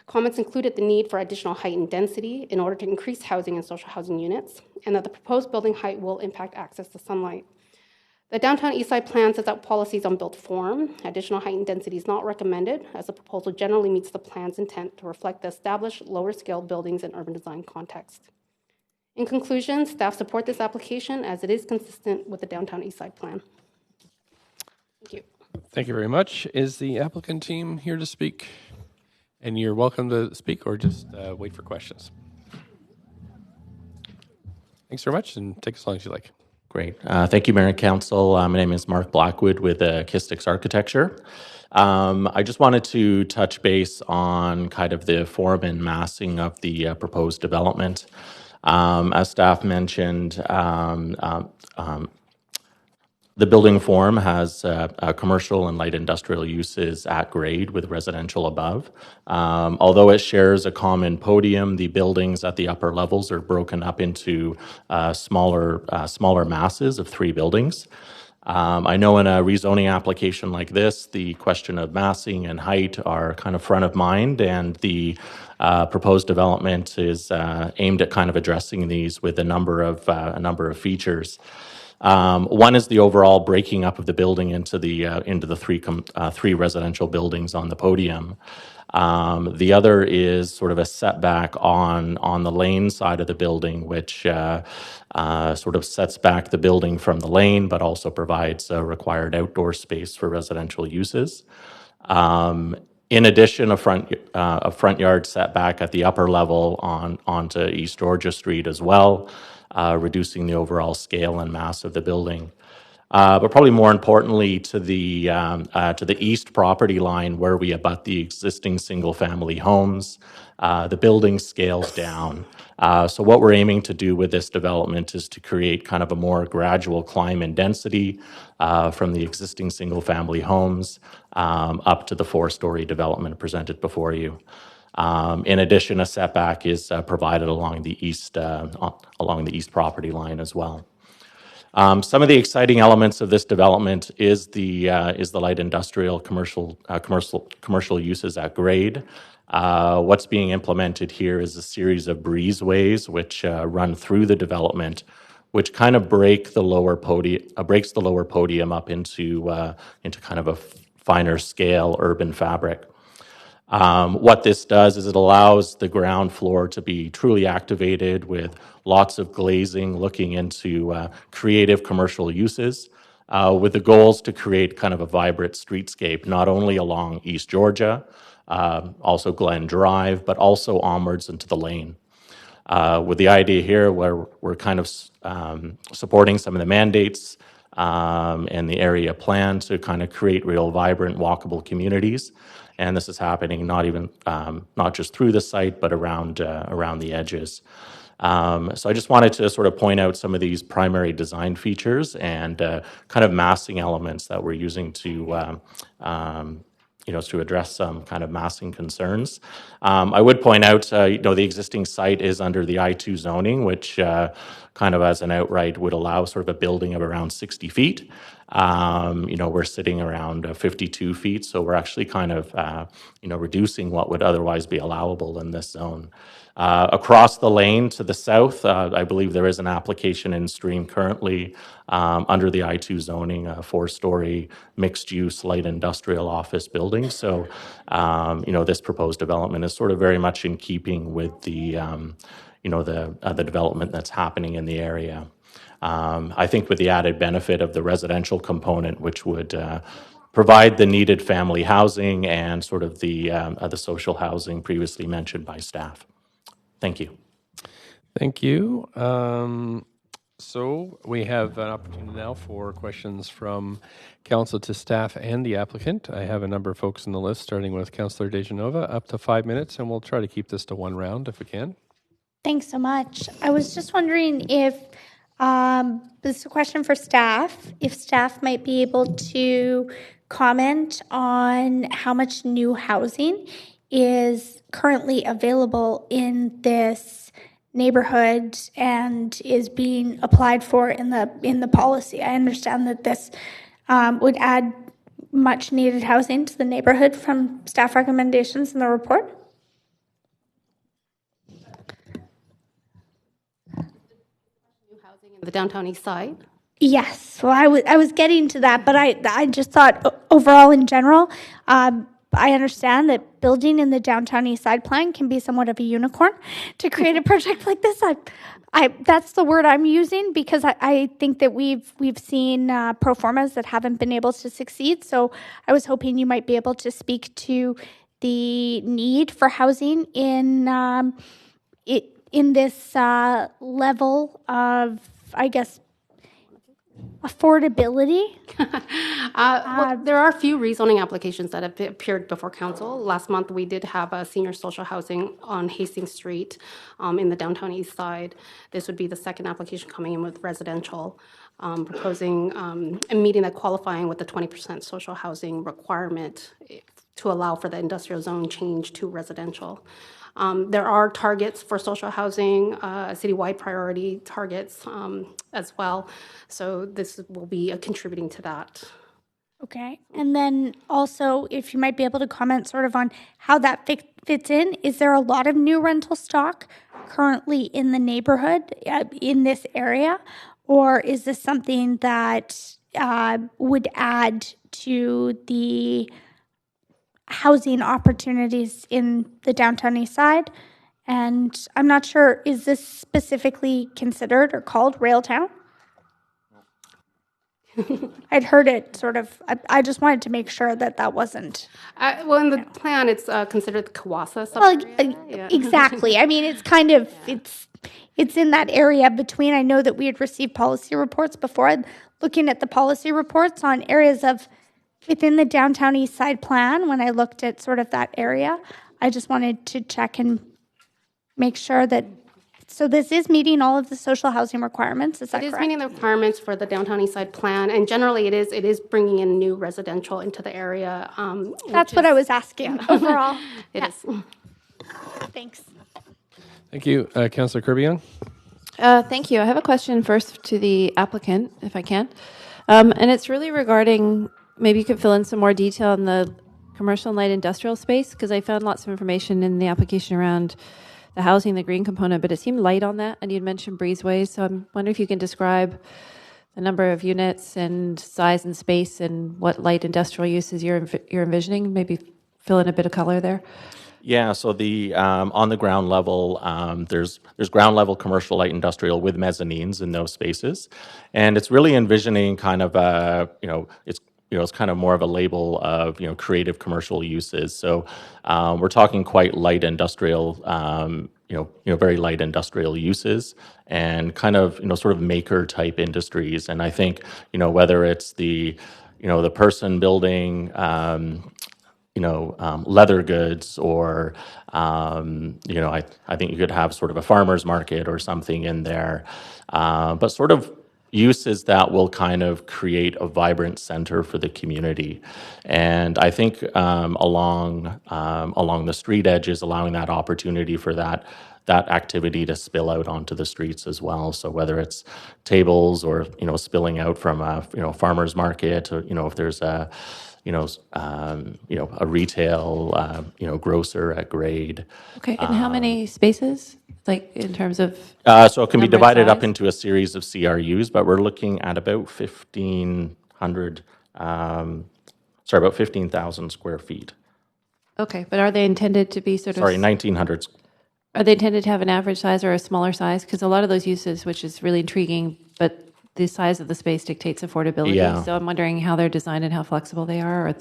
Comments included the need for additional height and density in order to increase housing and social housing units, and that the proposed building height will impact access to sunlight. The Downtown Eastside Plan sets out policies on built form. Additional height and density is not recommended, as the proposal generally meets the plan's intent to reflect the established lower-scale buildings and urban design context. In conclusion, staff support this application as it is consistent with the Downtown Eastside Plan. Thank you. Thank you very much. Is the applicant team here to speak? And you're welcome to speak or just wait for questions. Thanks very much, and take as long as you like. Great. Thank you, Mayor and Council. My name is Mark Blackwood with Kistix Architecture. I just wanted to touch base on kind of the form and massing of the proposed development. As staff mentioned, the building form has commercial and light industrial uses at grade with residential above. Although it shares a common podium, the buildings at the upper levels are broken up into smaller masses of 3 buildings. I know in a rezoning application like this, the question of massing and height are kind of front of mind, and the proposed development is aimed at kind of addressing these with a number of features. One is the overall breaking up of the building into the 3 residential buildings on the podium. The other is sort of a setback on the lane side of the building, which sort of sets back the building from the lane, but also provides a required outdoor space for residential uses. In addition, a front yard setback at the upper level onto East Georgia Street as well, reducing the overall scale and mass of the building. But probably more importantly, to the east property line where we abut the existing single-family homes, the building scales down. So what we're aiming to do with this development is to create kind of a more gradual climb in density from the existing single-family homes up to the 4-story development presented before you. In addition, a setback is provided along the east property line as well. Some of the exciting elements of this development is the light industrial commercial uses at grade. What's being implemented here is a series of breezeways which run through the development, which kind of breaks the lower podium up into kind of a finer scale urban fabric. What this does is it allows the ground floor to be truly activated with lots of glazing, looking into creative commercial uses, with the goals to create kind of a vibrant streetscape, not only along East Georgia, also Glen Drive, but also onwards into the lane. With the idea here where we're kind of supporting some of the mandates and the area plan to kind of create real vibrant walkable communities. And this is happening not just through the site, but around the edges. So I just wanted to sort of point out some of these primary design features and kind of massing elements that we're using to to address some kind of massing concerns. I would point out, the existing site is under the I-2 zoning, which kind of as an outright would allow sort of a building of around 60 feet. We're sitting around 52 feet, so we're actually kind of, reducing what would otherwise be allowable in this zone. Across the lane to the south, I believe there is an application in stream currently under the I-2 zoning, a 4-story mixed-use light industrial office building. So, this proposed development is sort of very much in keeping with the development that's happening in the area. I think with the added benefit of the residential component, which would provide the needed family housing and sort of the social housing previously mentioned by staff. Thank you. Thank you. So we have an opportunity now for questions from council to staff and the applicant. I have a number of folks on the list, starting with Councillor DeGenova, up to 5 minutes, and we'll try to keep this to one round if we can. Thanks so much. I was just wondering if, this is a question for staff, if staff might be able to comment on how much new housing is currently available in this neighborhood and is being applied for in the policy. I understand that this would add much needed housing to the neighborhood from staff recommendations in the report. The downtown east side. Yes, well, I was getting to that, but I just thought overall in general, I understand that building in the downtown east side plan can be somewhat of a unicorn to create a project like this. That's the word I'm using because I think that we've seen pro formas that haven't been able to succeed. So I was hoping you might be able to speak to the need for housing in this level of, I guess, affordability. Well, there are a few rezoning applications that have appeared before council. Last month, we did have a senior social housing on Hastings Street in the downtown east side. This would be the second application coming in with residential, proposing and meeting the qualifying with the 20% social housing requirement to allow for the industrial zone change to residential. There are targets for social housing, citywide priority targets as well. So this will be contributing to that. Okay. And then also, if you might be able to comment sort of on how that fits in. Is there a lot of new rental stock currently in the neighborhood in this area? Or is this something that would add to the housing opportunities in the downtown east side? And I'm not sure, is this specifically considered or called Railtown? I'd heard it sort of, I just wanted to make sure that wasn't. Well, in the plan, it's considered the Kawasa Well, sub-area. exactly. I mean, it's kind of, it's in that area between, I know that we had received policy reports before. Looking at the policy reports on areas of within the downtown east side plan, when I looked at sort of that area, I just wanted to check and make sure that, so this is meeting all of the social housing requirements, is that correct? It is meeting the requirements for the downtown east side plan, and generally it is bringing in new residential into the area. That's what I was asking overall. It is. Thanks. Thank you. Councillor Kirby-Young. Thank you. I have a question first to the applicant, if I can. And it's really regarding, maybe you could fill in some more detail on the commercial and light industrial space, because I found lots of information in the application around the housing, the green component, but it seemed light on that, and you'd mentioned breezeways. So I'm wondering if you can describe the number of units and size and space and what light industrial uses you're envisioning. Maybe fill in a bit of color there. Yeah, so the on the ground level, there's ground level commercial light industrial with mezzanines in those spaces, and it's really envisioning kind of it's kind of more of a label of creative commercial uses. So we're talking quite light industrial, very light industrial uses, and kind of sort of maker type industries. And I think whether it's the person building. Leather goods, or I think you could have sort of a farmer's market or something in there, but sort of uses that will kind of create a vibrant center for the community. And I think along the street edges, allowing that opportunity for that activity to spill out onto the streets as well. So whether it's tables or spilling out from a farmer's market, or if there's a a retail, grocer at grade. Okay, and how many spaces, like in terms of? So it can be number and divided up size? into a series of CRUs, but we're looking at about 1,500, about 15,000 square feet. Okay, but are they intended to be sort of? Sorry, 1,900. Are they intended to have an average size or a smaller size? Because a lot of those uses, which is really intriguing, but the size of the space dictates affordability. Yeah. So I'm wondering how they're designed and how flexible they are.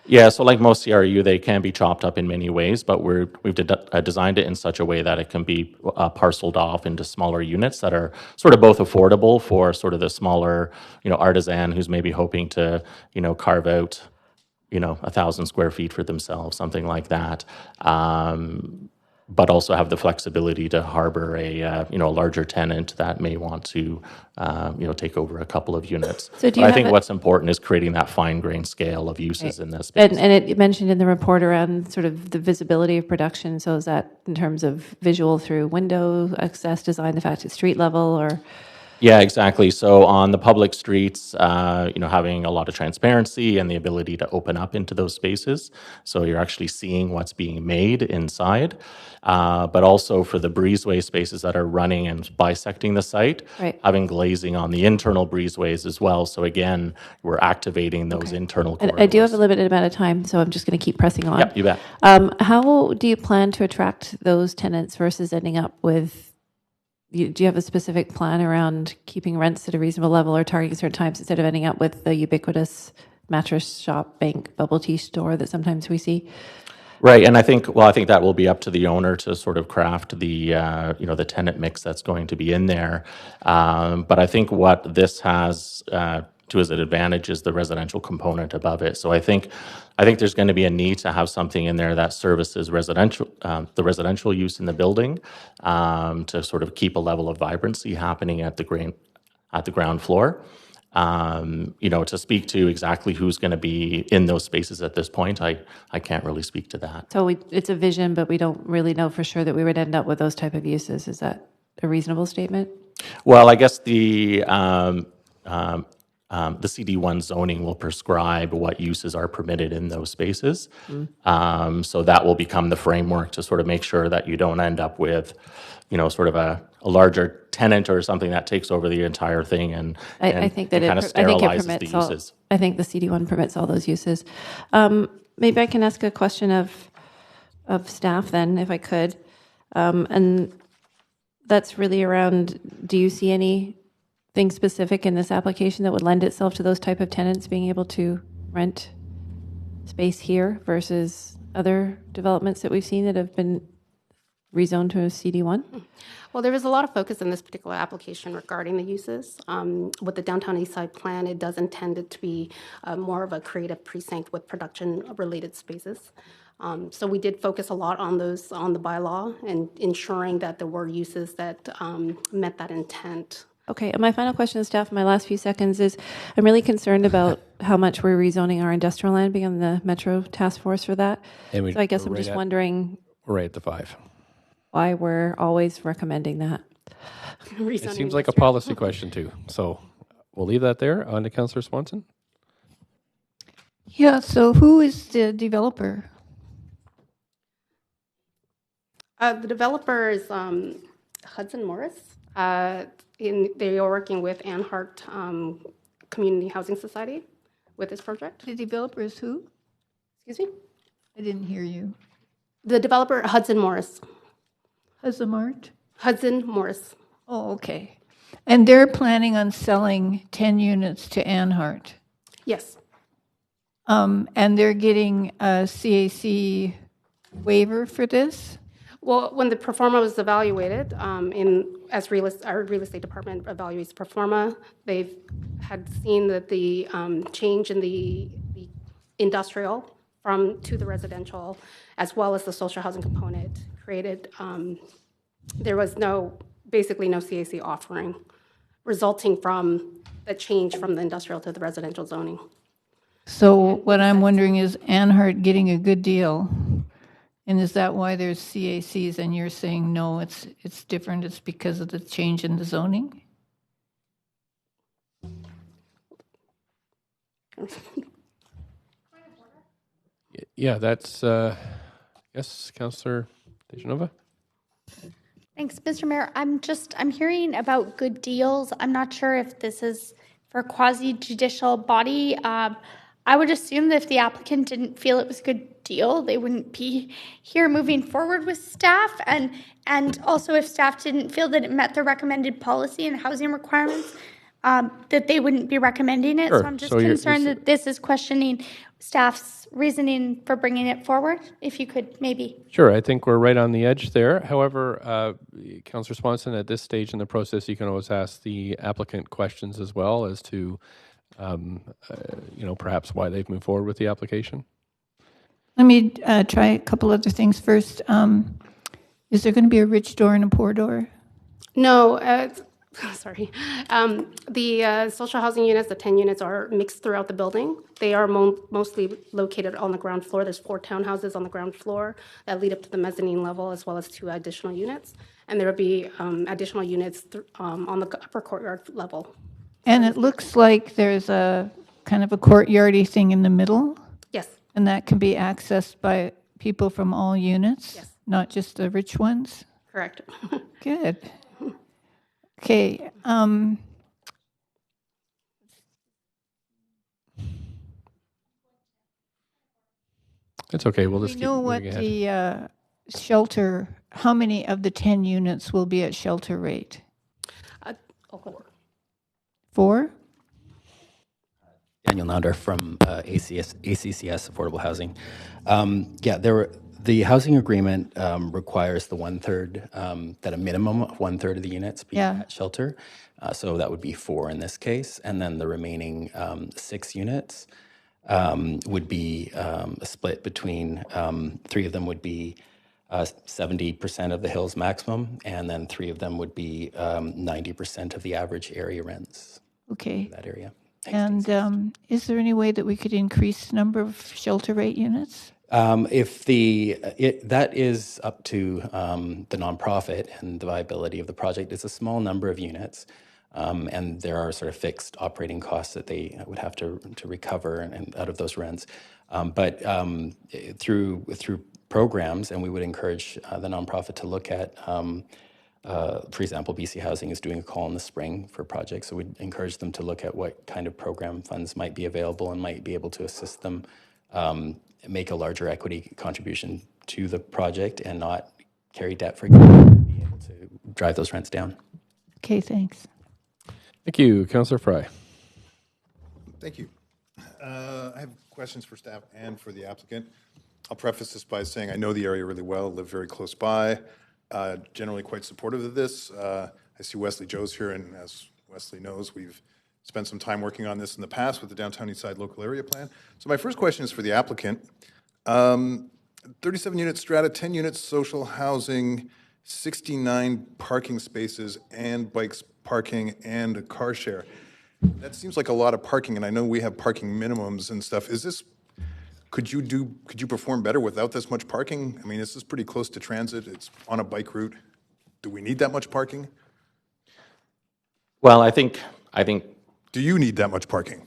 Yeah, so like most CRU, they can be chopped up in many ways, but we've designed it in such a way that it can be parceled off into smaller units that are sort of both affordable for sort of the smaller, artisan who's maybe hoping to, carve out, 1,000 square feet for themselves, something like that. But also have the flexibility to harbor a larger tenant that may want to take over a couple of units. So do But you I have think a- what's important is creating that fine grained scale of uses in this space. And it mentioned in the report around sort of the visibility of production. So is that in terms of visual through window access design, the fact it's street level, or? Yeah, exactly. So on the public streets, having a lot of transparency and the ability to open up into those spaces, so you're actually seeing what's being made inside. But also for the breezeway spaces that are running and bisecting the site, Right. having glazing on the internal breezeways as well. So again, we're activating those internal And corridors. I do have a limited amount of time, so I'm just going to keep pressing on. Yep, you bet. How do you plan to attract those tenants versus ending up with? Do you have a specific plan around keeping rents at a reasonable level or targeting certain times instead of ending up with the ubiquitous mattress shop, bank, bubble tea store that sometimes we see? Right, and I think that will be up to the owner to sort of craft the the tenant mix that's going to be in there. But I think what this has to its advantage is the residential component above it. So I think there's going to be a need to have something in there that services the residential use in the building, to sort of keep a level of vibrancy happening at the ground floor. To speak to exactly who's going to be in those spaces at this point, I can't really speak to that. So it's a vision, but we don't really know for sure that we would end up with those type of uses. Is that a reasonable statement? Well, I guess the CD1 zoning will prescribe what uses are permitted in those spaces. So that will become the framework to sort of make sure that you don't end up with, sort of a larger tenant or something that takes over the entire thing and I think that kind of I think it sterilizes the permits all. uses. I think the CD1 permits all those uses. Maybe I can ask a question of staff then, if I could, and that's really around. Do you see anything specific in this application that would lend itself to those type of tenants being able to rent space here versus other developments that we've seen that have been rezoned to a CD1? Well, there was a lot of focus in this particular application regarding the uses. With the Downtown Eastside plan, it does intend it to be more of a creative precinct with production-related spaces. So we did focus a lot on those, on the bylaw, and ensuring that there were uses that met that intent. Okay, and my final question to staff in my last few seconds is, I'm really concerned about how much we're rezoning our industrial land, being on the Metro Task Force for that. And So I guess I'm we're just right at- wondering We're right at the 5. why we're always recommending that. It seems like a policy question too. So we'll leave that there. On to Councillor Swanson. Yeah, so who is the developer? The developer is Hudson Morris. They are working with Anhart Community Housing Society with this project. The developer is who? Excuse me? I didn't hear you. The developer, Hudson Morris. Hudson Mart? Hudson Morris. Oh, okay. And they're planning on selling 10 units to Anhart? Yes. And they're getting a CAC waiver for this? Well, when the performa was evaluated, as our real estate department evaluates performa, they've had seen that the change in the industrial to the residential, as well as the social housing component, created, there was basically no CAC offering, resulting from the change from the industrial to the residential zoning. So what I'm wondering is Anhart getting a good deal? And is that why there's CACs and you're saying, no, it's different, it's because of the change in the zoning? Yeah, that's, yes, Councillor Dejanova. Thanks, Mr. Mayor. I'm hearing about good deals. I'm not sure if this is for a quasi-judicial body. I would assume that if the applicant didn't feel it was a good deal, they wouldn't be here moving forward with staff. And also if staff didn't feel that it met the recommended policy and housing requirements, that they wouldn't be recommending it. Sure. So I'm just concerned that this is questioning staff's reasoning for bringing it forward. If you could maybe. Sure, I think we're right on the edge there. However, Councillor Swanson, at this stage in the process, you can always ask the applicant questions as well as to perhaps why they've moved forward with the application. Let me try a couple other things first. Is there going to be a rich door and a poor door? No, sorry. The social housing units, the 10 units, are mixed throughout the building. They are mostly located on the ground floor. There's 4 townhouses on the ground floor that lead up to the mezzanine level, as well as 2 additional units. And there will be additional units on the upper courtyard level. And it looks like there's a kind of a courtyardy thing in the middle? Yes. And that can be accessed by people from all units? Yes. Not just the rich ones? Correct. Good. Okay. It's okay. We'll just We keep know what moving ahead. the shelter, how many of the 10 units will be at shelter rate? 4? Daniel Nauder from ACCS Affordable Housing. The housing agreement requires the 1/3, that a minimum of 1/3 of the units be at shelter. So that would be 4 in this case. And then the remaining 6 units would be a split between 3 of them would be 70% of the Hills maximum, and then 3 of them would be 90% of the average area rents. Okay. In that area. And is there any way that we could increase the number of shelter rate units? That is up to the nonprofit and the viability of the project. It's a small number of units, and there are sort of fixed operating costs that they would have to recover and out of those rents. But through programs, and we would encourage the nonprofit to look at. For example, BC Housing is doing a call in the spring for projects, so we'd encourage them to look at what kind of program funds might be available and might be able to assist them make a larger equity contribution to the project and not carry debt, for example, be able to drive those rents down. Okay, thanks. Thank you. Councillor Fry. Thank you. I have questions for staff and for the applicant. I'll preface this by saying I know the area really well, live very close by. Generally quite supportive of this. I see Wesley Joes here, and as Wesley knows, we've spent some time working on this in the past with the Downtown Eastside Local Area Plan. So my first question is for the applicant. 37 units strata, 10 units social housing, 69 parking spaces and bikes parking and a car share. That seems like a lot of parking, and I know we have parking minimums and stuff. Is this Could you perform better without this much parking? I mean, this is pretty close to transit. It's on a bike route. Do we need that much parking? Well, I think. Do you need that much parking?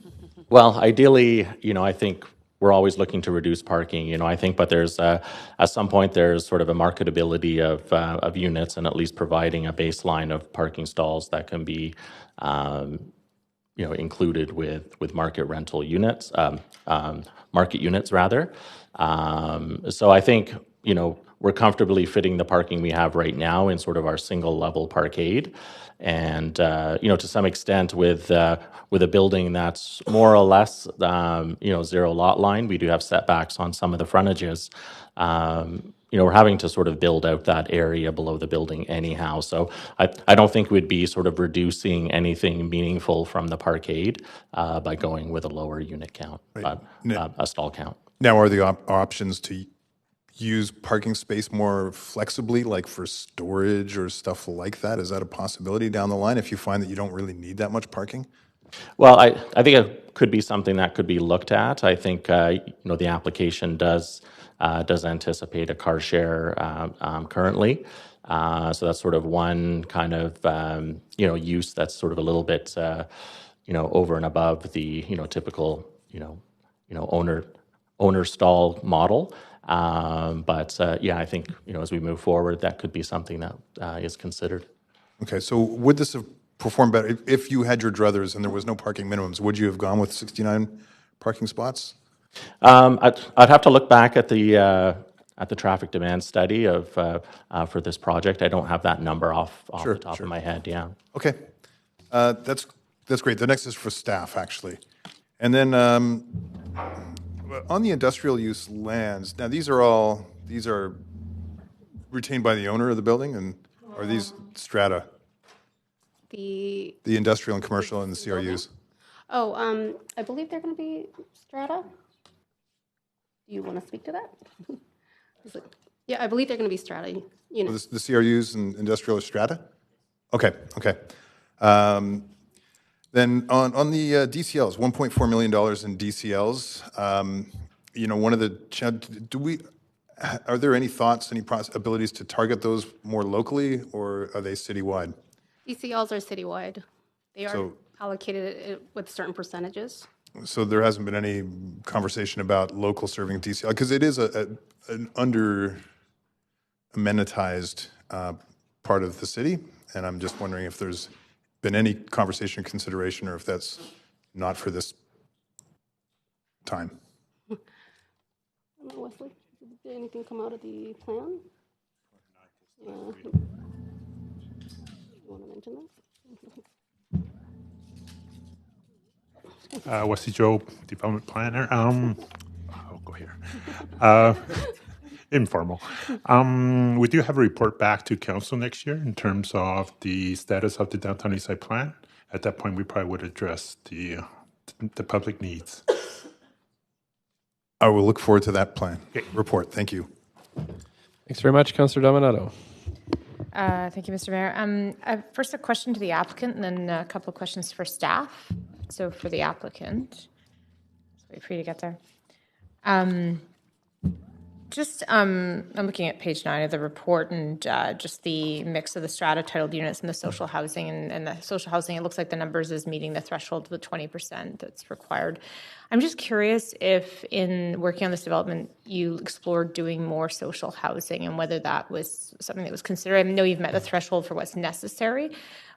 Well, ideally, I think we're always looking to reduce parking. I think, but there's at some point there's sort of a marketability of units, and at least providing a baseline of parking stalls that can be, included with market rental units, market units rather. So I think we're comfortably fitting the parking we have right now in sort of our single level parkade. And, to some extent with a building that's more or less, zero lot line, we do have setbacks on some of the frontages. We're having to sort of build out that area below the building anyhow. So I don't think we'd be sort of reducing anything meaningful from the parkade by going with a lower unit count, a stall count. Now, are the options to use parking space more flexibly, like for storage or stuff like that? Is that a possibility down the line if you find that you don't really need that much parking? Well, I think it could be something that could be looked at. I think the application does anticipate a car share currently. So that's sort of one kind of use that's sort of a little bit over and above the typical owner stall model. But I think as we move forward, that could be something that is considered. Okay, so would this have performed better if you had your druthers and there was no parking minimums? Would you have gone with 69 parking spots? I'd have to look back at the traffic demand study for this project. I don't have that number off the top of my head. Yeah. Okay, that's great. The next is for staff, actually, and then on the industrial use lands. Now, these are retained by the owner of the building, and are these strata? The industrial and commercial and the CRUs. Oh, I believe they're going to be strata. Do you want to speak to that? Yeah, I believe they're going to be strata units. The CRUs and industrial are strata? Okay. Then on the DCLs, $1.4 million in DCLs. One of the are there any thoughts, any abilities to target those more locally, or are they citywide? DCLs are citywide. They are allocated with certain percentages. So there hasn't been any conversation about local serving DCL, because it is an under amenitized part of the city, and I'm just wondering if there's been any conversation or consideration, or if that's not for this time. I don't know, Wesley, did anything come out of the plan? Yeah. You want to mention that? Wesley Joe, development planner. I'll go here. Informal. We do have a report back to council next year in terms of the status of the Downtown Eastside plan. At that point, we probably would address the public needs. I will look forward to that plan report. Thank you. Thanks very much, Councillor Dominato. Thank you, Mr. Mayor. First, a question to the applicant, and then a couple of questions for staff. So for the applicant, let's wait for you to get there. I'm looking at page 9 of the report, and just the mix of the strata titled units and the social housing. And the social housing, it looks like the numbers is meeting the threshold of the 20% that's required. I'm just curious if in working on this development, you explored doing more social housing and whether that was something that was considered. I know you've met the threshold for what's necessary,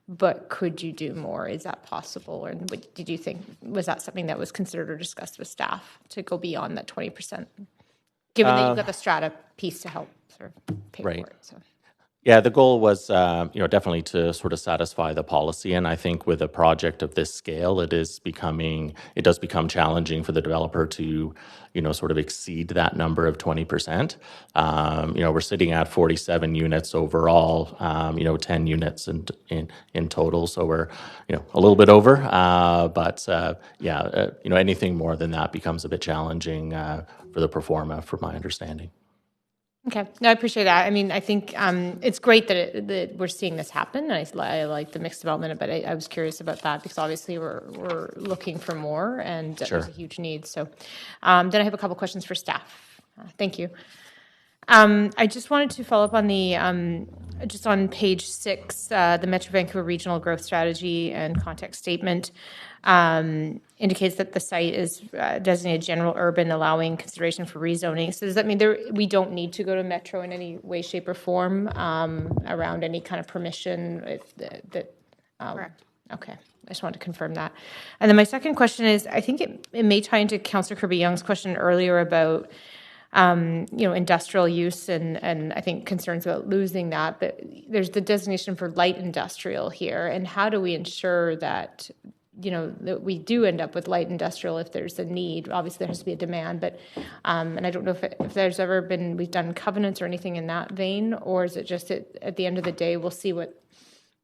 but could you do more? Is that possible? Or did you think, was that something that was considered or discussed with staff to go beyond that 20%? Given that you've got the strata piece to help sort of pay for it. So. Yeah, the goal was, definitely to sort of satisfy the policy. And I think with a project of this scale, it does become challenging for the developer to, sort of exceed that number of 20%. We're sitting at 47 units overall, 10 units in total. So we're, a little bit over. But anything more than that becomes a bit challenging for the pro forma, from my understanding. Okay, no, I appreciate that. I mean, I think it's great that we're seeing this happen. I like the mixed development, but I was curious about that because obviously we're looking for more, and there's a huge need. So then I have a couple questions for staff. Thank you. I just wanted to follow up on the just on page 6, the Metro Vancouver Regional Growth Strategy and Context Statement indicates that the site is designated general urban, allowing consideration for rezoning. So does that mean we don't need to go to Metro in any way, shape, or form around any kind of permission? Correct. Okay. I just wanted to confirm that. And then my second question is, I think it may tie into Councillor Kirby-Young's question earlier about industrial use and I think concerns about losing that. But there's the designation for light industrial here, and how do we ensure that that we do end up with light industrial if there's a need? Obviously, there has to be a demand, but and I don't know if there's ever been we've done covenants or anything in that vein, or is it just at the end of the day we'll see what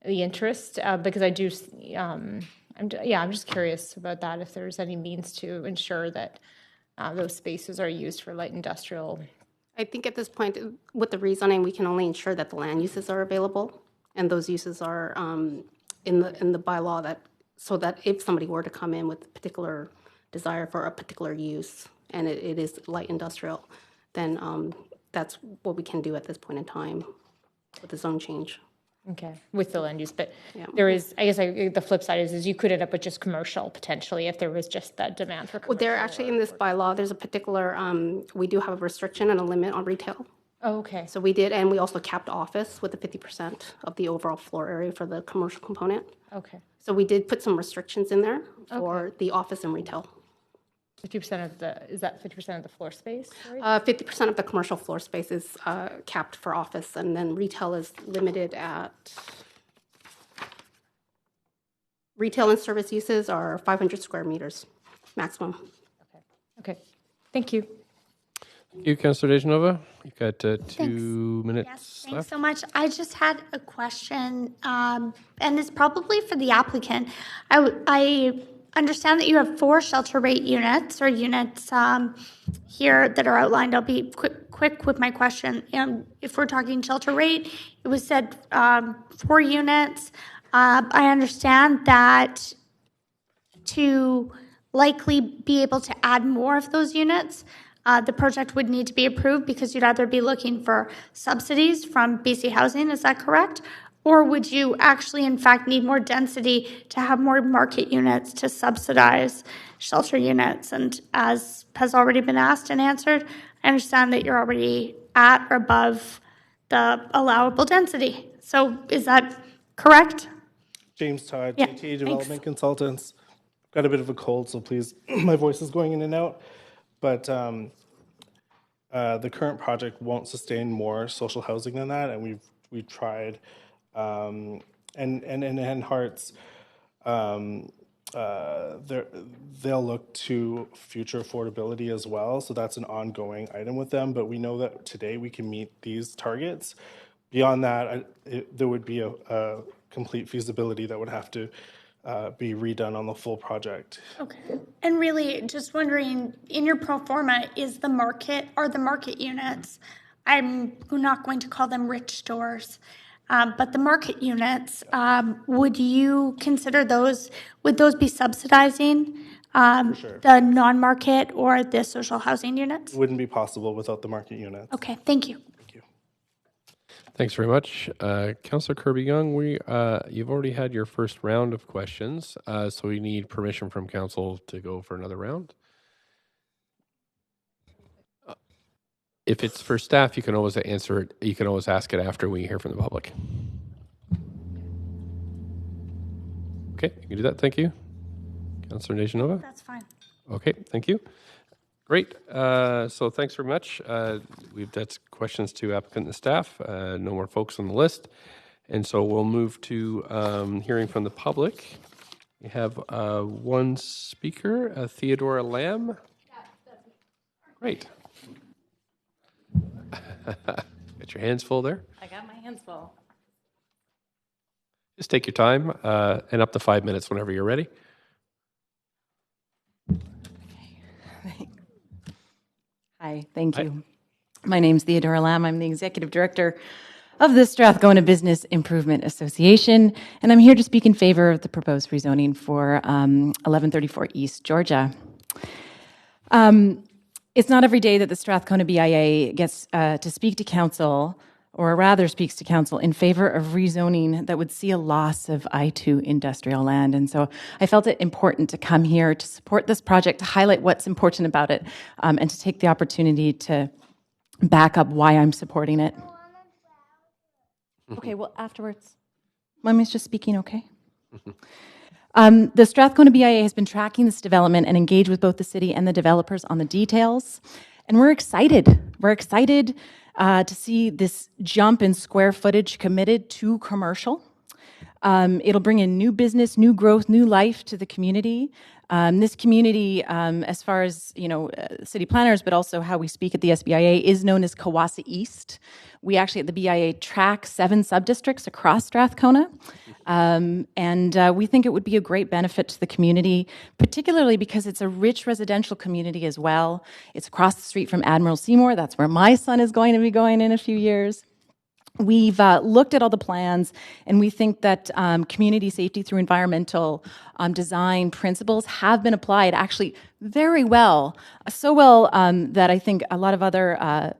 the interest because I do. I'm just curious about that. If there's any means to ensure that those spaces are used for light industrial. I think at this point, with the rezoning, we can only ensure that the land uses are available, and those uses are in the bylaw so that if somebody were to come in with a particular desire for a particular use, and it is light industrial, then that's what we can do at this point in time with the zone change. Okay, with the land use, but there is, I guess the flip side is you could end up with just commercial potentially if there was just that demand for commercial. Well, there actually in this bylaw, there's a particular, we do have a restriction and a limit on retail. Oh, okay. So we did, and we also capped office with the 50% of the overall floor area for the commercial component. Okay. So we did put some restrictions in there for the office and retail. 50% of is that 50% of the floor space? 50% of the commercial floor space is capped for office, and then retail is limited at, retail and service uses are 500 square meters maximum. Okay. Thank you. Thank you, Councillor Dejanova. You've got 2 minutes Thanks left. so much. I just had a question, and it's probably for the applicant. I understand that you have 4 shelter rate units or units here that are outlined. I'll be quick with my question. If we're talking shelter rate, it was said 4 units. I understand that to likely be able to add more of those units, the project would need to be approved because you'd either be looking for subsidies from BC Housing, is that correct? Or would you actually, in fact, need more density to have more market units to subsidize shelter units? And as has already been asked and answered, I understand that you're already at or above the allowable density. So is that correct? James Todd, Yeah, GTA Development Consultants. I've got a bit of a cold, so please, my voice is going in and out. But the current project won't sustain more social housing than that, and we've tried. And Hearts, they'll look to future affordability as well. So that's an ongoing item with them. But we know that today we can meet these targets. Beyond that, there would be a complete feasibility that would have to be redone on the full project. Okay. And really, just wondering, in your pro forma, are the market units, I'm not going to call them rich stores, but the market units, would you consider would those be subsidizing the non-market or the social housing units? It wouldn't be possible without the market units. Okay, thank you. Thanks very much. Councillor Kirby-Young, you've already had your first round of questions, so we need permission from council to go for another round. If it's for staff, you can always answer it. You can always ask it after we hear from the public. Okay, you can do that. Thank you. Councillor Dejanova? That's fine. Okay, thank you. Great. So thanks very much. That's questions to applicant and staff. No more folks on the list. And so we'll move to hearing from the public. We have one speaker, Theodora Lamb. Great. Got your hands full there? I got my hands full. Just take your time and up to 5 minutes whenever you're ready. Hi, thank you. My name's Theodora Lamb. I'm the Executive Director of the Strathcona Business Improvement Association, and I'm here to speak in favor of the proposed rezoning for 1134 East Georgia. It's not every day that the Strathcona BIA gets to speak to council or rather speaks to council in favor of rezoning that would see a loss of I-2 industrial land. And so I felt it important to come here to support this project, to highlight what's important about it, and to take the opportunity to back up why I'm supporting it. Okay, well, afterwards. Mommy's just speaking, okay? The Strathcona BIA has been tracking this development and engaged with both the city and the developers on the details. And we're excited. We're excited to see this jump in square footage committed to commercial. It'll bring in new business, new growth, new life to the community. This community, as far as city planners, but also how we speak at the SBIA, is known as Kawasa East. We actually at the BIA track 7 subdistricts across Strathcona, and we think it would be a great benefit to the community, particularly because it's a rich residential community as well. It's across the street from Admiral Seymour. That's where my son is going to be going in a few years. We've looked at all the plans, and we think that community safety through environmental design principles have been applied actually very well, so well that I think a lot of other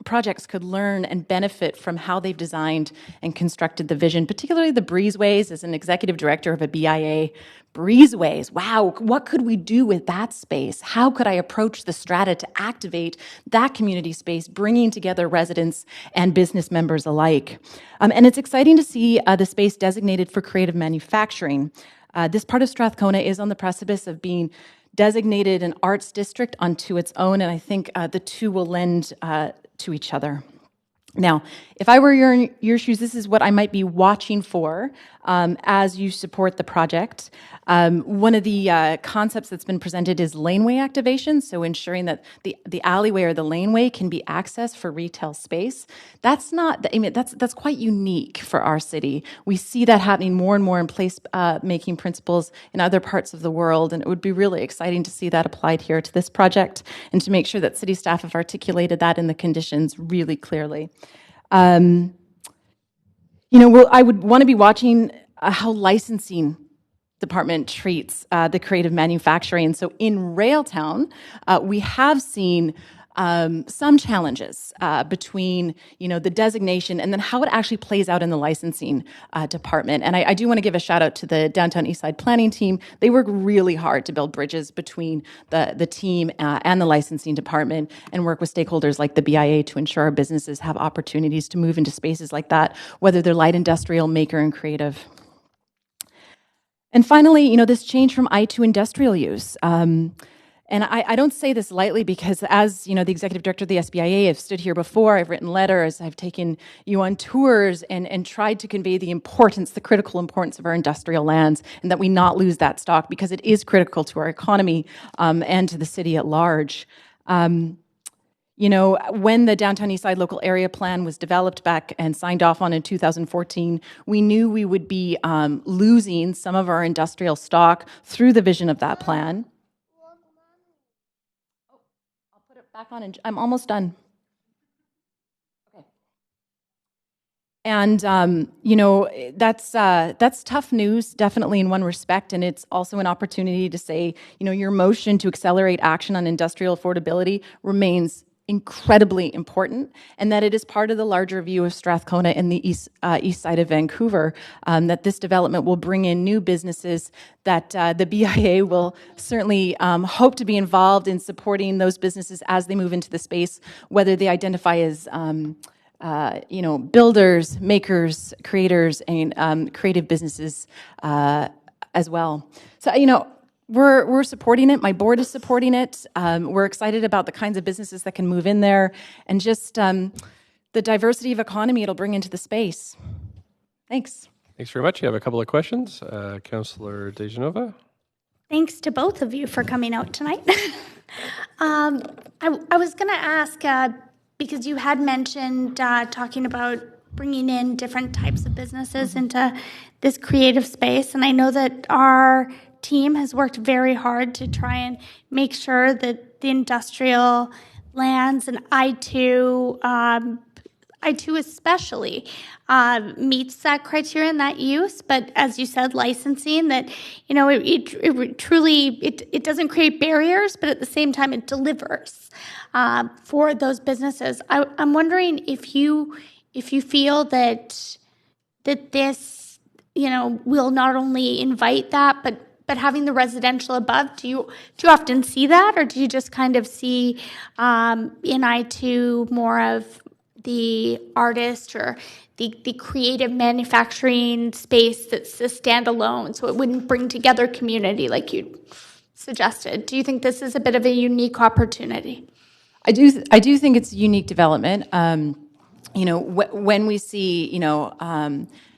projects could learn and benefit from how they've designed and constructed the vision, particularly the breezeways. As an executive director of a BIA, breezeways, wow, what could we do with that space? How could I approach the strata to activate that community space, bringing together residents and business members alike? And it's exciting to see the space designated for creative manufacturing. This part of Strathcona is on the precipice of being designated an arts district unto its own, and I think the two will lend to each other. Now, if I were your shoes, this is what I might be watching for as you support the project. One of the concepts that's been presented is laneway activation, so ensuring that the alleyway or the laneway can be accessed for retail space. That's quite unique for our city. We see that happening more and more in place-making principles in other parts of the world, and it would be really exciting to see that applied here to this project and to make sure that city staff have articulated that in the conditions really clearly. I would want to be watching how licensing department treats the creative manufacturing. So in Railtown, we have seen some challenges between the designation and then how it actually plays out in the licensing department. And I do want to give a shout out to the Downtown Eastside planning team. They work really hard to build bridges between the team and the licensing department and work with stakeholders like the BIA to ensure our businesses have opportunities to move into spaces like that, whether they're light industrial, maker, and creative. And finally, this change from I to industrial use. And I don't say this lightly because as, the executive director of the SBIA, I've stood here before, I've written letters, I've taken you on tours and tried to convey the critical importance of our industrial lands and that we not lose that stock because it is critical to our economy and to the city at large. When the Downtown Eastside Local Area Plan was developed back and signed off on in 2014, we knew we would be losing some of our industrial stock through the vision of that plan. Back on, and I'm almost done. Okay. And that's tough news, definitely in one respect, and it's also an opportunity to say, your motion to accelerate action on industrial affordability remains incredibly important, and that it is part of the larger view of Strathcona and the east side of Vancouver, that this development will bring in new businesses, that the BIA will certainly hope to be involved in supporting those businesses as they move into the space, whether they identify as builders, makers, creators, and creative businesses as well. So, we're supporting it. My board is supporting it. We're excited about the kinds of businesses that can move in there and just the diversity of economy it'll bring into the space. Thanks. Thanks very much. You have a couple of questions. Councillor Dejanova. Thanks to both of you for coming out tonight. I was going to ask, because you had mentioned talking about bringing in different types of businesses into this creative space, and I know that our team has worked very hard to try and make sure that the industrial lands and I2 especially meets that criteria and that use. But as you said, licensing, that it truly doesn't create barriers, but at the same time it delivers for those businesses. I'm wondering if you if you feel that this, will not only invite that, but having the residential above, do you often see that, or do you just kind of see in I2 more of the artist or the creative manufacturing space that's a standalone, so it wouldn't bring together community like you suggested? Do you think this is a bit of a unique opportunity? I do think it's a unique development. When we see,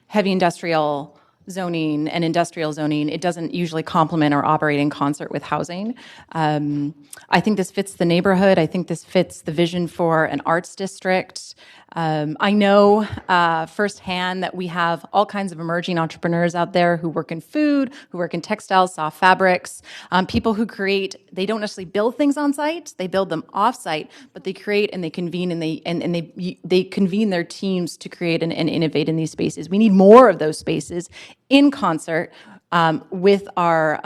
heavy industrial zoning and industrial zoning, it doesn't usually complement or operate in concert with housing. I think this fits the neighborhood. I think this fits the vision for an arts district. I know firsthand that we have all kinds of emerging entrepreneurs out there who work in food, who work in textiles, soft fabrics, people who create. They don't necessarily build things on site; they build them off site. But they create and they convene and they convene their teams to create and innovate in these spaces. We need more of those spaces in concert with our.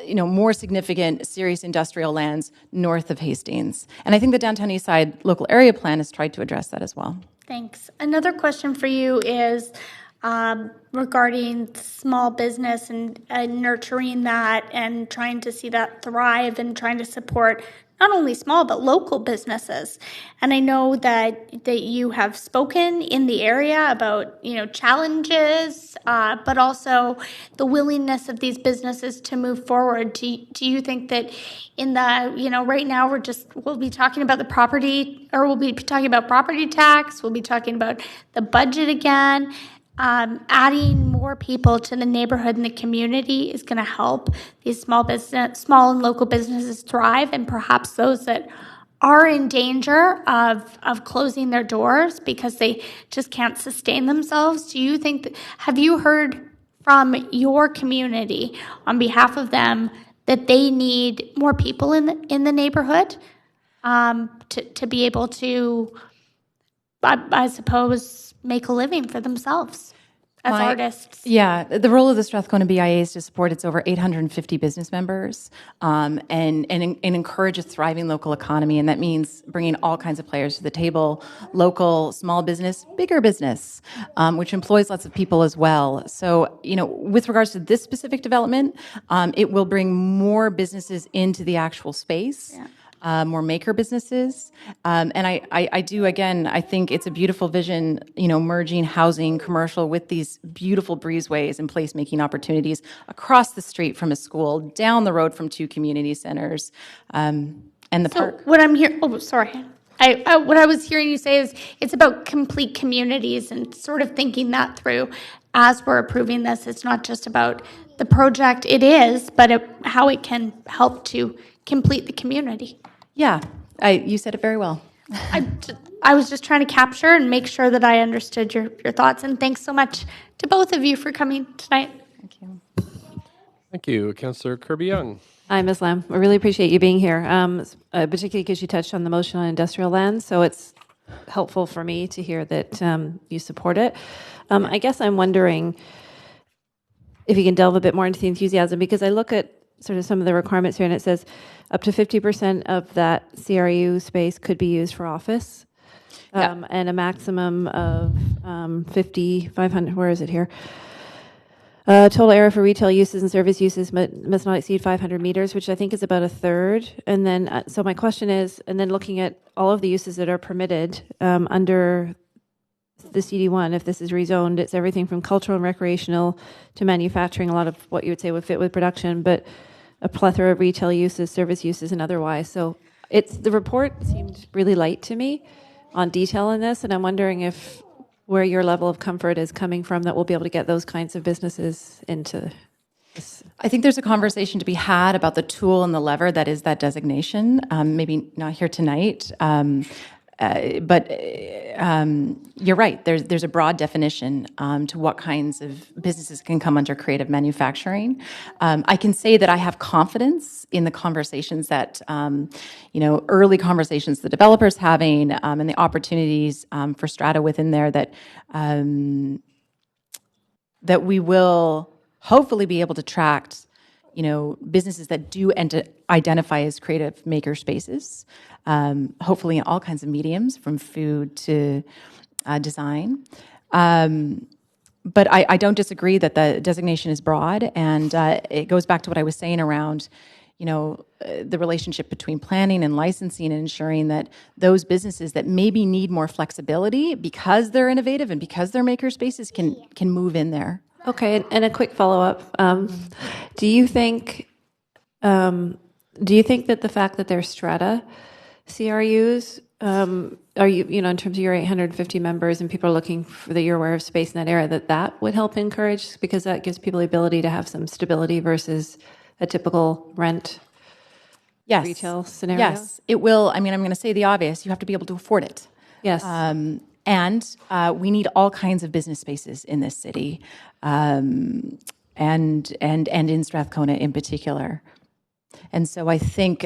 More significant, serious industrial lands north of Hastings. And I think the Downtown Eastside Local Area Plan has tried to address that as well. Thanks. Another question for you is regarding small business and nurturing that and trying to see that thrive and trying to support not only small but local businesses. And I know that you have spoken in the area about challenges, but also the willingness of these businesses to move forward. Do you think that in the right now we'll be talking about the property, or we'll be talking about property tax, we'll be talking about the budget again. Adding more people to the neighborhood and the community is going to help these small and local businesses thrive, and perhaps those that are in danger of closing their doors because they just can't sustain themselves. Do you think have you heard from your community on behalf of them that they need more people in the neighborhood to be able to, I suppose, make a living for themselves as artists? Yeah, the role of the Strathcona BIA is to support its over 850 business members and encourage a thriving local economy. And that means bringing all kinds of players to the table, local, small business, bigger business, which employs lots of people as well. So, with regards to this specific development, it will bring more businesses into the actual space. Yeah. More maker businesses. And I do, again, I think it's a beautiful vision, merging housing, commercial with these beautiful breezeways and placemaking opportunities across the street from a school, down the road from two community centers, and the park. What I'm hearing, what I was hearing you say is it's about complete communities and sort of thinking that through as we're approving this. It's not just about the project, it is, but how it can help to complete the community. Yeah, you said it very well. I was just trying to capture and make sure that I understood your thoughts. And thanks so much to both of you for coming tonight. Thank you. Thank you. Councillor Kirby-Yung. Hi, Ms. Lam. I really appreciate you being here, particularly because you touched on the motion on industrial land. So it's helpful for me to hear that you support it. I guess I'm wondering if you can delve a bit more into the enthusiasm, because I look at sort of some of the requirements here, and it says up to 50% of that CRU space could be used for office, and a maximum of 500, where is it here? Total area for retail uses and service uses must not exceed 500 meters, which I think is about a third. And then, so my question is, and then looking at all of the uses that are permitted under the CD1, if this is rezoned, it's everything from cultural and recreational to manufacturing, a lot of what you would say would fit with production, but a plethora of retail uses, service uses, and otherwise. So the report seemed really light to me on detail in this, and I'm wondering if where your level of comfort is coming from that we'll be able to get those kinds of businesses into this. I think there's a conversation to be had about the tool and the lever that is that designation. Maybe not here tonight. But you're right. There's a broad definition to what kinds of businesses can come under creative manufacturing. I can say that I have confidence in the conversations that, early conversations the developers having, and the opportunities for strata within there that that we will hopefully be able to attract, businesses that do identify as creative maker spaces. Hopefully in all kinds of mediums, from food to design. But I don't disagree that the designation is broad, and it goes back to what I was saying around, the relationship between planning and licensing and ensuring that those businesses that maybe need more flexibility because they're innovative and because they're maker spaces can move in there. Okay, and a quick follow-up. Do you think that the fact that they're strata CRUs, are you in terms of your 850 members and people are looking for that you're aware of space in that area, that would help encourage, because that gives people the ability to have some stability versus a typical rent retail scenario? Yes, it will. I mean, I'm going to say the obvious. You have to be able to afford it. Yes. And we need all kinds of business spaces in this city, and in Strathcona in particular. And so I think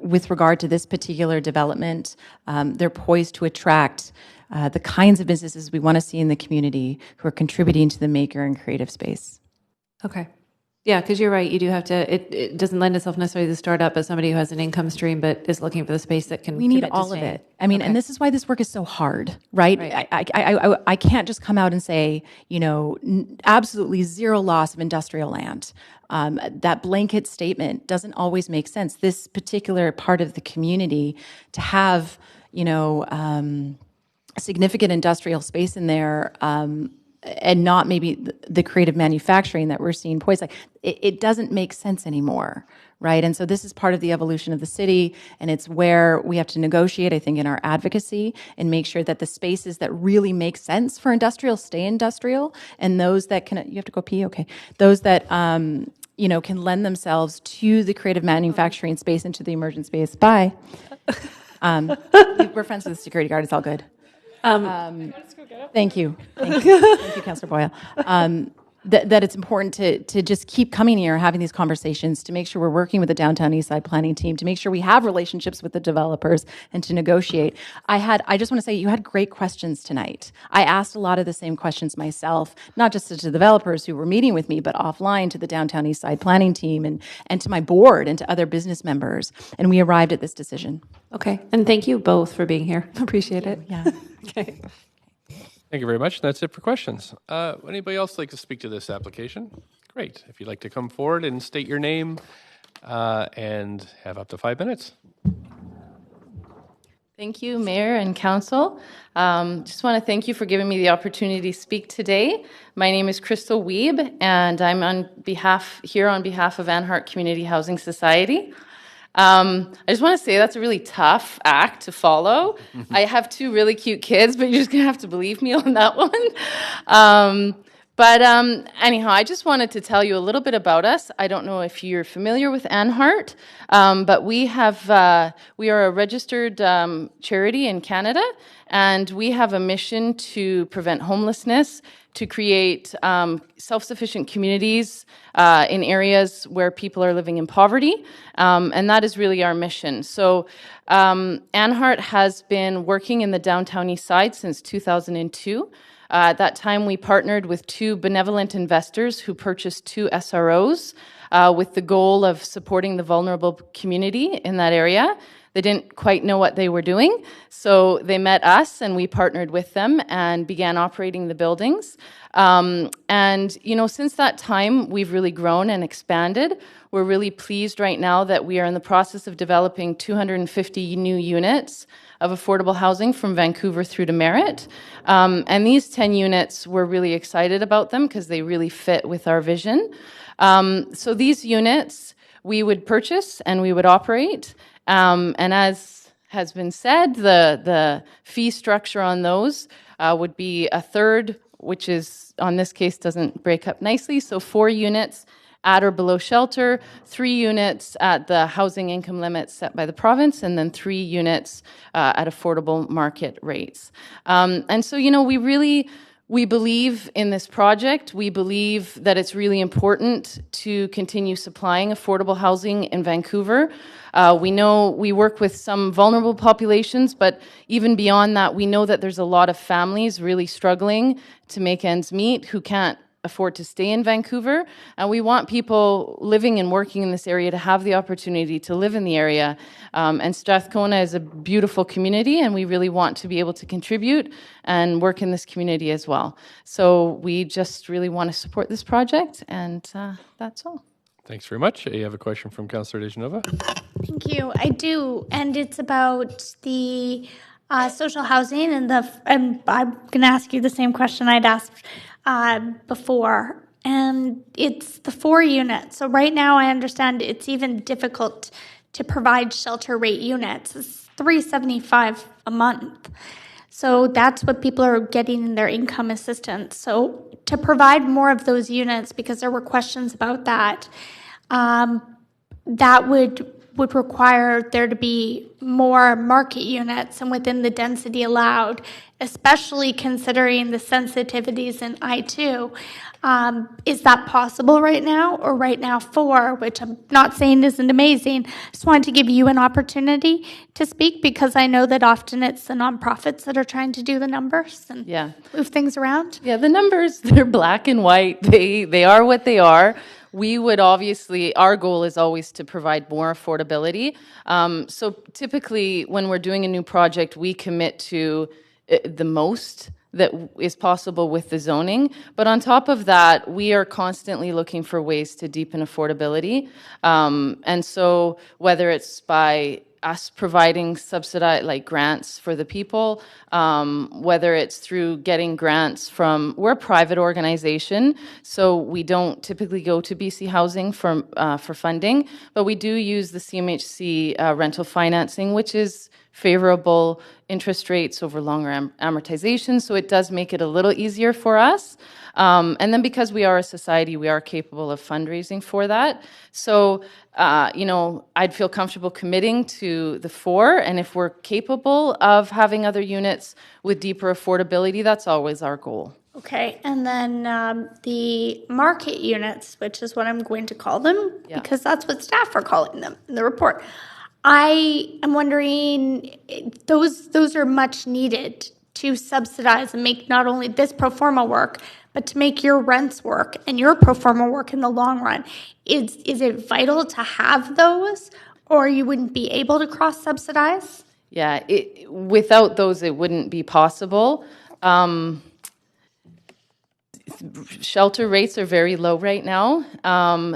with regard to this particular development, they're poised to attract the kinds of businesses we want to see in the community who are contributing to the maker and creative space. Okay. Yeah, because you're right. You do have to, it doesn't lend itself necessarily to startup as somebody who has an income stream but is looking for the space that can. We need commit to all of staying. it. I mean, and this is why this work is so hard, right? I can't just come out and say, absolutely zero loss of industrial land. That blanket statement doesn't always make sense. This particular part of the community, to have, significant industrial space in there, and not maybe the creative manufacturing that we're seeing poised, it doesn't make sense anymore, right? And so this is part of the evolution of the city, and it's where we have to negotiate, I think, in our advocacy and make sure that the spaces that really make sense for industrial stay industrial, and those that can, you have to go pee? Okay. Those that, can lend themselves to the creative manufacturing space and to the emergent space. Bye. We're friends with the security guard. It's all good. Thank you. Thank you, Councillor Boyle. That it's important to just keep coming here, having these conversations, to make sure we're working with the Downtown Eastside planning team, to make sure we have relationships with the developers, and to negotiate. I just want to say you had great questions tonight. I asked a lot of the same questions myself, not just to the developers who were meeting with me, but offline to the Downtown Eastside planning team and to my board and to other business members. And we arrived at this decision. Okay, and thank you both for being here. Appreciate it. Yeah. Okay. Thank you very much. That's it for questions. Would anybody else like to speak to this application? Great. If you'd like to come forward and state your name and have up to 5 minutes. Thank you, Mayor and Council. Just want to thank you for giving me the opportunity to speak today. My name is Crystal Wiebe, and I'm here on behalf of Anhart Community Housing Society. I just want to say that's a really tough act to follow. I have two really cute kids, but you're just going to have to believe me on that one. Anyhow, I just wanted to tell you a little bit about us. I don't know if you're familiar with Anhart, but we are a registered charity in Canada, and we have a mission to prevent homelessness, to create self-sufficient communities in areas where people are living in poverty, and that is really our mission. So Anhart has been working in the Downtown East Side since 2002. At that time, we partnered with two benevolent investors who purchased two SROs with the goal of supporting the vulnerable community in that area. They didn't quite know what they were doing, so they met us and we partnered with them and began operating the buildings. Since that time, we've really grown and expanded. We're really pleased right now that we are in the process of developing 250 new units of affordable housing from Vancouver through to Merritt. And these 10 units, we're really excited about them because they really fit with our vision. So these units we would purchase and we would operate. And as has been said, the fee structure on those would be a third, which is, on this case, doesn't break up nicely. So 4 units at or below shelter, 3 units at the housing income limits set by the province, and then 3 units at affordable market rates. And so, we believe in this project. We believe that it's really important to continue supplying affordable housing in Vancouver. We know we work with some vulnerable populations, but even beyond that, we know that there's a lot of families really struggling to make ends meet who can't afford to stay in Vancouver, and we want people living and working in this area to have the opportunity to live in the area. And Strathcona is a beautiful community, and we really want to be able to contribute and work in this community as well. So we just really want to support this project, and that's all. Thanks very much. You have a question from Councillor DeGenova? Thank you. I do, and it's about the social housing, and I'm going to ask you the same question I'd asked before, and it's the 4 units. So right now, I understand it's even difficult to provide shelter rate units. It's $375 a month. So that's what people are getting in their income assistance. So to provide more of those units, because there were questions about that, that would require there to be more market units and within the density allowed, especially considering the sensitivities in I-2. Is that possible right now, or right now 4, which I'm not saying isn't amazing? Just wanted to give you an opportunity to speak, because I know that often it's the nonprofits that are trying to do the numbers and move things around. Yeah, the numbers, they're black and white. They are what they are. We would obviously, our goal is always to provide more affordability. So typically when we're doing a new project, we commit to the most that is possible with the zoning. But on top of that, we are constantly looking for ways to deepen affordability. And so whether it's by us providing subsidized, like grants for the people, whether it's through getting grants from, we're a private organization, so we don't typically go to BC Housing for funding, but we do use the CMHC rental financing, which is favorable interest rates over longer amortization, so it does make it a little easier for us. And then because we are a society, we are capable of fundraising for that. So, I'd feel comfortable committing to the 4, and if we're capable of having other units with deeper affordability, that's always our goal. Okay, and then the market units, which is what I'm going to call them, because that's what staff are calling them in the report. I am wondering, those are much needed to subsidize and make not only this pro forma work, but to make your rents work and your pro forma work in the long run. Is it vital to have those, or you wouldn't be able to cross-subsidize? Yeah, without those, it wouldn't be possible. Shelter rates are very low right now.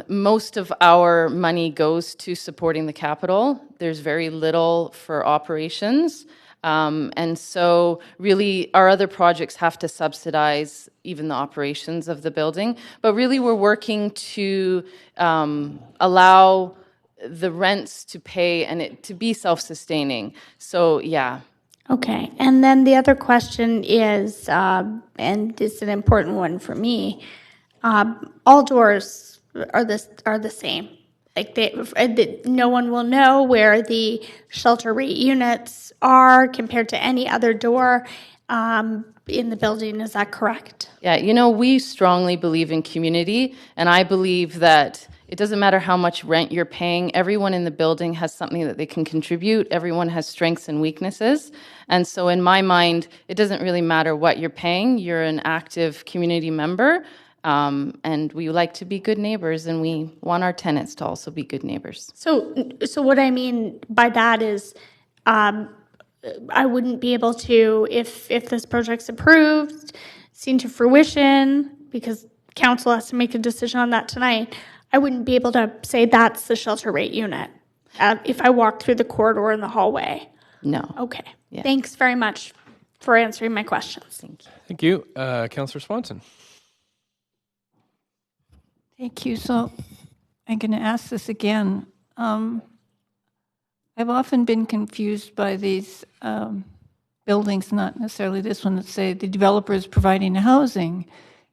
Most of our money goes to supporting the capital. There's very little for operations. And so really our other projects have to subsidize even the operations of the building. But really we're working to allow the rents to pay and it to be self-sustaining. So yeah. Okay, and then the other question is, and it's an important one for me, all doors are the same. Like no one will know where the shelter rate units are compared to any other door in the building. Is that correct? Yeah, we strongly believe in community, and I believe that it doesn't matter how much rent you're paying. Everyone in the building has something that they can contribute. Everyone has strengths and weaknesses. And so in my mind, it doesn't really matter what you're paying. You're an active community member. And we like to be good neighbors, and we want our tenants to also be good neighbors. So what I mean by that is I wouldn't be able to, if this project's approved, seen to fruition, because council has to make a decision on that tonight, I wouldn't be able to say that's the shelter rate unit if I walked through the corridor in the hallway. No. Okay. Yeah. Thanks very much for answering my questions. Thank you. Thank you. Councillor Swanson. Thank you. So I'm going to ask this again. I've often been confused by these buildings, not necessarily this one, that say the developer is providing housing,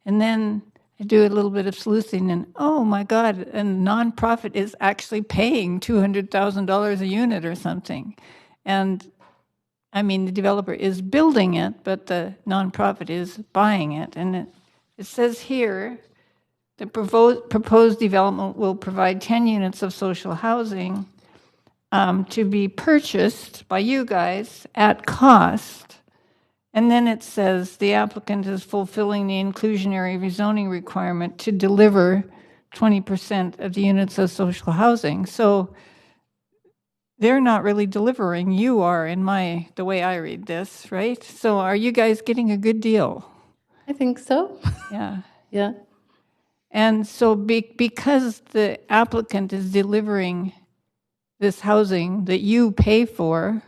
and then I do a little bit of sleuthing, and oh my God, a nonprofit is actually paying $200,000 a unit or something. And I mean, the developer is building it, but the nonprofit is buying it. And it says here, the proposed development will provide 10 units of social housing to be purchased by you guys at cost. And then it says the applicant is fulfilling the inclusionary rezoning requirement to deliver 20% of the units of social housing. So they're not really delivering. You are, the way I read this, right? So are you guys getting a good deal? I think so. Yeah. Yeah. And so because the applicant is delivering this housing that you pay for,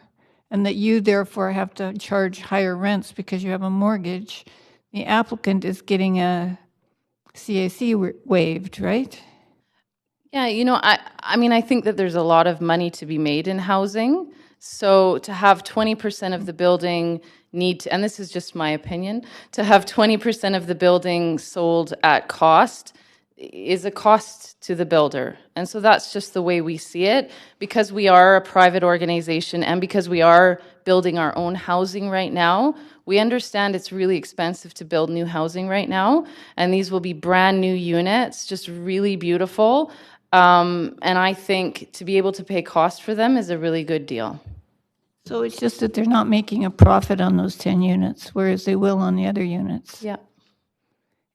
and that you therefore have to charge higher rents because you have a mortgage, the applicant is getting a CAC waived, right? Yeah, I mean, I think that there's a lot of money to be made in housing. So to have 20% of the building and this is just my opinion, to have 20% of the building sold at cost is a cost to the builder. And so that's just the way we see it. Because we are a private organization and because we are building our own housing right now, we understand it's really expensive to build new housing right now. And these will be brand new units, just really beautiful. And I think to be able to pay cost for them is a really good deal. So it's just that they're not making a profit on those 10 units, whereas they will on the other units. Yeah.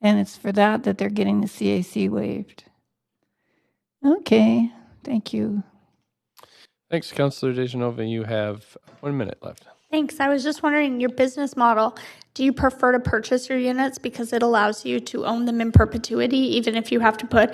And it's for that they're getting the CAC waived. Okay, thank you. Thanks, Councillor Dejanova. You have 1 minute left. Thanks. I was just wondering, your business model, do you prefer to purchase your units because it allows you to own them in perpetuity, even if you have to put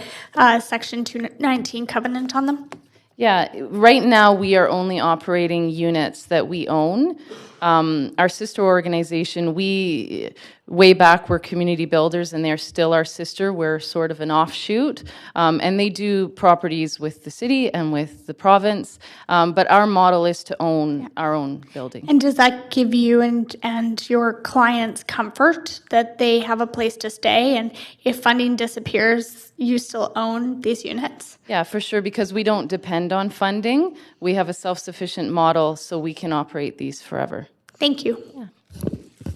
Section 219 covenant on them? Yeah, right now we are only operating units that we own. Our sister organization, way back were Community Builders, and they're still our sister. We're sort of an offshoot, and they do properties with the city and with the province, but our model is to own our own building. And does that give you and your clients comfort that they have a place to stay, and if funding disappears, you still own these units? Yeah, for sure, because we don't depend on funding. We have a self-sufficient model, so we can operate these forever. Thank you. Yeah.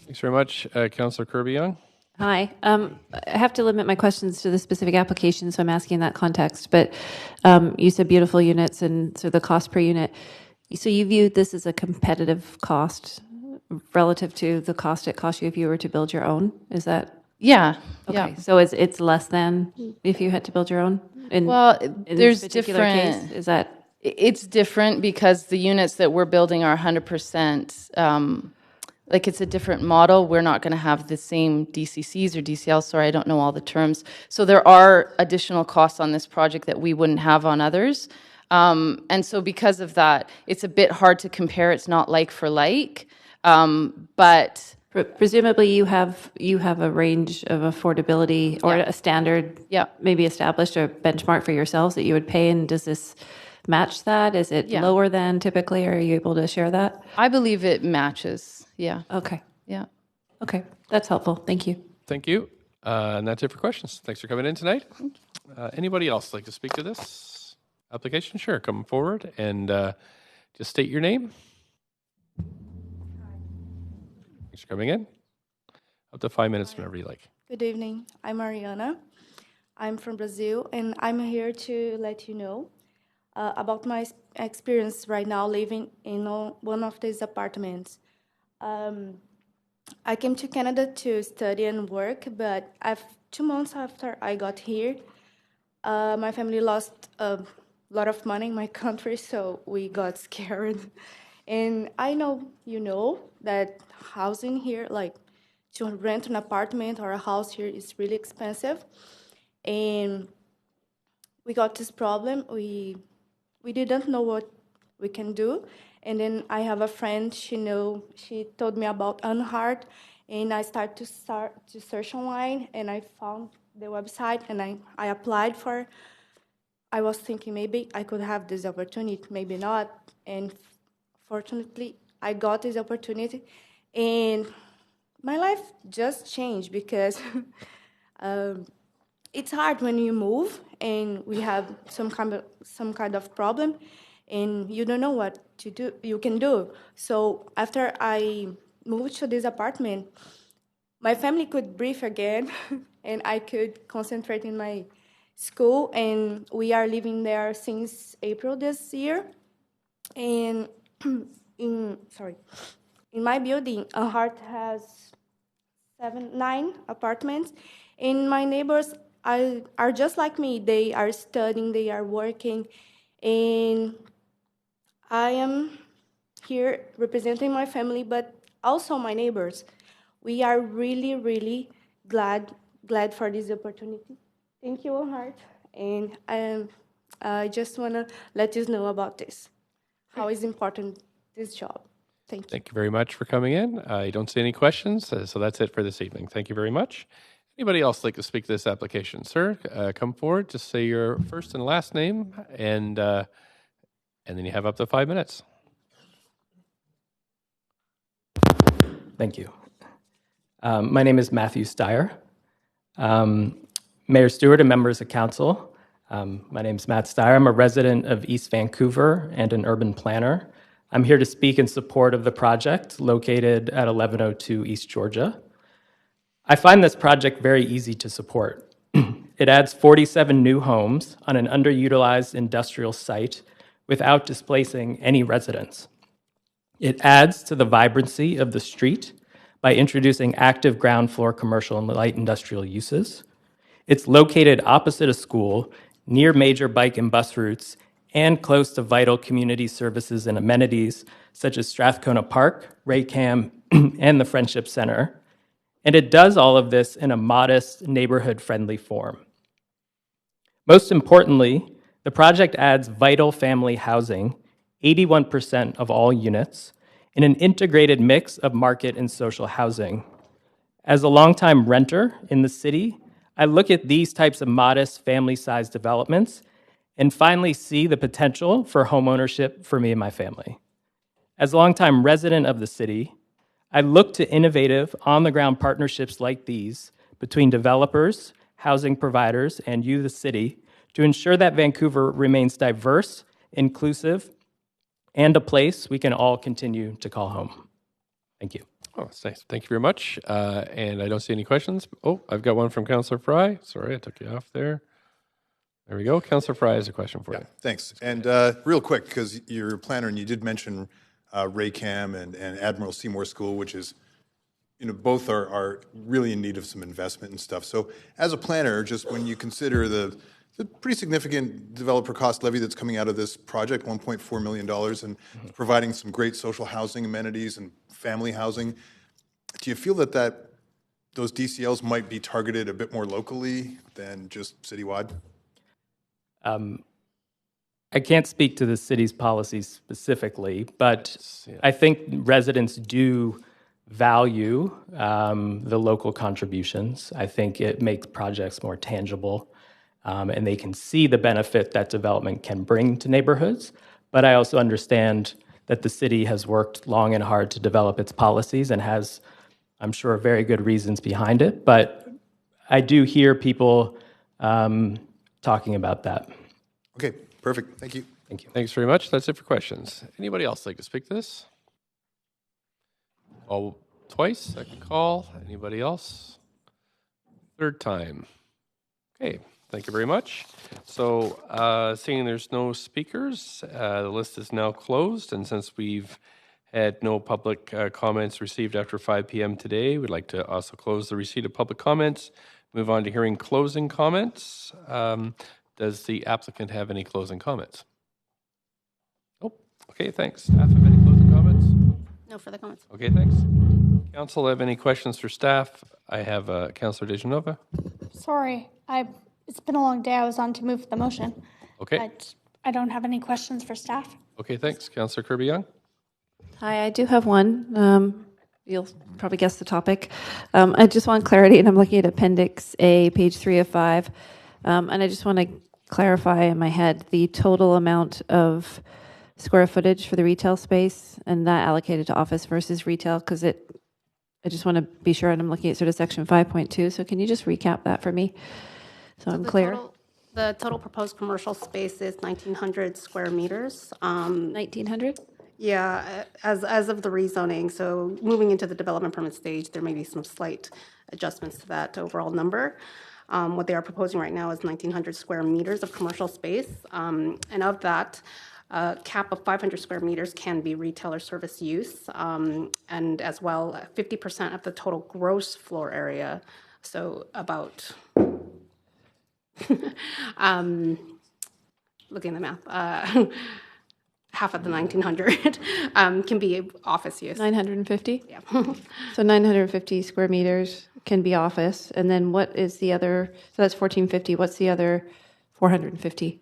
Thanks very much. Councillor Kirby-Young. Hi. I have to limit my questions to the specific application, so I'm asking in that context. But you said beautiful units and so the cost per unit. So you viewed this as a competitive cost relative to the cost it cost you if you were to build your own? Is that? Yeah. Okay. Yeah. So it's less than if you had to build your own? In There's this particular different. case? Is that? It's different because the units that we're building are 100%. Like it's a different model. We're not going to have the same DCCs or DCLs. Sorry, I don't know all the terms. So there are additional costs on this project that we wouldn't have on others. And so because of that, it's a bit hard to compare. It's not like for like, but presumably you have a range of affordability or a standard, maybe established or benchmark for yourselves that you would pay. And does this match that? Is it lower than typically? Are you able to share that? I believe it matches. Yeah. Okay. Yeah. Okay. That's helpful. Thank you. Thank you. And that's it for questions. Thanks for coming in tonight. Anybody else like to speak to this application? Sure, come forward and just state your name. Thanks for coming in. Up to 5 minutes whenever you like. Good evening. I'm Mariana. I'm from Brazil, and I'm here to let you know about my experience right now living in one of these apartments. I came to Canada to study and work, but 2 months after I got here, my family lost a lot of money in my country, so we got scared. And I know you know that housing here, like to rent an apartment or a house here is really expensive. And we got this problem. We didn't know what we can do. And then I have a friend, she told me about Unhart, and I started to search online, and I found the website, and I applied for. I was thinking maybe I could have this opportunity, maybe not. And fortunately, I got this opportunity, and my life just changed because it's hard when you move and we have some kind of problem, and you don't know what to do. You can do. So after I moved to this apartment, my family could breathe again, and I could concentrate in my school. And we are living there since April this year. And in my building, Heart has 9 apartments, and my neighbors are just like me. They are studying, they are working, and I am here representing my family, but also my neighbors. We are really, really glad for this opportunity. Thank you, Heart, and I just want to let you know about this, how is important this job. Thank you. Thank you very much for coming in. I don't see any questions, so that's it for this evening. Thank you very much. Anybody else like to speak to this application? Sir, come forward. Just say your first and last name, and then you have up to 5 minutes. Thank you. My name is Matthew Steyer. Mayor Stewart and members of council, my name is Matt Steyer. I'm a resident of East Vancouver and an urban planner. I'm here to speak in support of the project located at 1102 East Georgia. I find this project very easy to support. It adds 47 new homes on an underutilized industrial site without displacing any residents. It adds to the vibrancy of the street by introducing active ground floor commercial and light industrial uses. It's located opposite a school, near major bike and bus routes, and close to vital community services and amenities such as Strathcona Park, Raycam, and the Friendship Center. And it does all of this in a modest, neighborhood-friendly form. Most importantly, the project adds vital family housing, 81% of all units, in an integrated mix of market and social housing. As a longtime renter in the city, I look at these types of modest family-sized developments and finally see the potential for homeownership for me and my family. As a longtime resident of the city, I look to innovative, on-the-ground partnerships like these between developers, housing providers, and you, the city, to ensure that Vancouver remains diverse, inclusive, and a place we can all continue to call home. Thank you. Oh, that's nice. Thank you very much. And I don't see any questions. Oh, I've got one from Councillor Fry. Sorry, I took you off there. There we go. Councillor Fry has a question for you. Thanks. And real quick, because you're a planner and you did mention Raycam and Admiral Seymour School, which is, both are really in need of some investment and stuff. So as a planner, just when you consider the pretty significant developer cost levy that's coming out of this project, $1.4 million, and providing some great social housing amenities and family housing, do you feel that those DCLs might be targeted a bit more locally than just citywide? I can't speak to the city's policies specifically, but I think residents do value the local contributions. I think it makes projects more tangible, and they can see the benefit that development can bring to neighborhoods. But I also understand that the city has worked long and hard to develop its policies and has, I'm sure, very good reasons behind it. But I do hear people talking about that. Okay, perfect. Thank you. Thank you. Thanks very much. That's it for questions. Anybody else like to speak to this? Call twice, second call. Anybody else? Third time. Okay, thank you very much. So seeing there's no speakers, the list is now closed. And since we've had no public comments received after 5 p.m. today, we'd like to also close the receipt of public comments. Move on to hearing closing comments. Does the applicant have any closing comments? Oh, okay, thanks. Staff have any closing comments? No further comments. Okay, thanks. Council have any questions for staff? I have Councillor Dejanova. Sorry, it's been a long day. I was on to move the motion. Okay. But I don't have any questions for staff. Okay, thanks. Councillor Kirby-Young. Hi, I do have one. You'll probably guess the topic. I just want clarity, and I'm looking at Appendix A, page 3 of 5. And I just want to clarify in my head the total amount of square footage for the retail space and that allocated to office versus retail, because I just want to be sure, and I'm looking at sort of section 5.2. So can you just recap that for me so I'm clear? The total proposed commercial space is 1,900 square meters. 1,900? Yeah, as of the rezoning. So moving into the development permit stage, there may be some slight adjustments to that overall number. What they are proposing right now is 1,900 square meters of commercial space. And of that, A cap of 500 square meters can be retail or service use, and as well 50% of the total gross floor area. So about, looking at the math, half of the 1,900 can be office use. 950? Yeah. So 950 square meters can be office. And then what is the other? So that's 1,450. What's the other 450?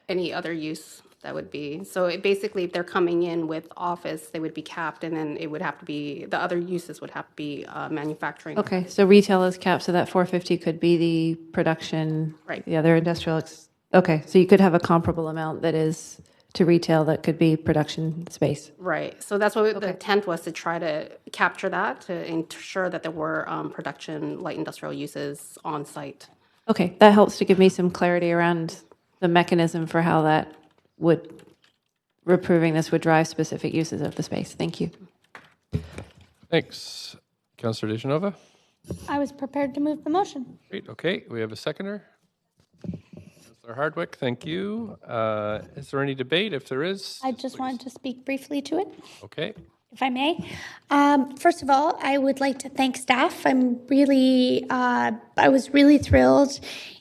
Any other use that would be. So basically, if they're coming in with office, they would be capped, and then it would have to be, the other uses would have to be manufacturing. Okay, so retail is capped, so that 450 could be the production, Right. the other industrial. Okay, so you could have a comparable amount that is to retail that could be production space. Right. So that's what the intent was, to try to capture that, to ensure that there were production light industrial uses on site. Okay, that helps to give me some clarity around the mechanism for how that would, approving this would drive specific uses of the space. Thank you. Thanks. Councillor DeGenova? I was prepared to move the motion. Great. Okay. We have a seconder. Councillor Hardwick, thank you. Is there any debate? If there is, I just wanted to speak briefly to it, okay. if I may. First of all, I would like to thank staff. I was really thrilled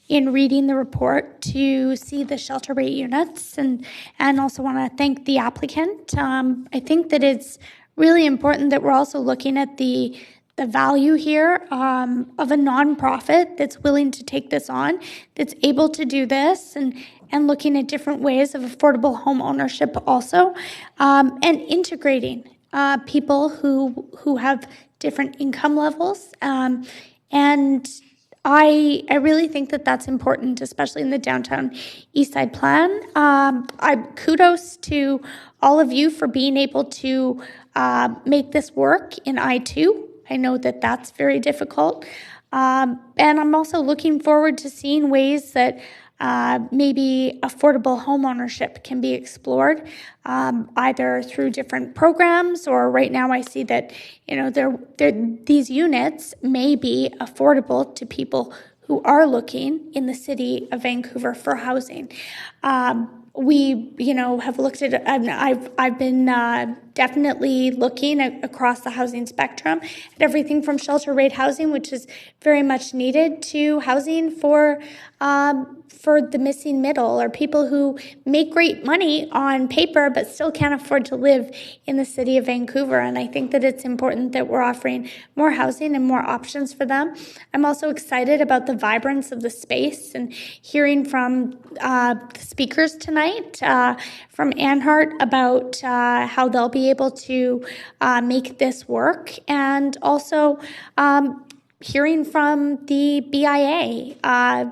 in reading the report to see the shelter rate units, and also want to thank the applicant. I think that it's really important that we're also looking at the value here of a nonprofit that's willing to take this on, that's able to do this, and looking at different ways of affordable home ownership also, and integrating people who have different income levels. And I really think that that's important, especially in the downtown East Side plan. Kudos to all of you for being able to make this work in I-2. I know that that's very difficult. And I'm also looking forward to seeing ways that maybe affordable home ownership can be explored, either through different programs, or right now I see that, these units may be affordable to people who are looking in the city of Vancouver for housing. We, have looked at, I've been definitely looking across the housing spectrum at everything from shelter rate housing, which is very much needed, to housing for the missing middle, or people who make great money on paper but still can't afford to live in the city of Vancouver. And I think that it's important that we're offering more housing and more options for them. I'm also excited about the vibrance of the space, and hearing from the speakers tonight from Anhart about how they'll be able to make this work, and also hearing from the BIA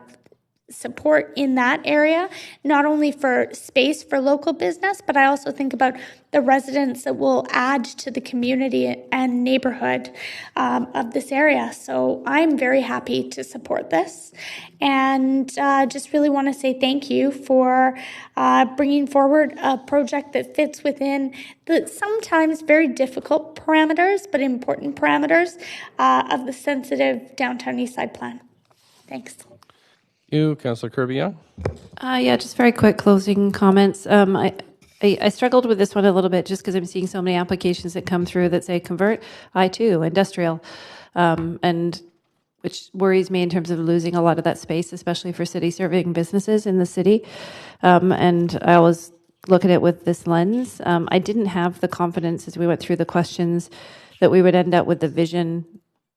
support in that area, not only for space for local business, but I also think about the residents that will add to the community and neighborhood of this area. So I'm very happy to support this, and just really want to say thank you for bringing forward a project that fits within the sometimes very difficult parameters, but important parameters of the sensitive Downtown East Side plan. Thanks. You, Councillor Kirby-Young? Yeah, just very quick closing comments. I struggled with this one a little bit just because I'm seeing so many applications that come through that say convert I-2 industrial, and which worries me in terms of losing a lot of that space, especially for city serving businesses in the city. And I always look at it with this lens. I didn't have the confidence as we went through the questions that we would end up with the vision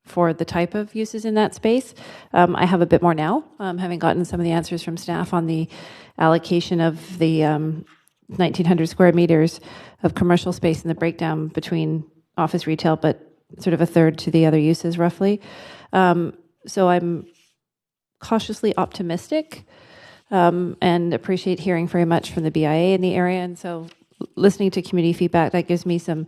for the type of uses in that space. I have a bit more now, having gotten some of the answers from staff on the allocation of the 1,900 square meters of commercial space and the breakdown between office retail, but sort of a third to the other uses roughly. So I'm cautiously optimistic and appreciate hearing very much from the BIA in the area. And so listening to community feedback, that gives me some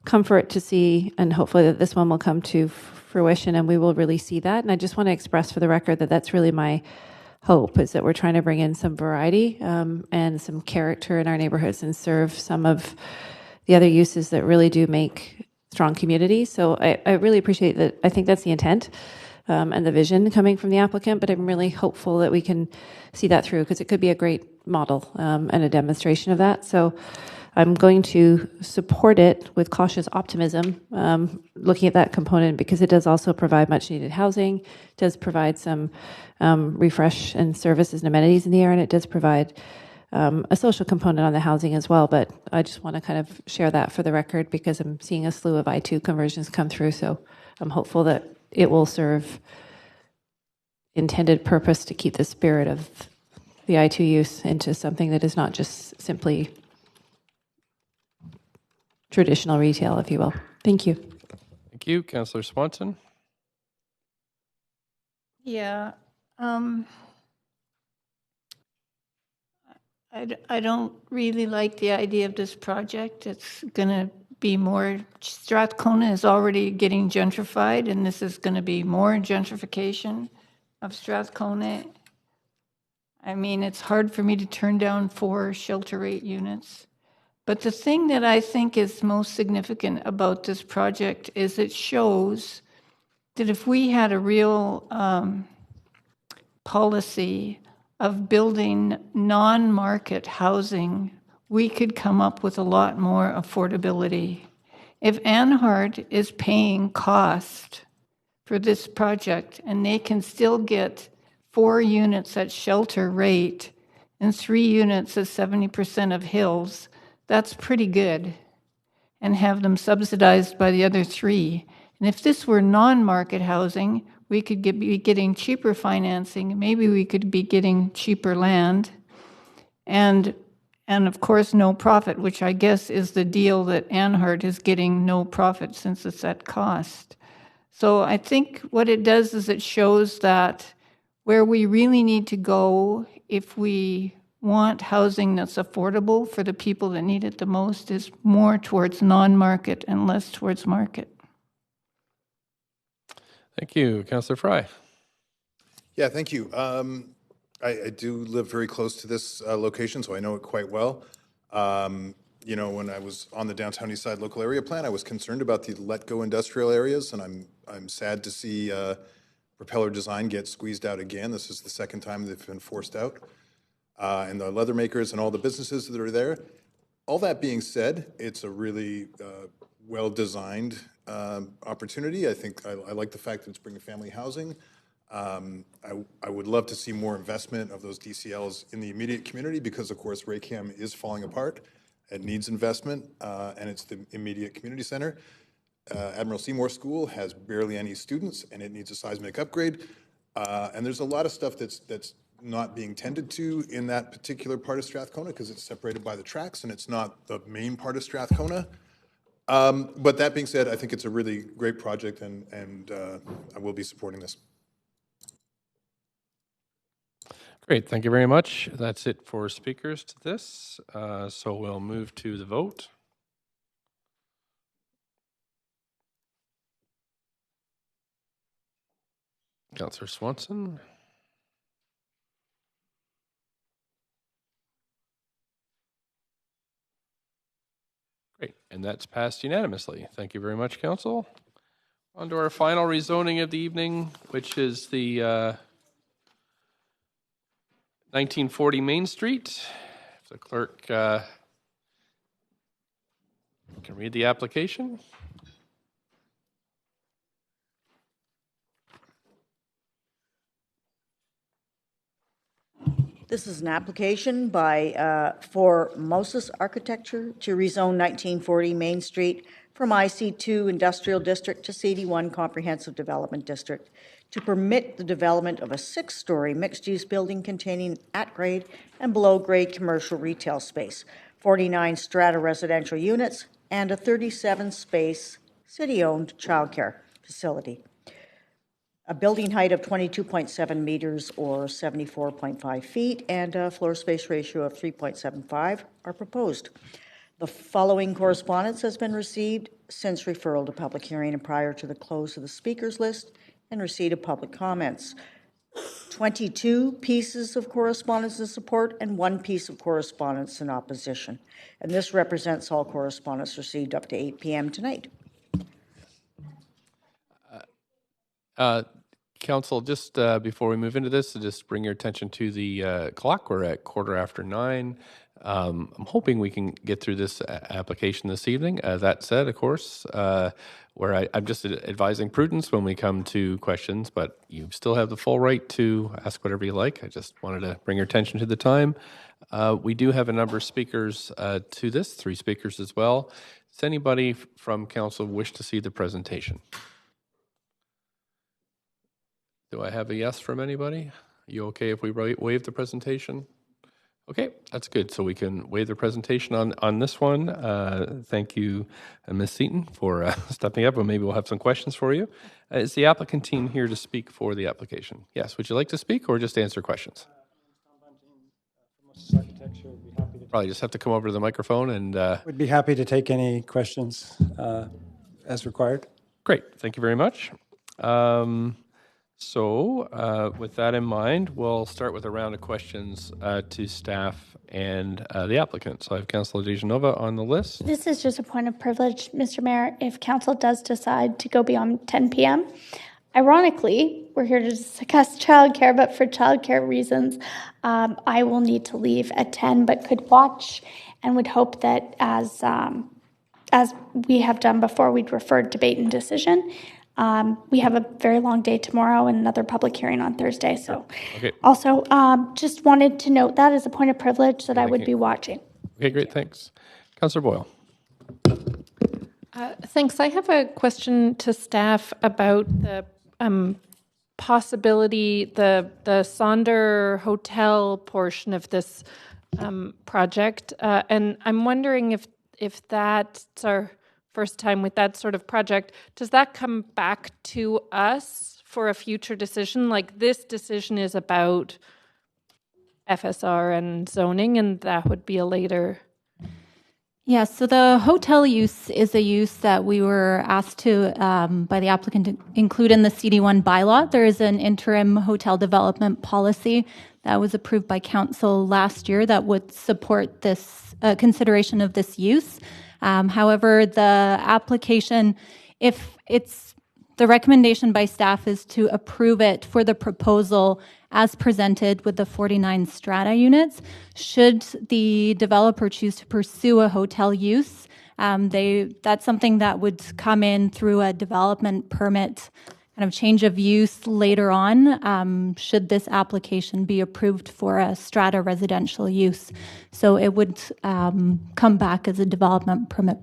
comfort to see, and hopefully that this one will come to fruition and we will really see that. And I just want to express for the record that that's really my hope, is that we're trying to bring in some variety and some character in our neighborhoods and serve some of the other uses that really do make strong communities. So I really appreciate that. I think that's the intent. and the vision coming from the applicant, but I'm really hopeful that we can see that through because it could be a great model and a demonstration of that. So I'm going to support it with cautious optimism, looking at that component because it does also provide much needed housing, does provide some refresh and services and amenities in the area, and it does provide a social component on the housing as well. But I just want to kind of share that for the record because I'm seeing a slew of I2 conversions come through. So I'm hopeful that it will serve intended purpose to keep the spirit of the I2 use into something that is not just simply traditional retail, if you will. Thank you. Thank you. Councillor Swanson. Yeah. I don't really like the idea of this project. It's going to be more, Strathcona is already getting gentrified, and this is going to be more gentrification of Strathcona. I mean, it's hard for me to turn down 4 shelter rate units. But the thing that I think is most significant about this project is it shows that if we had a real policy of building non-market housing, we could come up with a lot more affordability. If Anhart is paying cost for this project and they can still get 4 units at shelter rate and 3 units at 70% of hills, that's pretty good, and have them subsidized by the other 3. And if this were non-market housing, we could be getting cheaper financing. Maybe we could be getting cheaper land, and of course no profit, which I guess is the deal that Anhart is getting, no profit since it's at cost. So I think what it does is it shows that where we really need to go if we want housing that's affordable for the people that need it the most is more towards non-market and less towards market. Thank you. Councillor Fry. Yeah, thank you. I do live very close to this location, so I know it quite well. You know, when I was on the Downtown Eastside Local Area Plan, I was concerned about the let-go industrial areas, and I'm sad to see Propeller Design get squeezed out again. This is the second time they've been forced out. And the leather makers and all the businesses that are there. All that being said, it's a really well-designed opportunity. I think I like the fact that it's bringing family housing. I would love to see more investment of those DCLs in the immediate community because, of course, Raycam is falling apart. It needs investment, and it's the immediate community center. Admiral Seymour School has barely any students, and it needs a seismic upgrade. And there's a lot of stuff that's not being tended to in that particular part of Strathcona because it's separated by the tracks and it's not the main part of Strathcona. But that being said, I think it's a really great project and I will be supporting this. Great, thank you very much. That's it for speakers to this. So we'll move to the vote. Councillor Swanson. Great, and that's passed unanimously. Thank you very much, Council. On to our final rezoning of the evening, which is the 1940 Main Street. If the clerk can read the application. This is an application by for Moses Architecture to rezone 1940 Main Street from IC2 Industrial District to CD1 Comprehensive Development District to permit the development of a 6-story mixed-use building containing at-grade and below-grade commercial retail space, 49 strata residential units, and a 37-space city-owned childcare facility. A building height of 22.7 meters or 74.5 feet and a floor space ratio of 3.75 are proposed. The following correspondence has been received since referral to public hearing and prior to the close of the speakers list and receipt of public comments. 22 pieces of correspondence in support and 1 piece of correspondence in opposition. And this represents all correspondence received up to 8 p.m. tonight. Council, just before we move into this, to just bring your attention to the clock. We're at 9:15. I'm hoping we can get through this application this evening. That said, of course, where I'm just advising prudence when we come to questions, but you still have the full right to ask whatever you like. I just wanted to bring your attention to the time. We do have a number of speakers to this, 3 speakers as well. Does anybody from council wish to see the presentation? Do I have a yes from anybody? Are you okay if we waive the presentation? Okay, that's good. So we can waive the presentation on this one. Thank you, Ms. Seaton, for stepping up, and maybe we'll have some questions for you. Is the applicant team here to speak for the application? Yes. Would you like to speak or just answer questions? Probably just have to come over to the microphone and... We'd be happy to take any questions as required. Great. Thank you very much. With that in mind, we'll start with a round of questions to staff and the applicant. So I have Councilor Dejanova on the list. This is just a point of privilege, Mr. Mayor, if council does decide to go beyond 10 p.m. Ironically, we're here to discuss childcare, but for childcare reasons, I will need to leave at 10, but could watch and would hope that as we have done before, we'd refer debate and decision. We have a very long day tomorrow and another public hearing on Thursday. So okay. Also, just wanted to note that as a point of privilege that I would be watching. Okay, great. Thanks. Councillor Boyle. Thanks. I have a question to staff about the possibility, the Sonder Hotel portion of this project. And I'm wondering if that's our first time with that sort of project, does that come back to us for a future decision? Like this decision is about FSR and zoning, and that would be a later... Yeah, so the hotel use is a use that we were asked to, by the applicant, to include in the CD1 bylaw. There is an interim hotel development policy that was approved by council last year that would support this consideration of this use. However, the application, if it's the recommendation by staff is to approve it for the proposal as presented with the 49 strata units. Should the developer choose to pursue a hotel use, that's something that would come in through a development permit kind of change of use later on, should this application be approved for a strata residential use. So it would come back as a development permit.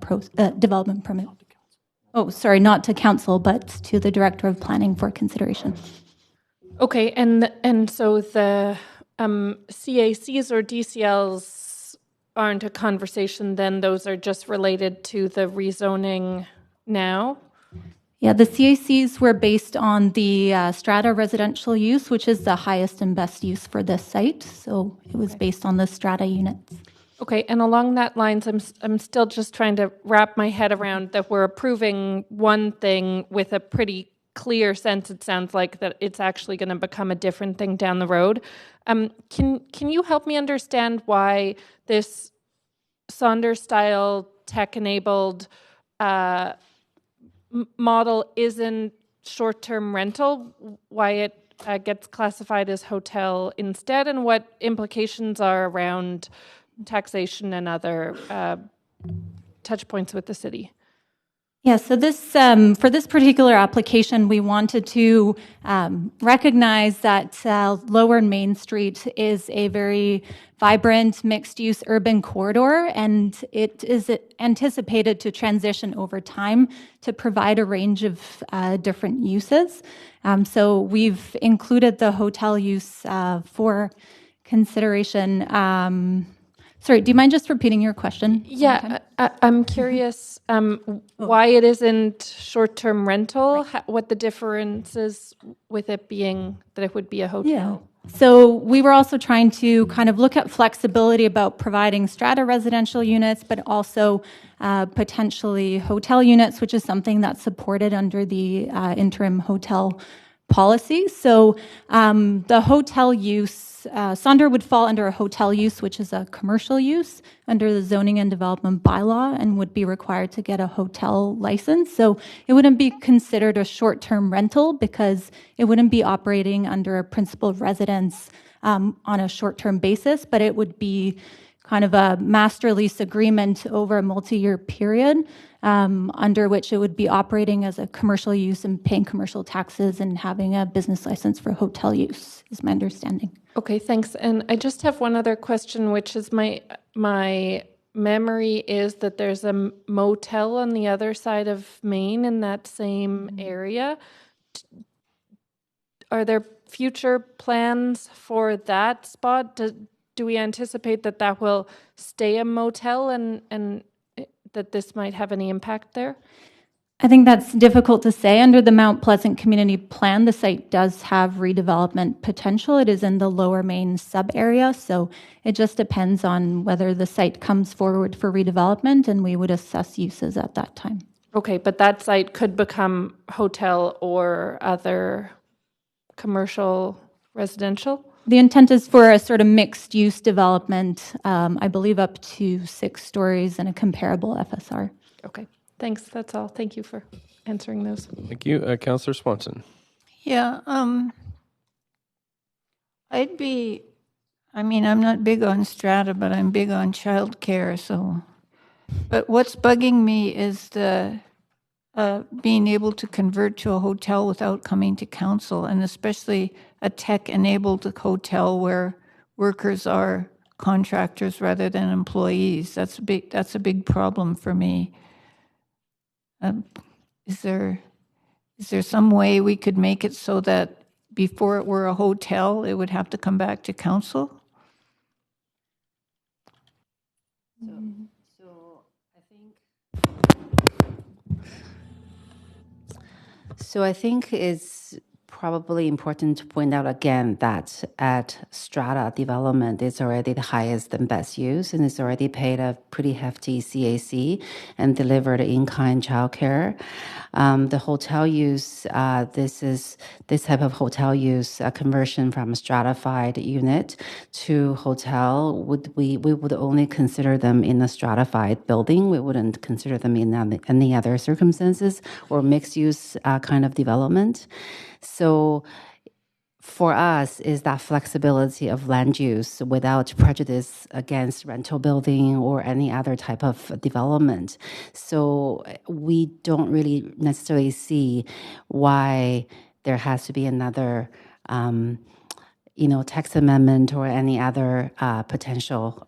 Oh, sorry, not to council, but to the Director of Planning for consideration. Okay, and so the CACs or DCLs aren't a conversation then, those are just related to the rezoning now? Yeah, the CACs were based on the strata residential use, which is the highest and best use for this site. So it was based on the strata units. Okay, and along that lines, I'm still just trying to wrap my head around that we're approving one thing with a pretty clear sense, it sounds like, that it's actually going to become a different thing down the road. Can you help me understand why this Sonder-style tech-enabled model isn't short-term rental, why it gets classified as hotel instead, and what implications are around taxation and other touch points with the city? Yeah, so this for this particular application, we wanted to recognize that Lower Main Street is a very vibrant mixed-use urban corridor, and it is anticipated to transition over time to provide a range of different uses. So we've included the hotel use for consideration. Sorry, do you mind just repeating your question? Yeah, I'm curious why it isn't short-term rental, what the difference is with it being that it would be a hotel. Yeah. So we were also trying to kind of look at flexibility about providing strata residential units, but also potentially hotel units, which is something that's supported under the interim hotel policy. So the hotel use, Sonder would fall under a hotel use, which is a commercial use under the zoning and development bylaw, and would be required to get a hotel license. So it wouldn't be considered a short-term rental because it wouldn't be operating under a principal residence on a short-term basis, but it would be kind of a master lease agreement over a multi-year period under which it would be operating as a commercial use and paying commercial taxes and having a business license for hotel use, is my understanding. Okay, thanks. And I just have one other question, which is my memory is that there's a motel on the other side of Maine in that same area. Are there future plans for that spot? Do we anticipate that that will stay a motel and that this might have any impact there? I think that's difficult to say. Under the Mount Pleasant Community Plan, the site does have redevelopment potential. It is in the Lower Main sub-area, so it just depends on whether the site comes forward for redevelopment, and we would assess uses at that time. Okay, but that site could become hotel or other commercial residential? The intent is for a sort of mixed-use development, I believe up to 6 stories and a comparable FSR. Okay, thanks. That's all. Thank you for answering those. Thank you. Councillor Swanson. Yeah, I'm not big on strata, but I'm big on childcare, so. But what's bugging me is the being able to convert to a hotel without coming to council, and especially a tech-enabled hotel where workers are contractors rather than employees. That's a big problem for me. Is there some way we could make it so that before it were a hotel, it would have to come back to council? So I think it's probably important to point out again that at strata development, it's already the highest and best use, and it's already paid a pretty hefty CAC and delivered in-kind childcare. The hotel use, this type of hotel use, a conversion from a stratified unit to hotel, we would only consider them in a stratified building. We wouldn't consider them in any other circumstances or mixed use kind of development. So for us is that flexibility of land use without prejudice against rental building or any other type of development. So we don't really necessarily see why there has to be another text amendment or any other potential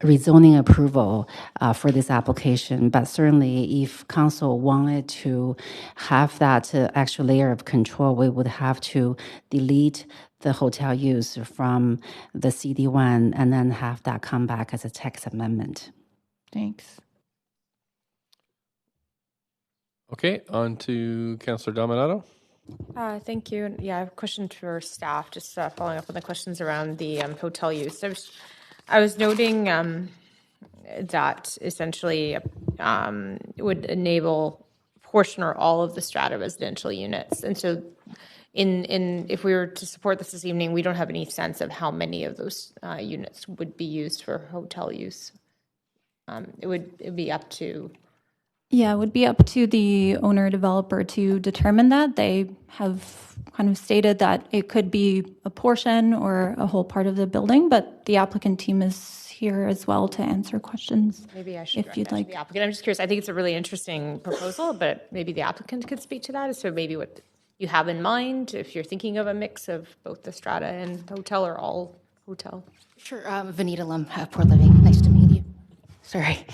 rezoning approval for this application, but certainly if council wanted to have that extra layer of control, we would have to delete the hotel use from the CD1 and then have that come back as a text amendment. Thanks. Okay, on to Councillor Dominato. Thank you. Yeah, I have a question for staff, just following up on the questions around the hotel use. I was noting that essentially it would enable portion or all of the strata residential units. And so if we were to support this evening, we don't have any sense of how many of those units would be used for hotel use. It'd be up to... Yeah, it would be up to the owner developer to determine that. They have kind of stated that it could be a portion or a whole part of the building, but the applicant team is here as well to answer questions. Maybe I should if you'd like. The applicant. I'm just curious. I think it's a really interesting proposal, but maybe the applicant could speak to that. So maybe what you have in mind, if you're thinking of a mix of both the strata and hotel or all hotel. Sure. Vanita Lum, Port Living. Nice to meet you. Sorry.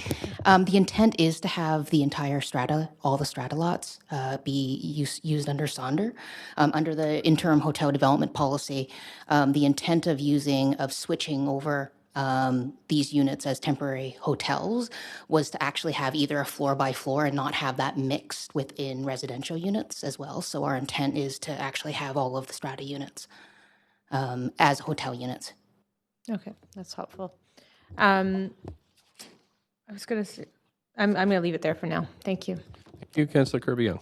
The intent is to have the entire strata, all the strata lots, be used under Sonder. Under the interim hotel development policy, the intent of switching over these units as temporary hotels was to actually have either a floor by floor and not have that mixed within residential units as well. So our intent is to actually have all of the strata units as hotel units. Okay, that's helpful. I was going to say, I'm going to leave it there for now. Thank you. Thank you, Councillor Kirby-Yung.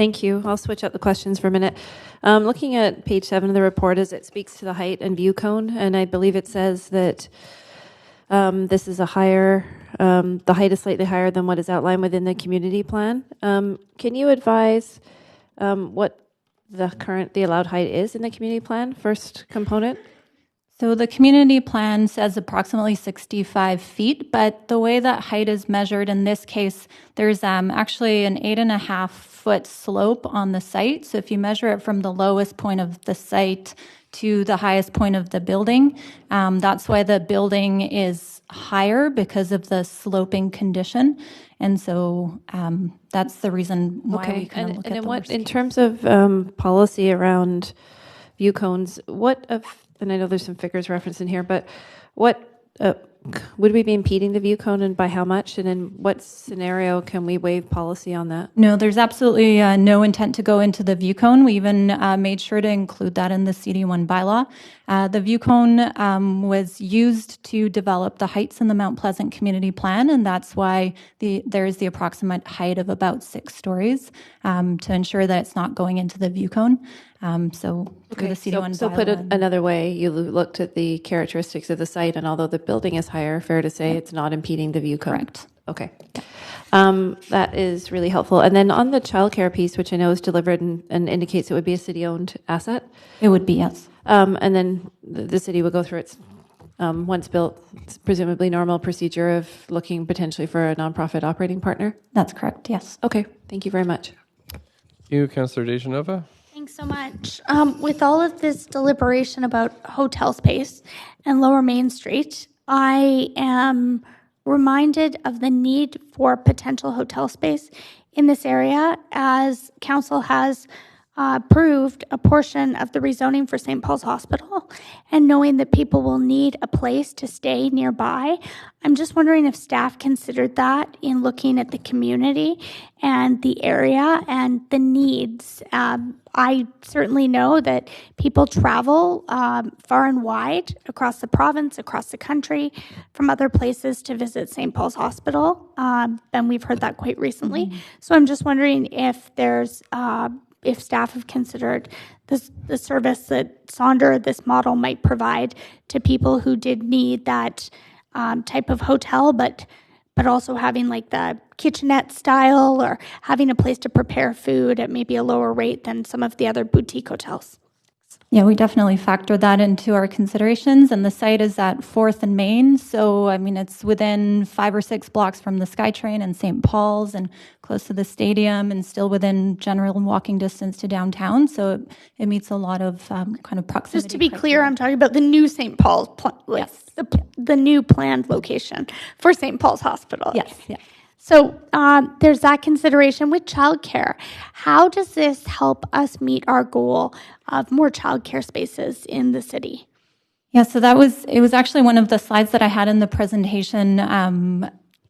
Thank you. I'll switch up the questions for a minute. Looking at page 7 of the report, as it speaks to the height and view cone, and I believe it says that this is a higher, the height is slightly higher than what is outlined within the community plan. Can you advise what the allowed height is in the community plan, first component? So the community plan says approximately 65 feet, but the way that height is measured in this case, there's actually an 8.5-foot slope on the site. So if you measure it from the lowest point of the site to the highest point of the building, that's why the building is higher, because of the sloping condition. And so that's the reason why we kind of look at the worst in terms of policy around view cones, and I know there's some figures referenced in here, but what would we be impeding the view cone, and by how much? And in what scenario can we waive policy on that? No, there's absolutely no intent to go into the view cone. We even made sure to include that in the CD1 bylaw. The view cone was used to develop the heights in the Mount Pleasant Community Plan, and that's why there's the approximate height of about 6 stories to ensure that it's not going into the view cone. So through the CD1 so bylaw. Put it another way, you looked at the characteristics of the site, and although the building is higher, fair to say it's not impeding the view cone. Correct. Okay. That is really helpful. And then on the childcare piece, which I know is delivered and indicates it would be a city-owned asset? It would be, yes. And then the city would go through its, once built, presumably normal procedure of looking potentially for a nonprofit operating partner? That's correct, yes. Okay, thank you very much. Thank you, Councillor Dejanova. Thanks so much. With all of this deliberation about hotel space and Lower Main Street, I am reminded of the need for potential hotel space in this area, as council has approved a portion of the rezoning for St. Paul's Hospital, and knowing that people will need a place to stay nearby, I'm just wondering if staff considered that in looking at the community and the area and the needs. I certainly know that people travel far and wide across the province, across the country, from other places to visit St. Paul's Hospital, and we've heard that quite recently. Mm-hmm. So I'm just wondering if there's if staff have considered the service that Sonder, this model, might provide to people who did need that type of hotel, but also having like the kitchenette style, or having a place to prepare food at maybe a lower rate than some of the other boutique hotels. Yeah, we definitely factor that into our considerations, and the site is at 4th and Main, so I mean it's within 5 or 6 blocks from the SkyTrain and St. Paul's, and close to the stadium, and still within general walking distance to downtown. So it meets a lot of kind of proximity. Just to be clear, I'm talking about the new St. Paul's, yes, the new planned location for St. Paul's Hospital. Yes, yeah. So there's that consideration with childcare. How does this help us meet our goal of more childcare spaces in the city? Yeah, so it was actually one of the slides that I had in the presentation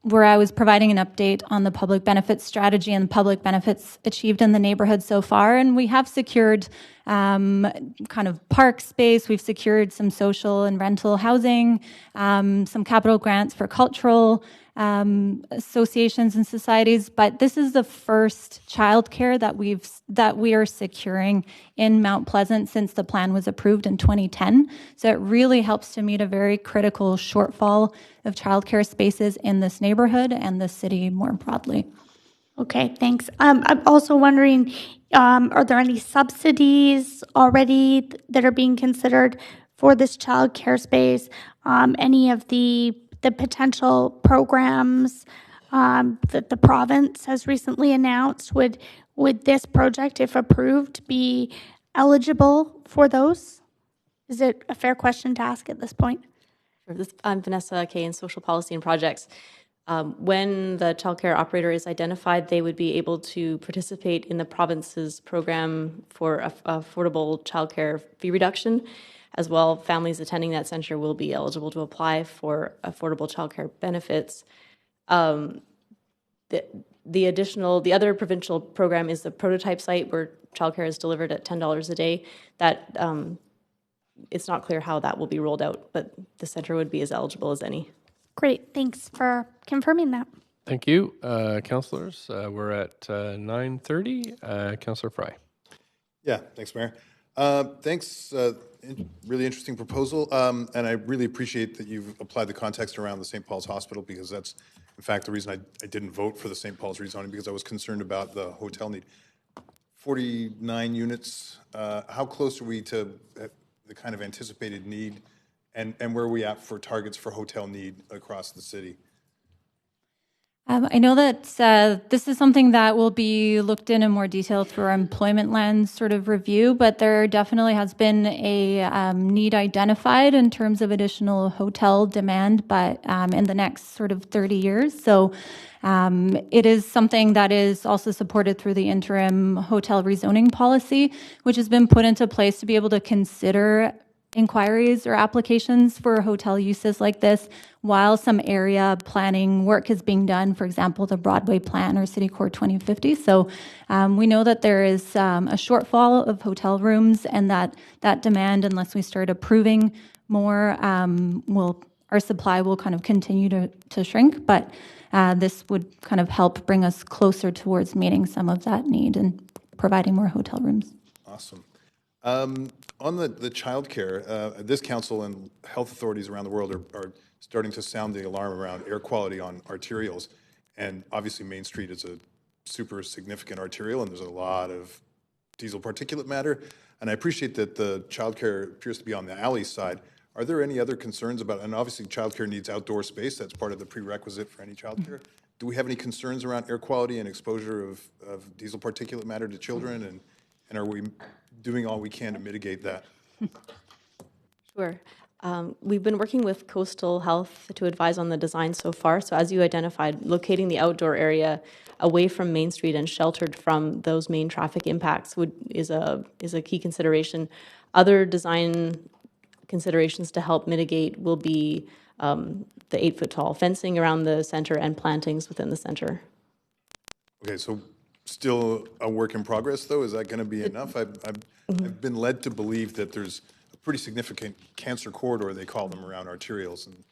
where I was providing an update on the public benefits strategy and public benefits achieved in the neighborhood so far. And we have secured kind of park space. We've secured some social and rental housing, some capital grants for cultural associations and societies, but this is the first childcare that we are securing in Mount Pleasant since the plan was approved in 2010. So it really helps to meet a very critical shortfall of childcare spaces in this neighborhood and the city more broadly. Okay, thanks. I'm also wondering, are there any subsidies already that are being considered for this childcare space? Any of the potential programs that the province has recently announced, would this project, if approved, be eligible for those? Is it a fair question to ask at this point? I'm Vanessa Kay in Social Policy and Projects. When the childcare operator is identified, they would be able to participate in the province's program for affordable childcare fee reduction. As well, families attending that center will be eligible to apply for affordable childcare benefits. The other provincial program is the prototype site where childcare is delivered at $10 a day. That it's not clear how that will be rolled out, but the center would be as eligible as any. Great, thanks for confirming that. Thank you, councillors. We're at 9:30. Councillor Fry. Yeah, thanks, Mayor. Thanks. Really interesting proposal. And I really appreciate that you've applied the context around the St. Paul's Hospital, because that's, in fact, the reason I didn't vote for the St. Paul's rezoning, because I was concerned about the hotel need. 49 units. How close are we to the kind of anticipated need, and where are we at for targets for hotel need across the city? I know that this is something that will be looked in more detail through our employment lens sort of review, but there definitely has been a need identified in terms of additional hotel demand, but in the next sort of 30 years. So it is something that is also supported through the interim hotel rezoning policy, which has been put into place to be able to consider inquiries or applications for hotel uses like this while some area planning work is being done, for example, the Broadway Plan or City Core 2050. So we know that there is a shortfall of hotel rooms, and that demand, unless we start approving more, our supply will kind of continue to shrink. But this would kind of help bring us closer towards meeting some of that need and providing more hotel rooms. Awesome. On the childcare, this council and health authorities around the world are starting to sound the alarm around air quality on arterials. And obviously Main Street is a super significant arterial, and there's a lot of diesel particulate matter. And I appreciate that the childcare appears to be on the alley side. Are there any other concerns about, and obviously childcare needs outdoor space, that's part of the prerequisite for any childcare. Do we have any concerns around air quality and exposure of diesel particulate matter to children? And are we doing all we can to mitigate that? Sure. We've been working with Coastal Health to advise on the design so far. So as you identified, locating the outdoor area away from Main Street and sheltered from those main traffic impacts is a key consideration. Other design considerations to help mitigate will be the 8-foot tall fencing around the center and plantings within the center. Okay, so still a work in progress, though? Is that going to be enough? I've been led to believe that there's a pretty significant cancer corridor, they call them, around arterials. And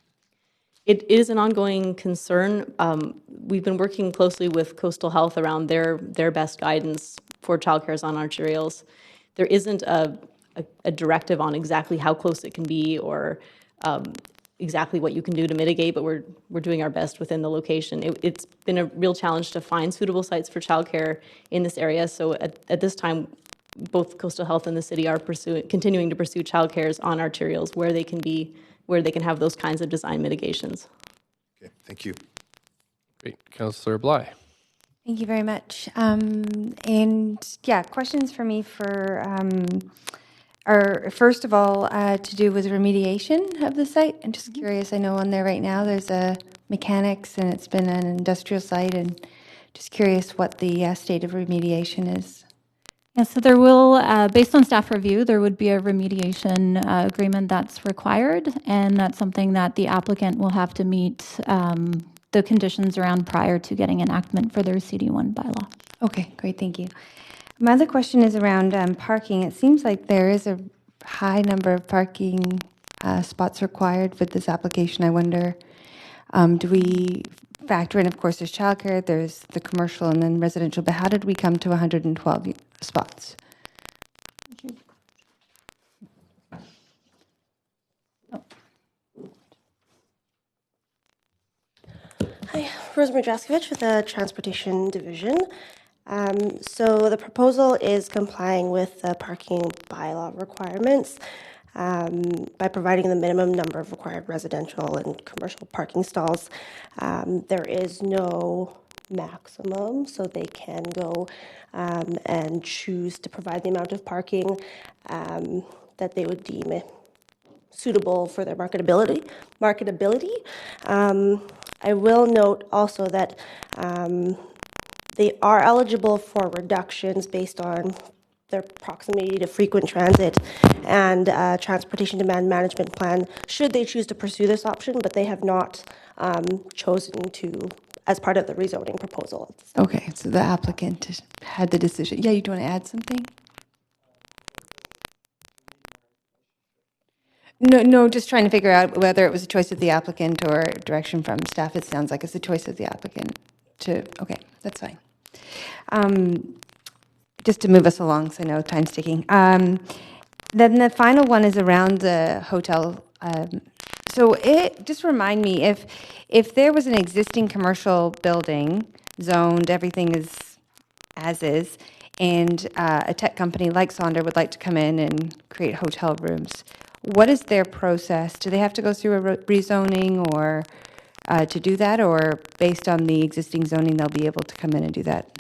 it is an ongoing concern. We've been working closely with Coastal Health around their best guidance for childcare on arterials. There isn't a directive on exactly how close it can be or exactly what you can do to mitigate, but we're doing our best within the location. It's been a real challenge to find suitable sites for childcare in this area. So at this time, both Coastal Health and the city are continuing to pursue childcares on arterials where they can have those kinds of design mitigations. Okay, thank you. Great, Councillor Bly. Thank you very much. And yeah, questions for me are first of all to do with remediation of the site. I'm just curious. I know on there right now there's a mechanics and it's been an industrial site, and just curious what the state of remediation is. Yeah, so there will, based on staff review, there would be a remediation agreement that's required, and that's something that the applicant will have to meet the conditions around prior to getting enactment for their CD1 bylaw. Okay, great, thank you. My other question is around parking. It seems like there is a high number of parking spots required with this application. I wonder, do we factor in, of course, there's childcare, there's the commercial, and then residential, but how did we come to 112 spots? Hi, Rosemary Draskevich with the Transportation Division. So the proposal is complying with the parking bylaw requirements by providing the minimum number of required residential and commercial parking stalls. There is no maximum, so they can go and choose to provide the amount of parking that they would deem suitable for their marketability. I will note also that they are eligible for reductions based on their proximity to frequent transit and transportation demand management plan, should they choose to pursue this option, but they have not chosen to as part of the rezoning proposal. Okay, so the applicant had the decision. Yeah, you want to add something? No, just trying to figure out whether it was a choice of the applicant or direction from staff. It sounds like it's a choice of the applicant okay, that's fine. Just to move us along, so I know time's ticking. Then the final one is around the hotel. So just remind me, if there was an existing commercial building zoned, everything is as is, and a tech company like Sonder would like to come in and create hotel rooms, what is their process? Do they have to go through a rezoning or to do that, or based on the existing zoning, they'll be able to come in and do that?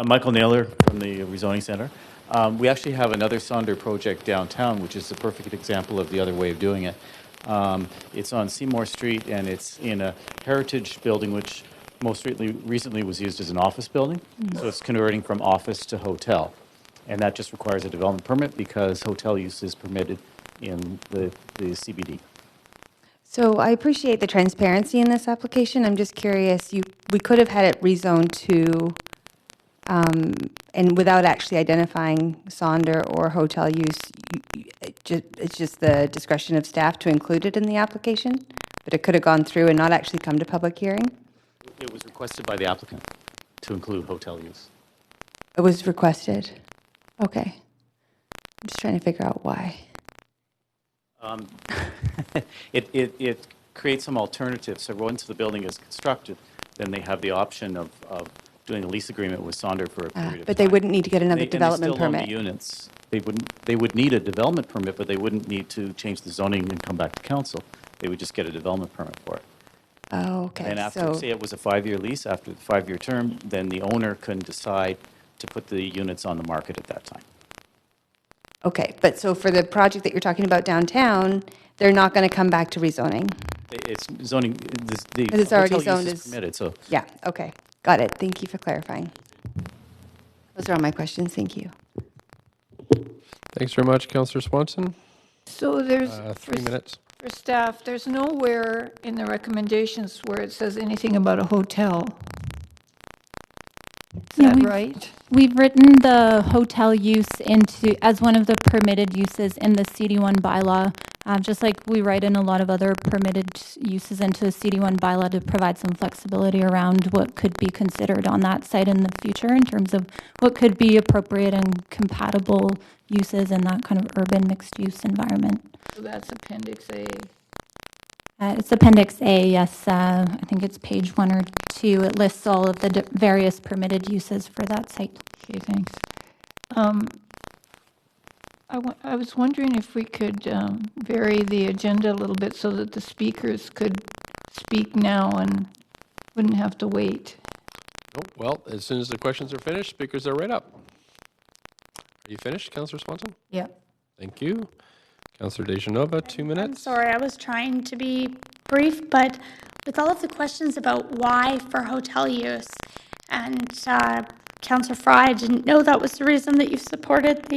Michael Naylor from the Rezoning Center. We actually have another Sonder project downtown, which is a perfect example of the other way of doing it. It's on Seymour Street, and it's in a heritage building, which most recently was used as an office building. So it's converting from office to hotel. And that just requires a development permit because hotel use is permitted in the CBD. So I appreciate the transparency in this application. I'm just curious, we could have had it rezoned to, and without actually identifying Sonder or hotel use, it's just the discretion of staff to include it in the application, but it could have gone through and not actually come to public hearing? It was requested by the applicant to include hotel use. It was requested? Okay. I'm just trying to figure out why. It creates some alternatives. So once the building is constructed, then they have the option of doing a lease agreement with Sonder for a period of time. But they wouldn't need to get another And development they still permit. own the units. They would need a development permit, but they wouldn't need to change the zoning and come back to council. They would just get a development permit for it. Oh, okay. And after, So, say it was a 5-year lease, after the 5-year term, then the owner can decide to put the units on the market at that time. okay, but so for the project that you're talking about downtown, they're not going to come back to rezoning? It's zoning, the Because it's already hotel zoned use is permitted, so. Yeah, okay. Got it. Thank you for clarifying. Those are all my questions. Thank you. Thanks very much, Councillor Swanson. So there's, 3 minutes. for staff, there's nowhere in the recommendations where it says anything about a hotel. Is Yeah, that we've- right? We've written the hotel use as one of the permitted uses in the CD1 bylaw, just like we write in a lot of other permitted uses into the CD1 bylaw to provide some flexibility around what could be considered on that site in the future in terms of what could be appropriate and compatible uses in that kind of urban mixed-use environment. So that's Appendix A. It's Appendix A, yes. I think it's page 1 or 2. It lists all of the various permitted uses for that site. Okay, thanks. I was wondering if we could vary the agenda a little bit so that the speakers could speak now and wouldn't have to wait. Oh, well, as soon as the questions are finished, speakers are right up. Are you finished, Councillor Swanson? Yeah. Thank you. Councillor Dejanova, 2 minutes. I'm sorry, I was trying to be brief, but with all of the questions about why for hotel use, and Councillor Fry, I didn't know that was the reason that you supported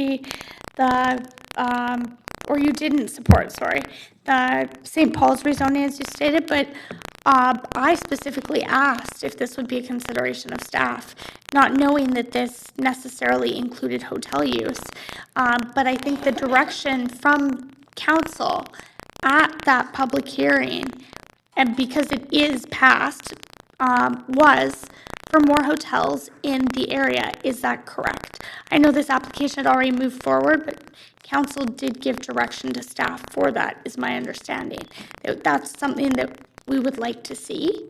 or you didn't support, the St. Paul's rezoning as you stated, but I specifically asked if this would be a consideration of staff, not knowing that this necessarily included hotel use. But I think the direction from council at that public hearing, and because it is passed, was for more hotels in the area. Is that correct? I know this application had already moved forward, but council did give direction to staff for that, is my understanding. That's something that we would like to see.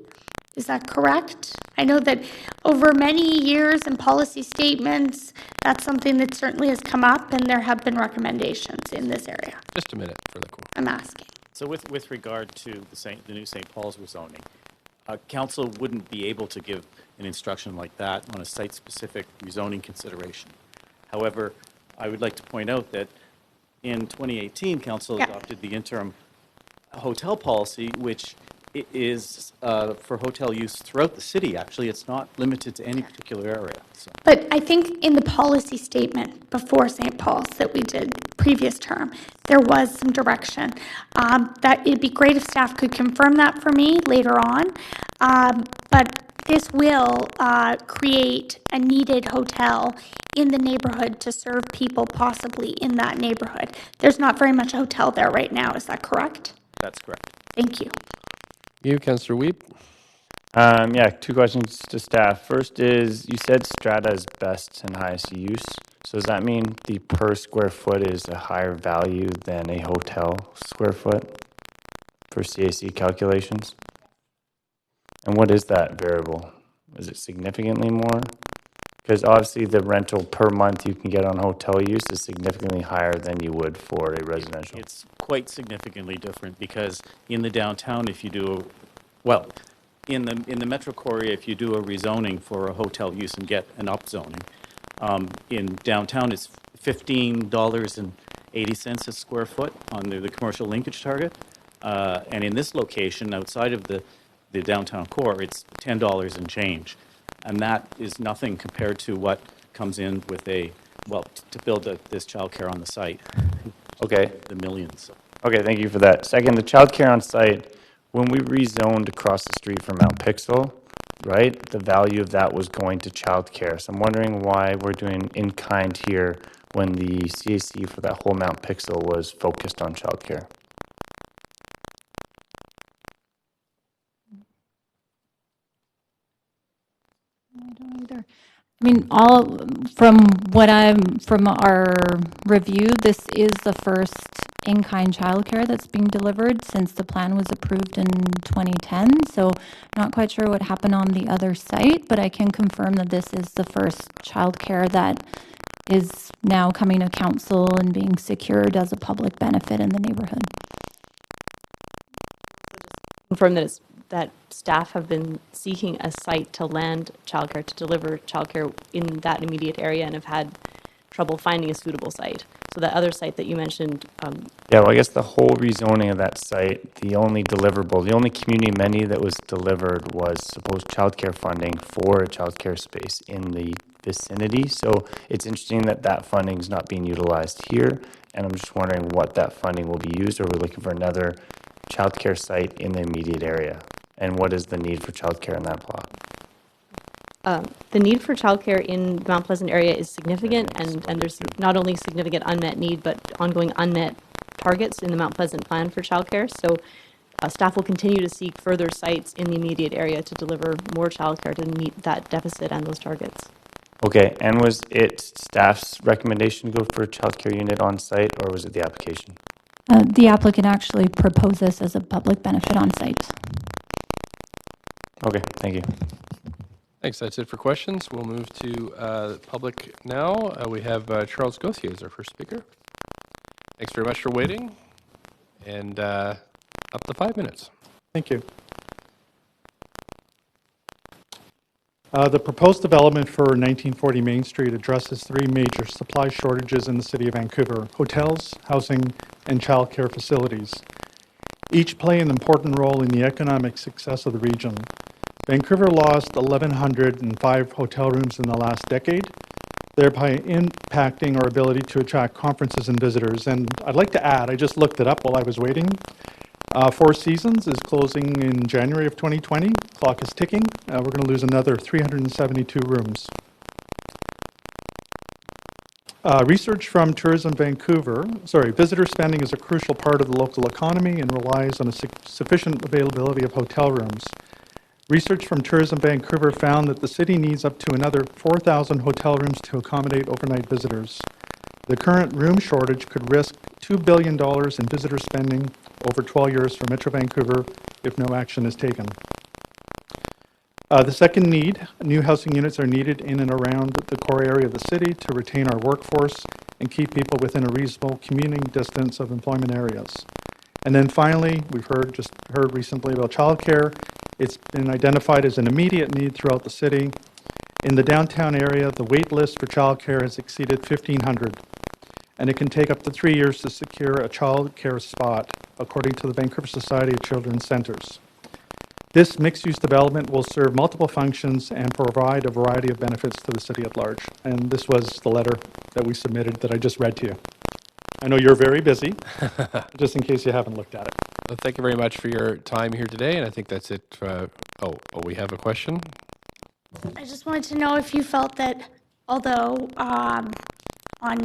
Is that correct? I know that over many years and policy statements, that's something that certainly has come up, and there have been recommendations in this area. Just a minute for the quote. I'm asking. So with regard to the new St. Paul's rezoning, council wouldn't be able to give an instruction like that on a site-specific rezoning consideration. However, I would like to point out that in 2018, council adopted the interim hotel policy, which is for hotel use throughout the city. Actually, it's not limited to any particular area. So. But I think in the policy statement before St. Paul's that we did previous term, there was some direction. That it'd be great if staff could confirm that for me later on. but this will create a needed hotel in the neighborhood to serve people possibly in that neighborhood. There's not very much hotel there right now, is that correct? That's correct. Thank you. You, Councillor Wiebe. Yeah, two questions to staff. First is, you said strata is best and highest use. So does that mean the per square foot is a higher value than a hotel square foot for CAC calculations? And what is that variable? Is it significantly more? Because obviously the rental per month you can get on hotel use is significantly higher than you would for a residential. It's quite significantly different because in the downtown, if you do, in the Metro core area, if you do a rezoning for a hotel use and get an upzoning, in downtown it's $15.80 a square foot on the commercial linkage target, and in this location outside of the downtown core, it's $10 and change, and that is nothing compared to what comes in with to build this childcare on the site. Okay. The millions. Okay, thank you for that. Second, the childcare on site, when we rezoned across the street from Mount Pixel, right, the value of that was going to childcare. So I'm wondering why we're doing in-kind here when the CAC for that whole Mount Pixel was focused on childcare. I mean, from our review, this is the first in-kind childcare that's being delivered since the plan was approved in 2010. So not quite sure what happened on the other site, but I can confirm that this is the first childcare that is now coming to council and being secured as a public benefit in the neighborhood. Confirm that staff have been seeking a site to land childcare, to deliver childcare in that immediate area, and have had trouble finding a suitable site. So that other site that you mentioned. Yeah, well, I guess the whole rezoning of that site, the only deliverable, the only community amenity that was delivered was supposed childcare funding for a childcare space in the vicinity. So it's interesting that that funding is not being utilized here, and I'm just wondering what that funding will be used, or we're looking for another childcare site in the immediate area. And what is the need for childcare in that plot? The need for childcare in the Mount Pleasant area is significant, and there's not only significant unmet need, but ongoing unmet targets in the Mount Pleasant plan for childcare. So staff will continue to seek further sites in the immediate area to deliver more childcare to meet that deficit and those targets. Okay, and was it staff's recommendation to go for a childcare unit on site, or was it the application? The applicant actually proposed this as a public benefit on site. Okay, thank you. Thanks. That's it for questions. We'll move to public now. We have Charles Gauthier as our first speaker. Thanks very much for waiting. And up to 5 minutes. Thank you. The proposed development for 1940 Main Street addresses three major supply shortages in the city of Vancouver: hotels, housing, and childcare facilities. Each play an important role in the economic success of the region. Vancouver lost 1,105 hotel rooms in the last decade, thereby impacting our ability to attract conferences and visitors. And I'd like to add, I just looked it up while I was waiting. Four Seasons is closing in January of 2020. Clock is ticking. We're going to lose another 372 rooms. Research from Tourism Vancouver, visitor spending is a crucial part of the local economy and relies on a sufficient availability of hotel rooms. Research from Tourism Vancouver found that the city needs up to another 4,000 hotel rooms to accommodate overnight visitors. The current room shortage could risk $2 billion in visitor spending over 12 years for Metro Vancouver if no action is taken. The second need, new housing units are needed in and around the core area of the city to retain our workforce and keep people within a reasonable commuting distance of employment areas. And then finally, we've just heard recently about childcare. It's been identified as an immediate need throughout the city. In the downtown area, the wait list for childcare has exceeded 1,500, and it can take up to 3 years to secure a childcare spot, according to the Vancouver Society of Children's Centers. This mixed-use development will serve multiple functions and provide a variety of benefits to the city at large. And this was the letter that we submitted that I just read to you. I know you're very busy, just in case you haven't looked at it. Thank you very much for your time here today, and I think that's it. We have a question. I just wanted to know if you felt that although on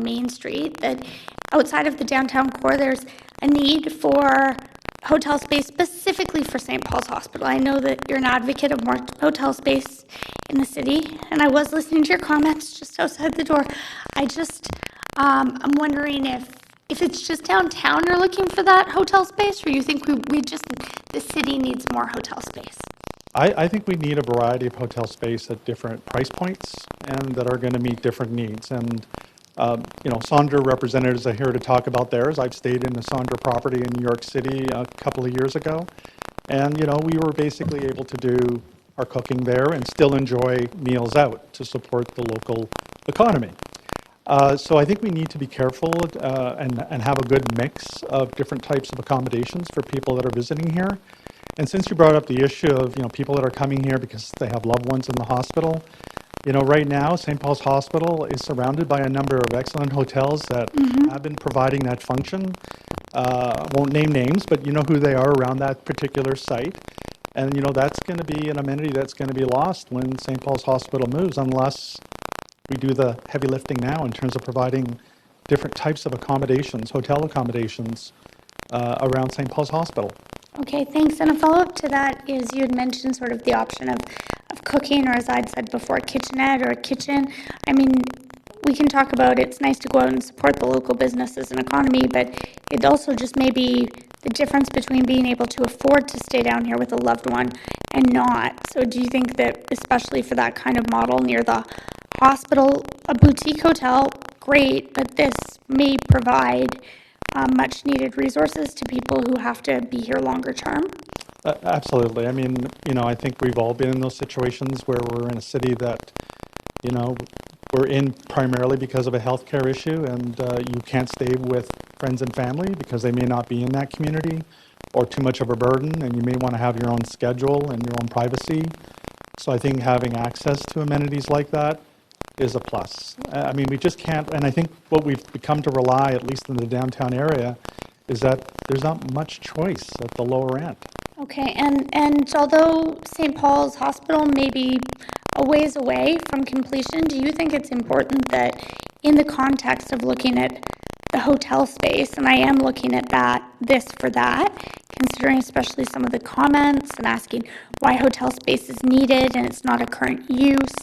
Main Street, that outside of the downtown core, there's a need for hotel space specifically for St. Paul's Hospital. I know that you're an advocate of more hotel space in the city, and I was listening to your comments just outside the door. I'm wondering if it's just downtown you're looking for that hotel space, or you think the city needs more hotel space? I think we need a variety of hotel space at different price points and that are going to meet different needs. And, Sonder representatives are here to talk about theirs. I've stayed in a Sonder property in New York City a couple of years ago. And, we were basically able to do our cooking there and still enjoy meals out to support the local economy. So I think we need to be careful and have a good mix of different types of accommodations for people that are visiting here. And since you brought up the issue of people that are coming here because they have loved ones in the hospital, right now St. Paul's Hospital is surrounded by a number of excellent hotels that have been providing that function. I won't name names, but you know who they are around that particular site. And that's going to be an amenity that's going to be lost when St. Paul's Hospital moves, unless we do the heavy lifting now in terms of providing different types of accommodations, hotel accommodations around St. Paul's Hospital. Okay, thanks. And a follow-up to that is you had mentioned sort of the option of cooking, or as I'd said before, a kitchenette or a kitchen. I mean, we can talk about it's nice to go out and support the local businesses and economy, but it also just may be the difference between being able to afford to stay down here with a loved one and not. So do you think that, especially for that kind of model near the hospital, a boutique hotel, great, but this may provide much needed resources to people who have to be here longer term? Absolutely. I mean, I think we've all been in those situations where we're in a city that, we're in primarily because of a healthcare issue, and you can't stay with friends and family because they may not be in that community, or too much of a burden, and you may want to have your own schedule and your own privacy. So I think having access to amenities like that is a plus. I mean, we just can't, and I think what we've become to rely, at least in the downtown area, is that there's not much choice at the lower end. Okay, and although St. Paul's Hospital may be a ways away from completion, do you think it's important that in the context of looking at the hotel space, and I am looking at this for that, considering especially some of the comments and asking why hotel space is needed and it's not a current use,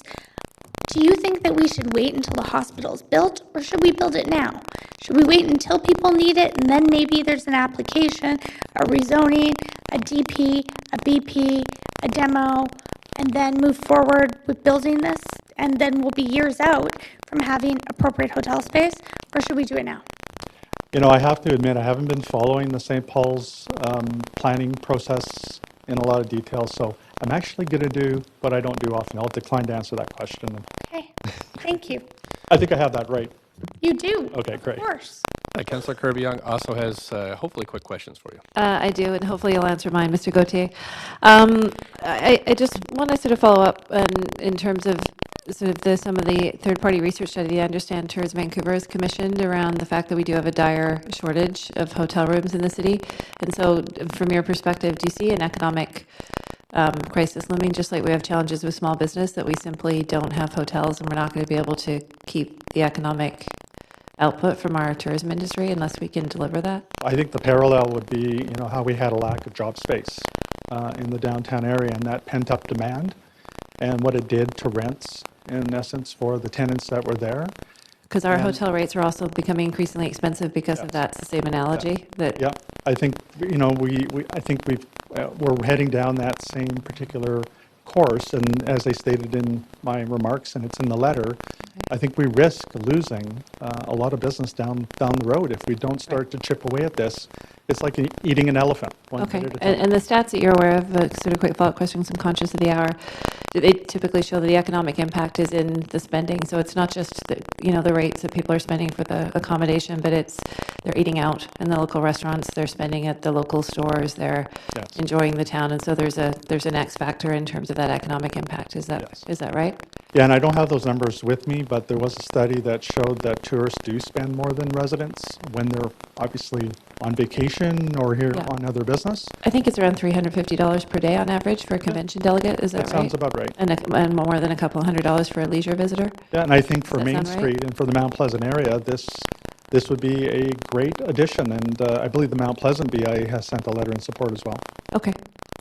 do you think that we should wait until the hospital is built, or should we build it now? Should we wait until people need it, and then maybe there's an application, a rezoning, a DP, a BP, a demo, and then move forward with building this, and then we'll be years out from having appropriate hotel space, or should we do it now? I have to admit, I haven't been following the St. Paul's planning process in a lot of detail, so I'm actually going to do what I don't do often. I'll decline to answer that question. Okay, thank you. I think I have that right. You do. Okay, great. Of course. Councillor Kirby-Young also has hopefully quick questions for you. I do, and hopefully you'll answer mine, Mr. Gauthier. I just want to sort of follow up in terms of some of the third-party research study I understand Tourism Vancouver has commissioned around the fact that we do have a dire shortage of hotel rooms in the city. And so from your perspective, do you see an economic crisis looming, just like we have challenges with small business, that we simply don't have hotels and we're not going to be able to keep the economic output from our tourism industry unless we can deliver that? I think the parallel would be, how we had a lack of job space in the downtown area, and that pent-up demand and what it did to rents, in essence, for the tenants that were there. Because our hotel rates are also becoming increasingly expensive because of that. It's the same analogy. Yeah, I think, we're heading down that same particular course, and as I stated in my remarks, and it's in the letter, I think we risk losing a lot of business down the road if we don't start to chip away at this. It's like eating an elephant. Okay, and the stats that you're aware of, sort of quick follow-up questions, I'm conscious of the hour, they typically show that the economic impact is in the spending. So it's not just the rates that people are spending for the accommodation, but they're eating out in the local restaurants, they're spending at the local stores, they're enjoying the town, and so there's an X factor in terms of that economic impact. Is that right? Yeah, and I don't have those numbers with me, but there was a study that showed that tourists do spend more than residents when they're obviously on vacation or here Yeah. on other business. I think it's around $350 per day on average for a convention delegate. Is that right? That sounds about right. And more than a couple $100 for a leisure visitor. Yeah, and I think for Does that Main sound right? Street and for the Mount Pleasant area, this would be a great addition, and I believe the Mount Pleasant BIA has sent a letter in support as well. Okay,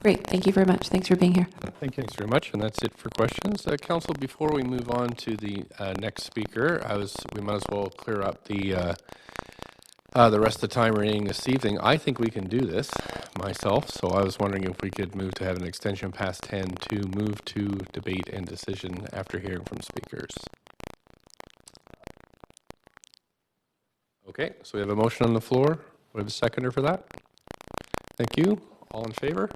great. Thank you very much. Thanks for being here. Thank you. Thanks very much, and that's it for questions. Council, before we move on to the next speaker, we might as well clear up the rest of the time remaining this evening. I think we can do this myself, so I was wondering if we could move to have an extension past 10 to move to debate and decision after hearing from speakers. Okay, so we have a motion on the floor. We have a seconder for that. Thank you. All in favor?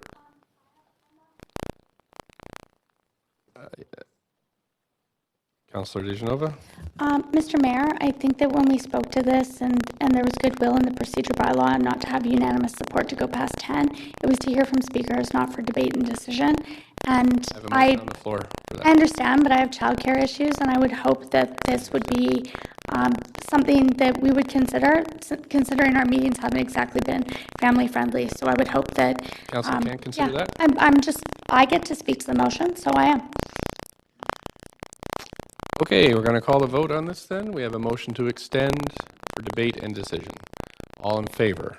Councillor DeGenova? Mr. Mayor, I think that when we spoke to this and there was goodwill in the procedure bylaw and not to have unanimous support to go past 10, it was to hear from speakers, not for debate and decision. And I have a motion on the floor for that. I understand, but I have childcare issues, and I would hope that this would be something that we would consider, considering our meetings haven't exactly been family friendly. So I would hope that Council can't consider that? I get to speak to the motion, so I am. Okay, we're going to call the vote on this then. We have a motion to extend for debate and decision. All in favor?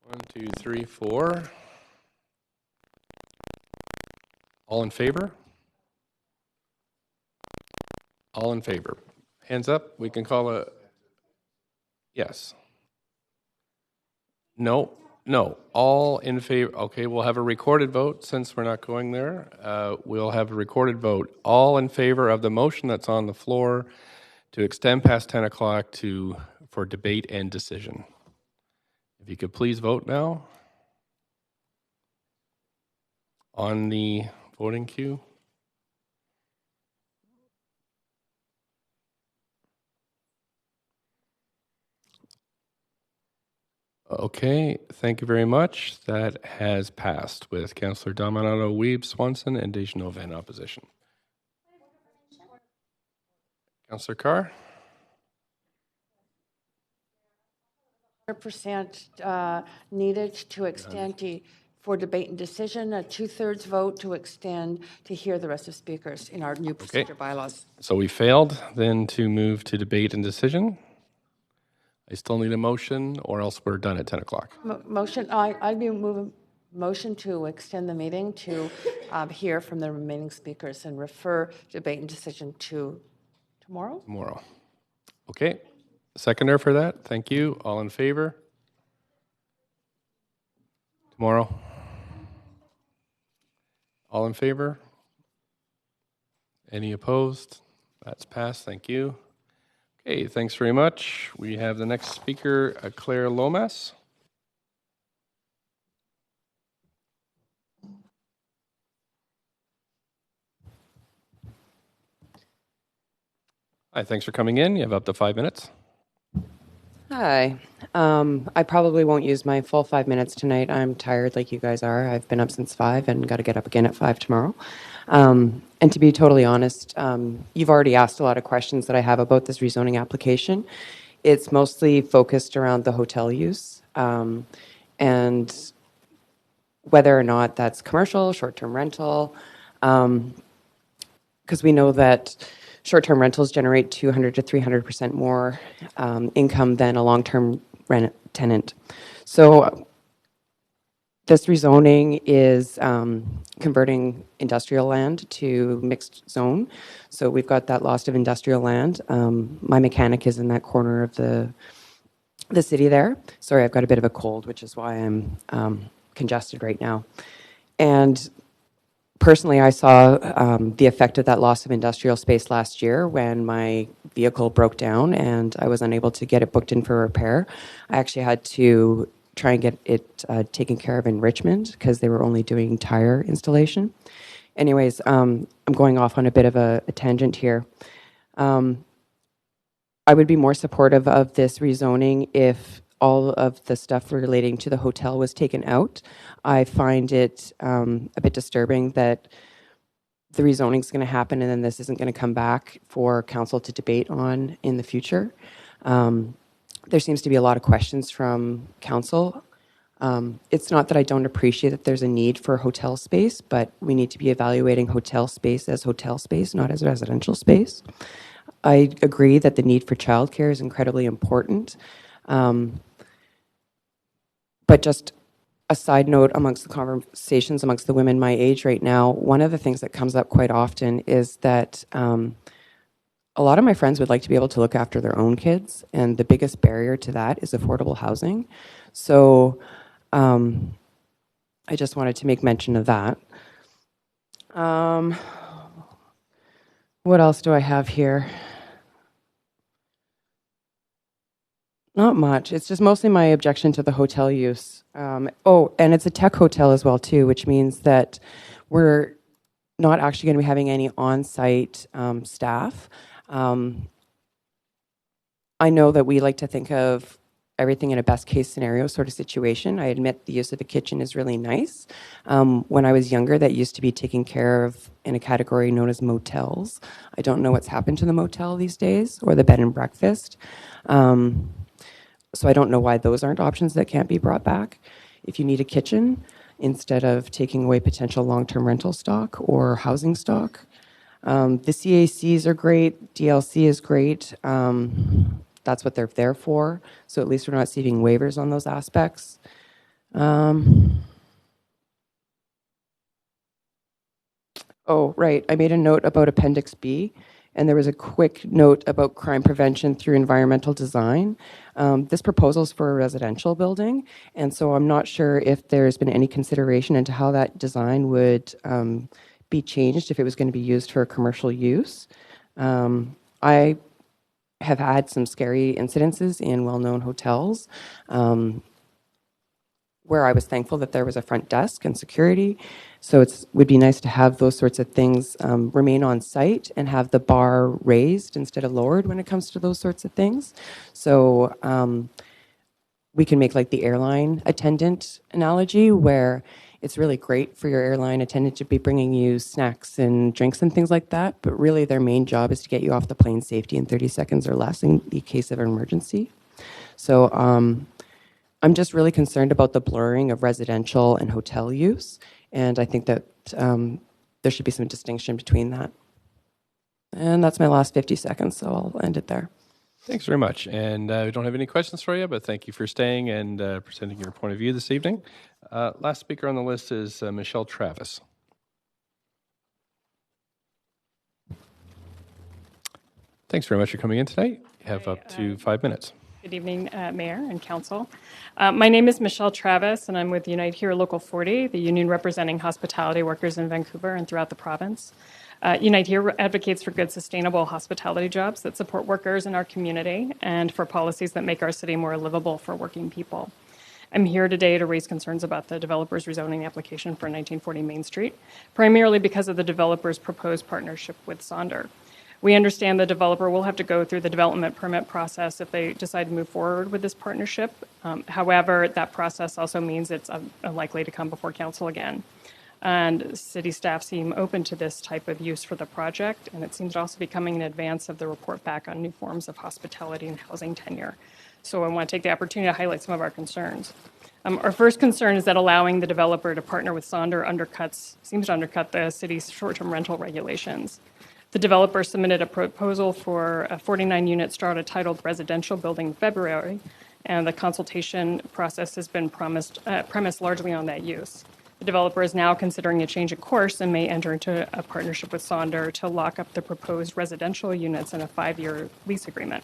1, 2, 3, 4. All in favor? All in favor. Hands up. We can call a yes. No. No. All in favor. Okay, we'll have a recorded vote since we're not going there. We'll have a recorded vote. All in favor of the motion that's on the floor to extend past 10 o'clock for debate and decision. If you could please vote now on the voting queue. Okay, thank you very much. That has passed with Councillor Dominato, Weeb, Swanson, and DeGenova in opposition. Councillor Carr? 100% needed to extend for debate and decision, a 2/3 vote to extend to hear the rest of speakers in our new procedure bylaws. So we failed then to move to debate and decision. I still need a motion, or else we're done at 10 o'clock. Motion, I'd be moving motion to extend the meeting to hear from the remaining speakers and refer debate and decision to tomorrow? Tomorrow. Okay. Seconder for that. Thank you. All in favor? Tomorrow. All in favor? Any opposed? That's passed. Thank you. Okay, thanks very much. We have the next speaker, Claire Lomas. Hi, thanks for coming in. You have up to 5 minutes. Hi. I probably won't use my full 5 minutes tonight. I'm tired like you guys are. I've been up since 5 and got to get up again at 5 tomorrow. And to be totally honest, you've already asked a lot of questions that I have about this rezoning application. It's mostly focused around the hotel use and whether or not that's commercial, short-term rental, because we know that short-term rentals generate 200 to 300% more income than a long-term rent tenant. So this rezoning is converting industrial land to mixed zone. So we've got that loss of industrial land. My mechanic is in that corner of the city there. Sorry, I've got a bit of a cold, which is why I'm congested right now. And personally, I saw the effect of that loss of industrial space last year when my vehicle broke down and I was unable to get it booked in for repair. I actually had to try and get it taken care of in Richmond because they were only doing tire installation. Anyways, I'm going off on a bit of a tangent here. I would be more supportive of this rezoning if all of the stuff relating to the hotel was taken out. I find it a bit disturbing that the rezoning is going to happen and then this isn't going to come back for council to debate on in the future. There seems to be a lot of questions from council. It's not that I don't appreciate that there's a need for hotel space, but we need to be evaluating hotel space as hotel space, not as residential space. I agree that the need for childcare is incredibly important. But just a side note amongst the conversations amongst the women my age right now, one of the things that comes up quite often is that a lot of my friends would like to be able to look after their own kids, and the biggest barrier to that is affordable housing. So I just wanted to make mention of that. What else do I have here? Not much. It's just mostly my objection to the hotel use. And it's a tech hotel as well, too, which means that we're not actually going to be having any on-site staff. I know that we like to think of everything in a best-case scenario sort of situation. I admit the use of the kitchen is really nice. When I was younger, that used to be taken care of in a category known as motels. I don't know what's happened to the motel these days, or the bed and breakfast. So I don't know why those aren't options that can't be brought back. If you need a kitchen, instead of taking away potential long-term rental stock or housing stock. The CACs are great. DLC is great. That's what they're there for. So at least we're not receiving waivers on those aspects. Oh, right. I made a note about Appendix B. And there was a quick note about crime prevention through environmental design. This proposal is for a residential building, and so I'm not sure if there's been any consideration into how that design would be changed if it was going to be used for a commercial use. I have had some scary incidences in well-known hotels where I was thankful that there was a front desk and security. So it would be nice to have those sorts of things remain on site and have the bar raised instead of lowered when it comes to those sorts of things. So we can make like the airline attendant analogy, where it's really great for your airline attendant to be bringing you snacks and drinks and things like that, but really their main job is to get you off the plane safety in 30 seconds or less in the case of an emergency. So I'm just really concerned about the blurring of residential and hotel use, and I think that there should be some distinction between that. And that's my last 50 seconds, so I'll end it there. Thanks very much. And we don't have any questions for you, but thank you for staying and presenting your point of view this evening. Last speaker on the list is Michelle Travis. Thanks very much for coming in tonight. You have up to 5 minutes. Good evening, Mayor and Council. My name is Michelle Travis, and I'm with Unite Here Local 40, the union representing hospitality workers in Vancouver and throughout the province. Unite Here advocates for good, sustainable hospitality jobs that support workers in our community and for policies that make our city more livable for working people. I'm here today to raise concerns about the developer's rezoning application for 1940 Main Street, primarily because of the developer's proposed partnership with Sonder. We understand the developer will have to go through the development permit process if they decide to move forward with this partnership. However, that process also means it's unlikely to come before council again. And city staff seem open to this type of use for the project, and it seems to also be coming in advance of the report back on new forms of hospitality and housing tenure. So I want to take the opportunity to highlight some of our concerns. Our first concern is that allowing the developer to partner with Sonder seems to undercut the city's short-term rental regulations. The developer submitted a proposal for a 49-unit strata titled residential building in February, and the consultation process has been premised largely on that use. The developer is now considering a change of course and may enter into a partnership with Sonder to lock up the proposed residential units in a 5-year lease agreement.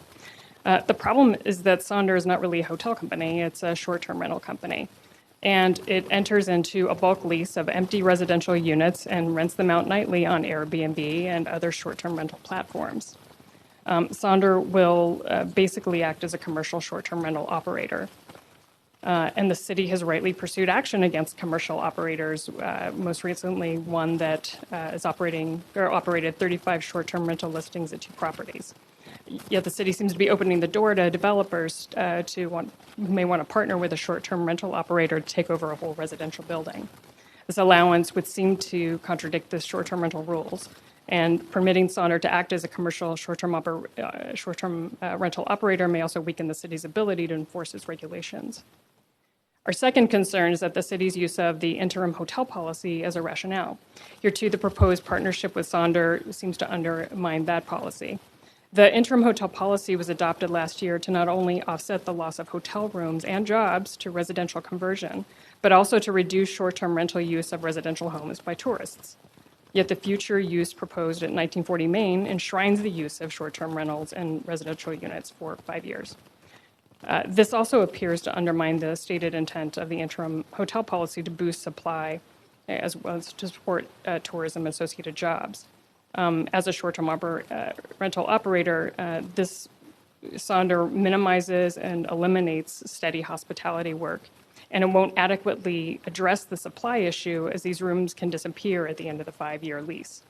The problem is that Sonder is not really a hotel company, it's a short-term rental company. And it enters into a bulk lease of empty residential units and rents them out nightly on Airbnb and other short-term rental platforms. Sonder will basically act as a commercial short-term rental operator. And the city has rightly pursued action against commercial operators, most recently one that is operated 35 short-term rental listings at 2 properties. Yet the city seems to be opening the door to developers who may want to partner with a short-term rental operator to take over a whole residential building. This allowance would seem to contradict the short-term rental rules, and permitting Sonder to act as a commercial short-term rental operator may also weaken the city's ability to enforce its regulations. Our second concern is that the city's use of the interim hotel policy as a rationale. Here, too, the proposed partnership with Sonder seems to undermine that policy. The interim hotel policy was adopted last year to not only offset the loss of hotel rooms and jobs to residential conversion, but also to reduce short-term rental use of residential homes by tourists. Yet the future use proposed at 1940 Main enshrines the use of short-term rentals and residential units for 5 years. This also appears to undermine the stated intent of the interim hotel policy to boost supply as well as to support tourism and associated jobs. As a short-term rental operator, this Sonder minimizes and eliminates steady hospitality work, and it won't adequately address the supply issue as these rooms can disappear at the end of the 5-year lease.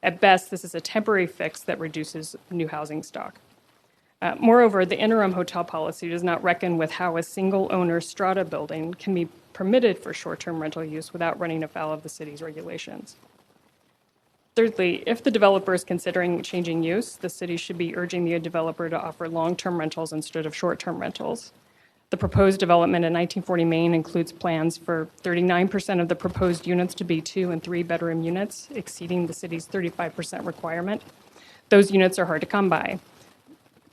At best, this is a temporary fix that reduces new housing stock. Moreover, the interim hotel policy does not reckon with how a single-owner strata building can be permitted for short-term rental use without running afoul of the city's regulations. Thirdly, if the developer is considering changing use, the city should be urging the developer to offer long-term rentals instead of short-term rentals. The proposed development in 1940 Main includes plans for 39% of the proposed units to be 2- and 3-bedroom units, exceeding the city's 35% requirement. Those units are hard to come by.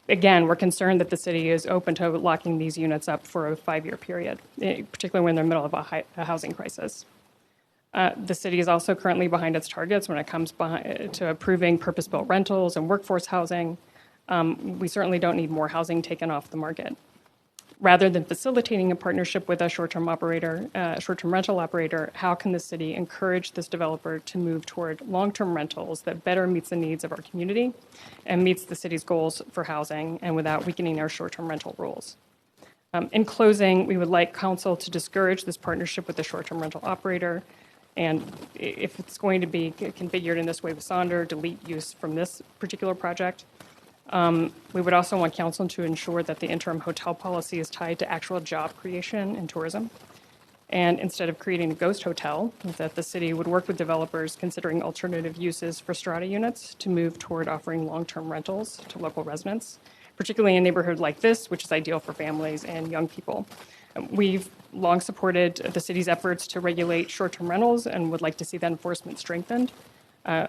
Again, we're concerned that the city is open to locking these units up for a 5-year period, particularly when they're in the middle of a housing crisis. The city is also currently behind its targets when it comes to approving purpose-built rentals and workforce housing. We certainly don't need more housing taken off the market. Rather than facilitating a partnership with a short-term rental operator, how can the city encourage this developer to move toward long-term rentals that better meets the needs of our community and meets the city's goals for housing and without weakening our short-term rental rules? In closing, we would like council to discourage this partnership with the short-term rental operator, and if it's going to be configured in this way with Sonder, delete use from this particular project. We would also want council to ensure that the interim hotel policy is tied to actual job creation and tourism. And instead of creating a ghost hotel, that the city would work with developers considering alternative uses for strata units to move toward offering long-term rentals to local residents, particularly in a neighborhood like this, which is ideal for families and young people. We've long supported the city's efforts to regulate short-term rentals and would like to see that enforcement strengthened.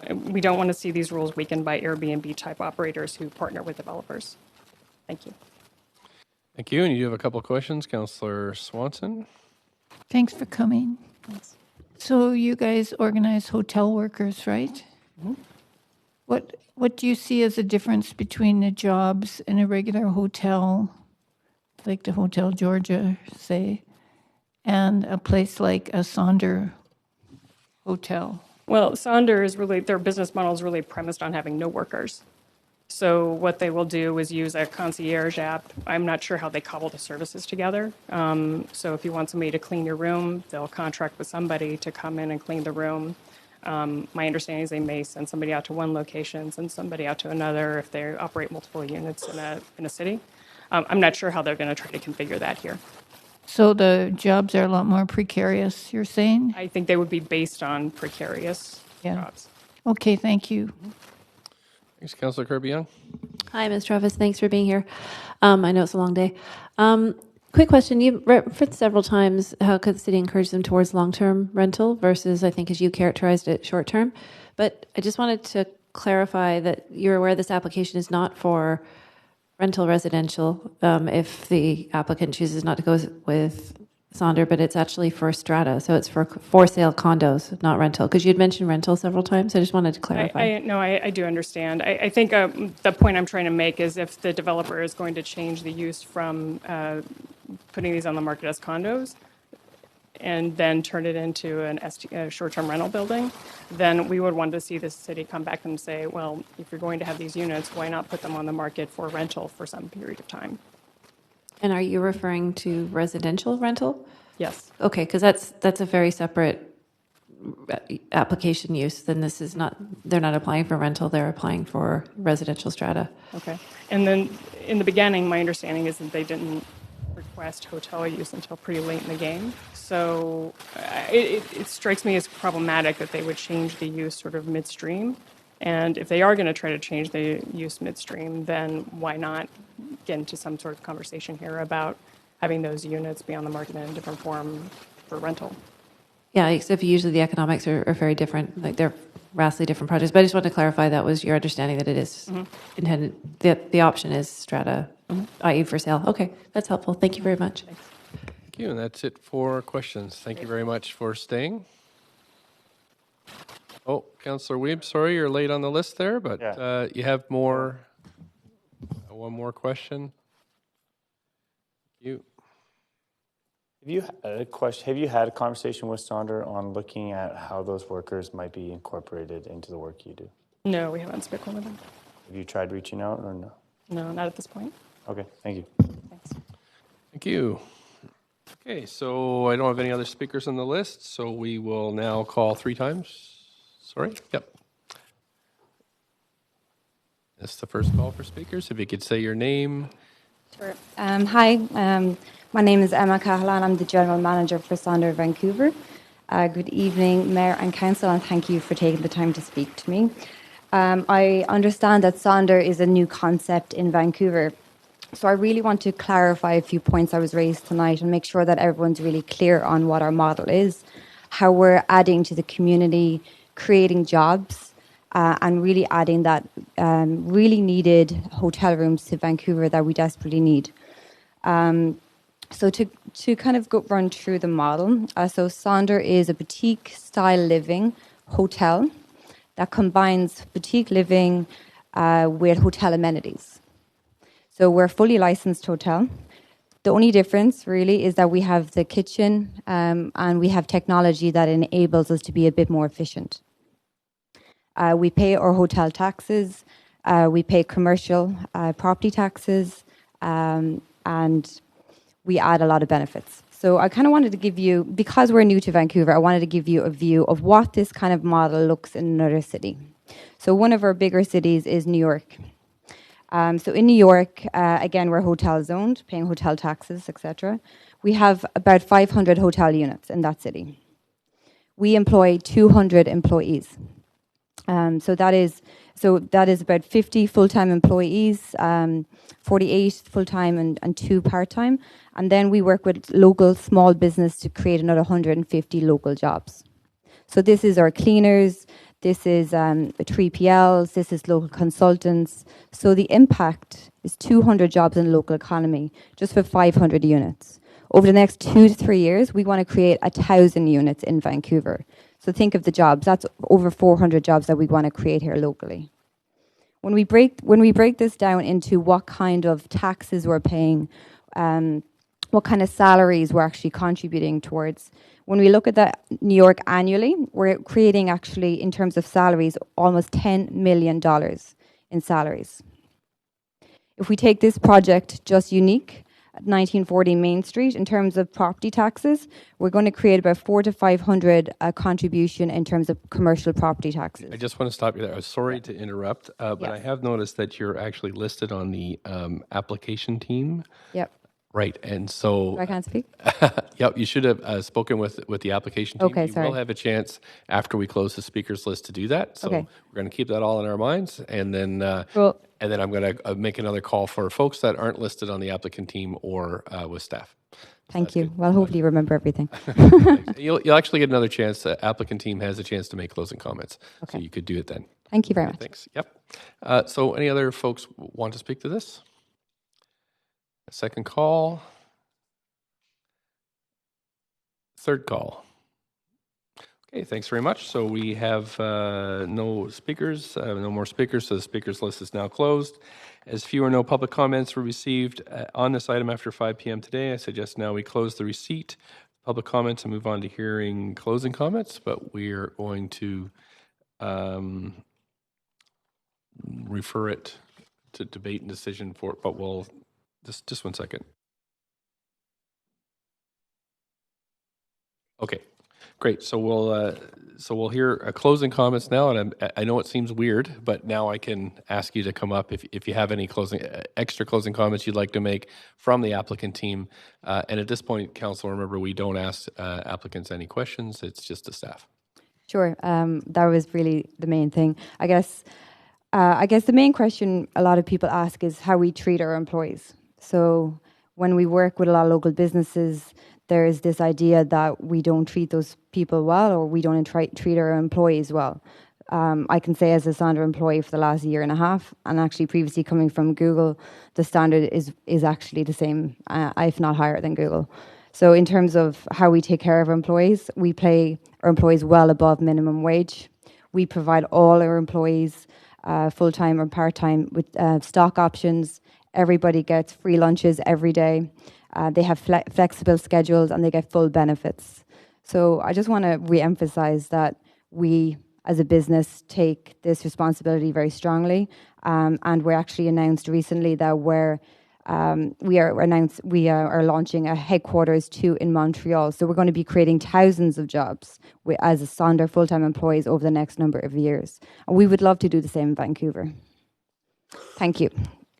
We don't want to see these rules weakened by Airbnb-type operators who partner with developers. Thank you. Thank you. And you have a couple of questions, Councillor Swanson. Thanks for coming. Thanks. So you guys organize hotel workers, right? Mm-hmm. What do you see as a difference between the jobs in a regular hotel, like the Hotel Georgia, say, and a place like a Sonder hotel? Well, Sonder is really, their business model is really premised on having no workers. So what they will do is use a concierge app. I'm not sure how they cobble the services together. So if you want somebody to clean your room, they'll contract with somebody to come in and clean the room. My understanding is they may send somebody out to one location, send somebody out to another if they operate multiple units in a city. I'm not sure how they're going to try to configure that here. So the jobs are a lot more precarious, you're saying? I think they would be based on precarious jobs. Okay, thank you. Thanks, Councillor Kirby-Young. Hi, Ms. Travis. Thanks for being here. I know it's a long day. Quick question. You referenced several times how could the city encourage them towards long-term rental versus, I think, as you characterized it, short-term. But I just wanted to clarify that you're aware this application is not for rental residential if the applicant chooses not to go with Sonder, but it's actually for strata. So it's for sale condos, not rental. Because you'd mentioned rental several times. I just wanted to clarify. I do understand. I think the point I'm trying to make is if the developer is going to change the use from putting these on the market as condos and then turn it into a short-term rental building, then we would want to see the city come back and say, well, if you're going to have these units, why not put them on the market for rental for some period of time? And are you referring to residential rental? Yes. Okay, because that's a very separate application use. Then this is not, they're not applying for rental, they're applying for residential strata. Okay. And then in the beginning, my understanding is that they didn't request hotel use until pretty late in the game. So it strikes me as problematic that they would change the use sort of midstream. And if they are going to try to change the use midstream, then why not get into some sort of conversation here about having those units be on the market in a different form for rental? Yeah, except usually the economics are very different. Like they're vastly different projects. But I just wanted to clarify that was your understanding that it is intended, that the option is strata, i.e. for sale. Okay, that's helpful. Thank you very much. Thank you, and that's it for questions. Thank you very much for staying. Oh, Councillor Weeb, sorry you're late on the list there, but you have more. One more question. You. Have you had a conversation with Sonder on looking at how those workers might be incorporated into the work you do? No, we haven't spoken with them. Have you tried reaching out or no? No, not at this point. Okay, thank you. Thanks. Thank you. Okay, so I don't have any other speakers on the list, so we will now call 3 times. Sorry? Yep. This is the first call for speakers. If you could say your name. Sure. Hi, my name is Emma Cahalan. I'm the General Manager for Sonder Vancouver. Good evening, Mayor and Council, and thank you for taking the time to speak to me. I understand that Sonder is a new concept in Vancouver. So I really want to clarify a few points that was raised tonight and make sure that everyone's really clear on what our model is, how we're adding to the community, creating jobs, and really adding that really needed hotel rooms to Vancouver that we desperately need. So to kind of run through the model, so Sonder is a boutique-style living hotel that combines boutique living with hotel amenities. So we're a fully licensed hotel. The only difference really is that we have the kitchen and we have technology that enables us to be a bit more efficient. We pay our hotel taxes, we pay commercial property taxes, and we add a lot of benefits. So I kind of wanted to give you, because we're new to Vancouver, I wanted to give you a view of what this kind of model looks in another city. So one of our bigger cities is New York. So in New York, again, we're hotel zoned, paying hotel taxes, etc. We have about 500 hotel units in that city. We employ 200 employees. So that is about 50 full-time employees, 48 full-time and 2 part-time. And then we work with local small business to create another 150 local jobs. So this is our cleaners, this is 3PLs, this is local consultants. So the impact is 200 jobs in the local economy, just for 500 units. Over the next 2 to 3 years, we want to create 1,000 units in Vancouver. So think of the jobs. That's over 400 jobs that we want to create here locally. When we break this down into what kind of taxes we're paying, what kind of salaries we're actually contributing towards, when we look at that New York annually, we're creating actually, in terms of salaries, almost $10 million in salaries. If we take this project just unique, 1940 Main Street, in terms of property taxes, we're going to create about 400 to 500 contribution in terms of commercial property taxes. I just want to stop you there. I'm sorry to interrupt, but Yes. I have noticed that you're actually listed on the application team. Yep. Right, and so... I can't speak? Yep, you should have spoken with the application team. Okay, you sorry. will have a chance after we close the speakers list to do that. So Okay. we're going to keep that all in our minds, and then Cool. and then I'm going to make another call for folks that aren't listed on the applicant team or with staff. Thank you. Well, hopefully you remember everything. You'll actually get another chance. The applicant team has a chance to make closing comments, so you could do it then. Thank you very much. Thanks. Yep. So any other folks want to speak to this? A second call. Third call. Okay, thanks very much. So we have no speakers, no more speakers, so the speakers list is now closed. As few or no public comments were received on this item after 5 p.m. today, I suggest now we close the receipt, public comments, and move on to hearing closing comments, but we're going to refer it to debate and decision for, but we'll, just 1 second. Okay. Great. So we'll hear closing comments now, and I know it seems weird, but now I can ask you to come up if you have any extra closing comments you'd like to make from the applicant team. And at this point, Council, remember we don't ask applicants any questions. It's just the staff. Sure. That was really the main thing. I guess the main question a lot of people ask is how we treat our employees. So when we work with a lot of local businesses, there is this idea that we don't treat those people well, or we don't treat our employees well. I can say as a Sonder employee for the last year and a half, and actually previously coming from Google, the standard is actually the same, if not higher than Google. So in terms of how we take care of our employees, we pay our employees well above minimum wage. We provide all our employees, full-time or part-time, with stock options. Everybody gets free lunches every day. They have flexible schedules, and they get full benefits. So I just want to re-emphasize that we, as a business, take this responsibility very strongly. And we're actually announced recently that we are launching a headquarters 2 in Montreal. So we're going to be creating thousands of jobs as a Sonder full-time employees over the next number of years. And we would love to do the same in Vancouver. Thank you.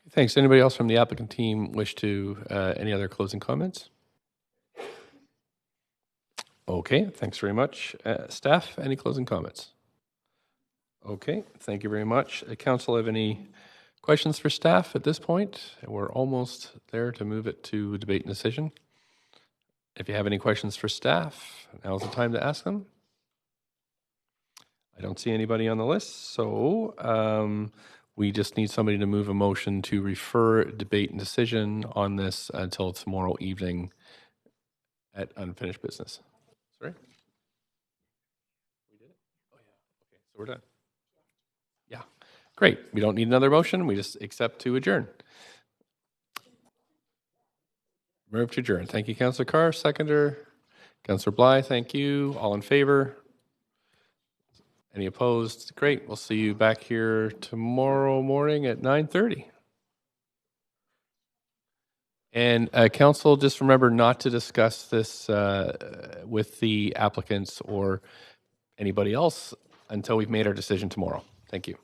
Thanks. Anybody else from the applicant team wish to any other closing comments? Okay, thanks very much. Staff, any closing comments? Okay, thank you very much. Council, have any questions for staff at this point? We're almost there to move it to debate and decision. If you have any questions for staff, now's the time to ask them. I don't see anybody on the list, so we just need somebody to move a motion to refer debate and decision on this until tomorrow evening at unfinished business. Sorry? We did it? Oh, yeah. Okay, so we're done. Yeah. Great. We don't need another motion. We just accept to adjourn. Move to adjourn. Thank you, Councillor Carr. Seconder. Councillor Bly, thank you. All in favor? Any opposed? Great. We'll see you back here tomorrow morning at 9:30. And Council, just remember not to discuss this with the applicants or anybody else until we've made our decision tomorrow. Thank you.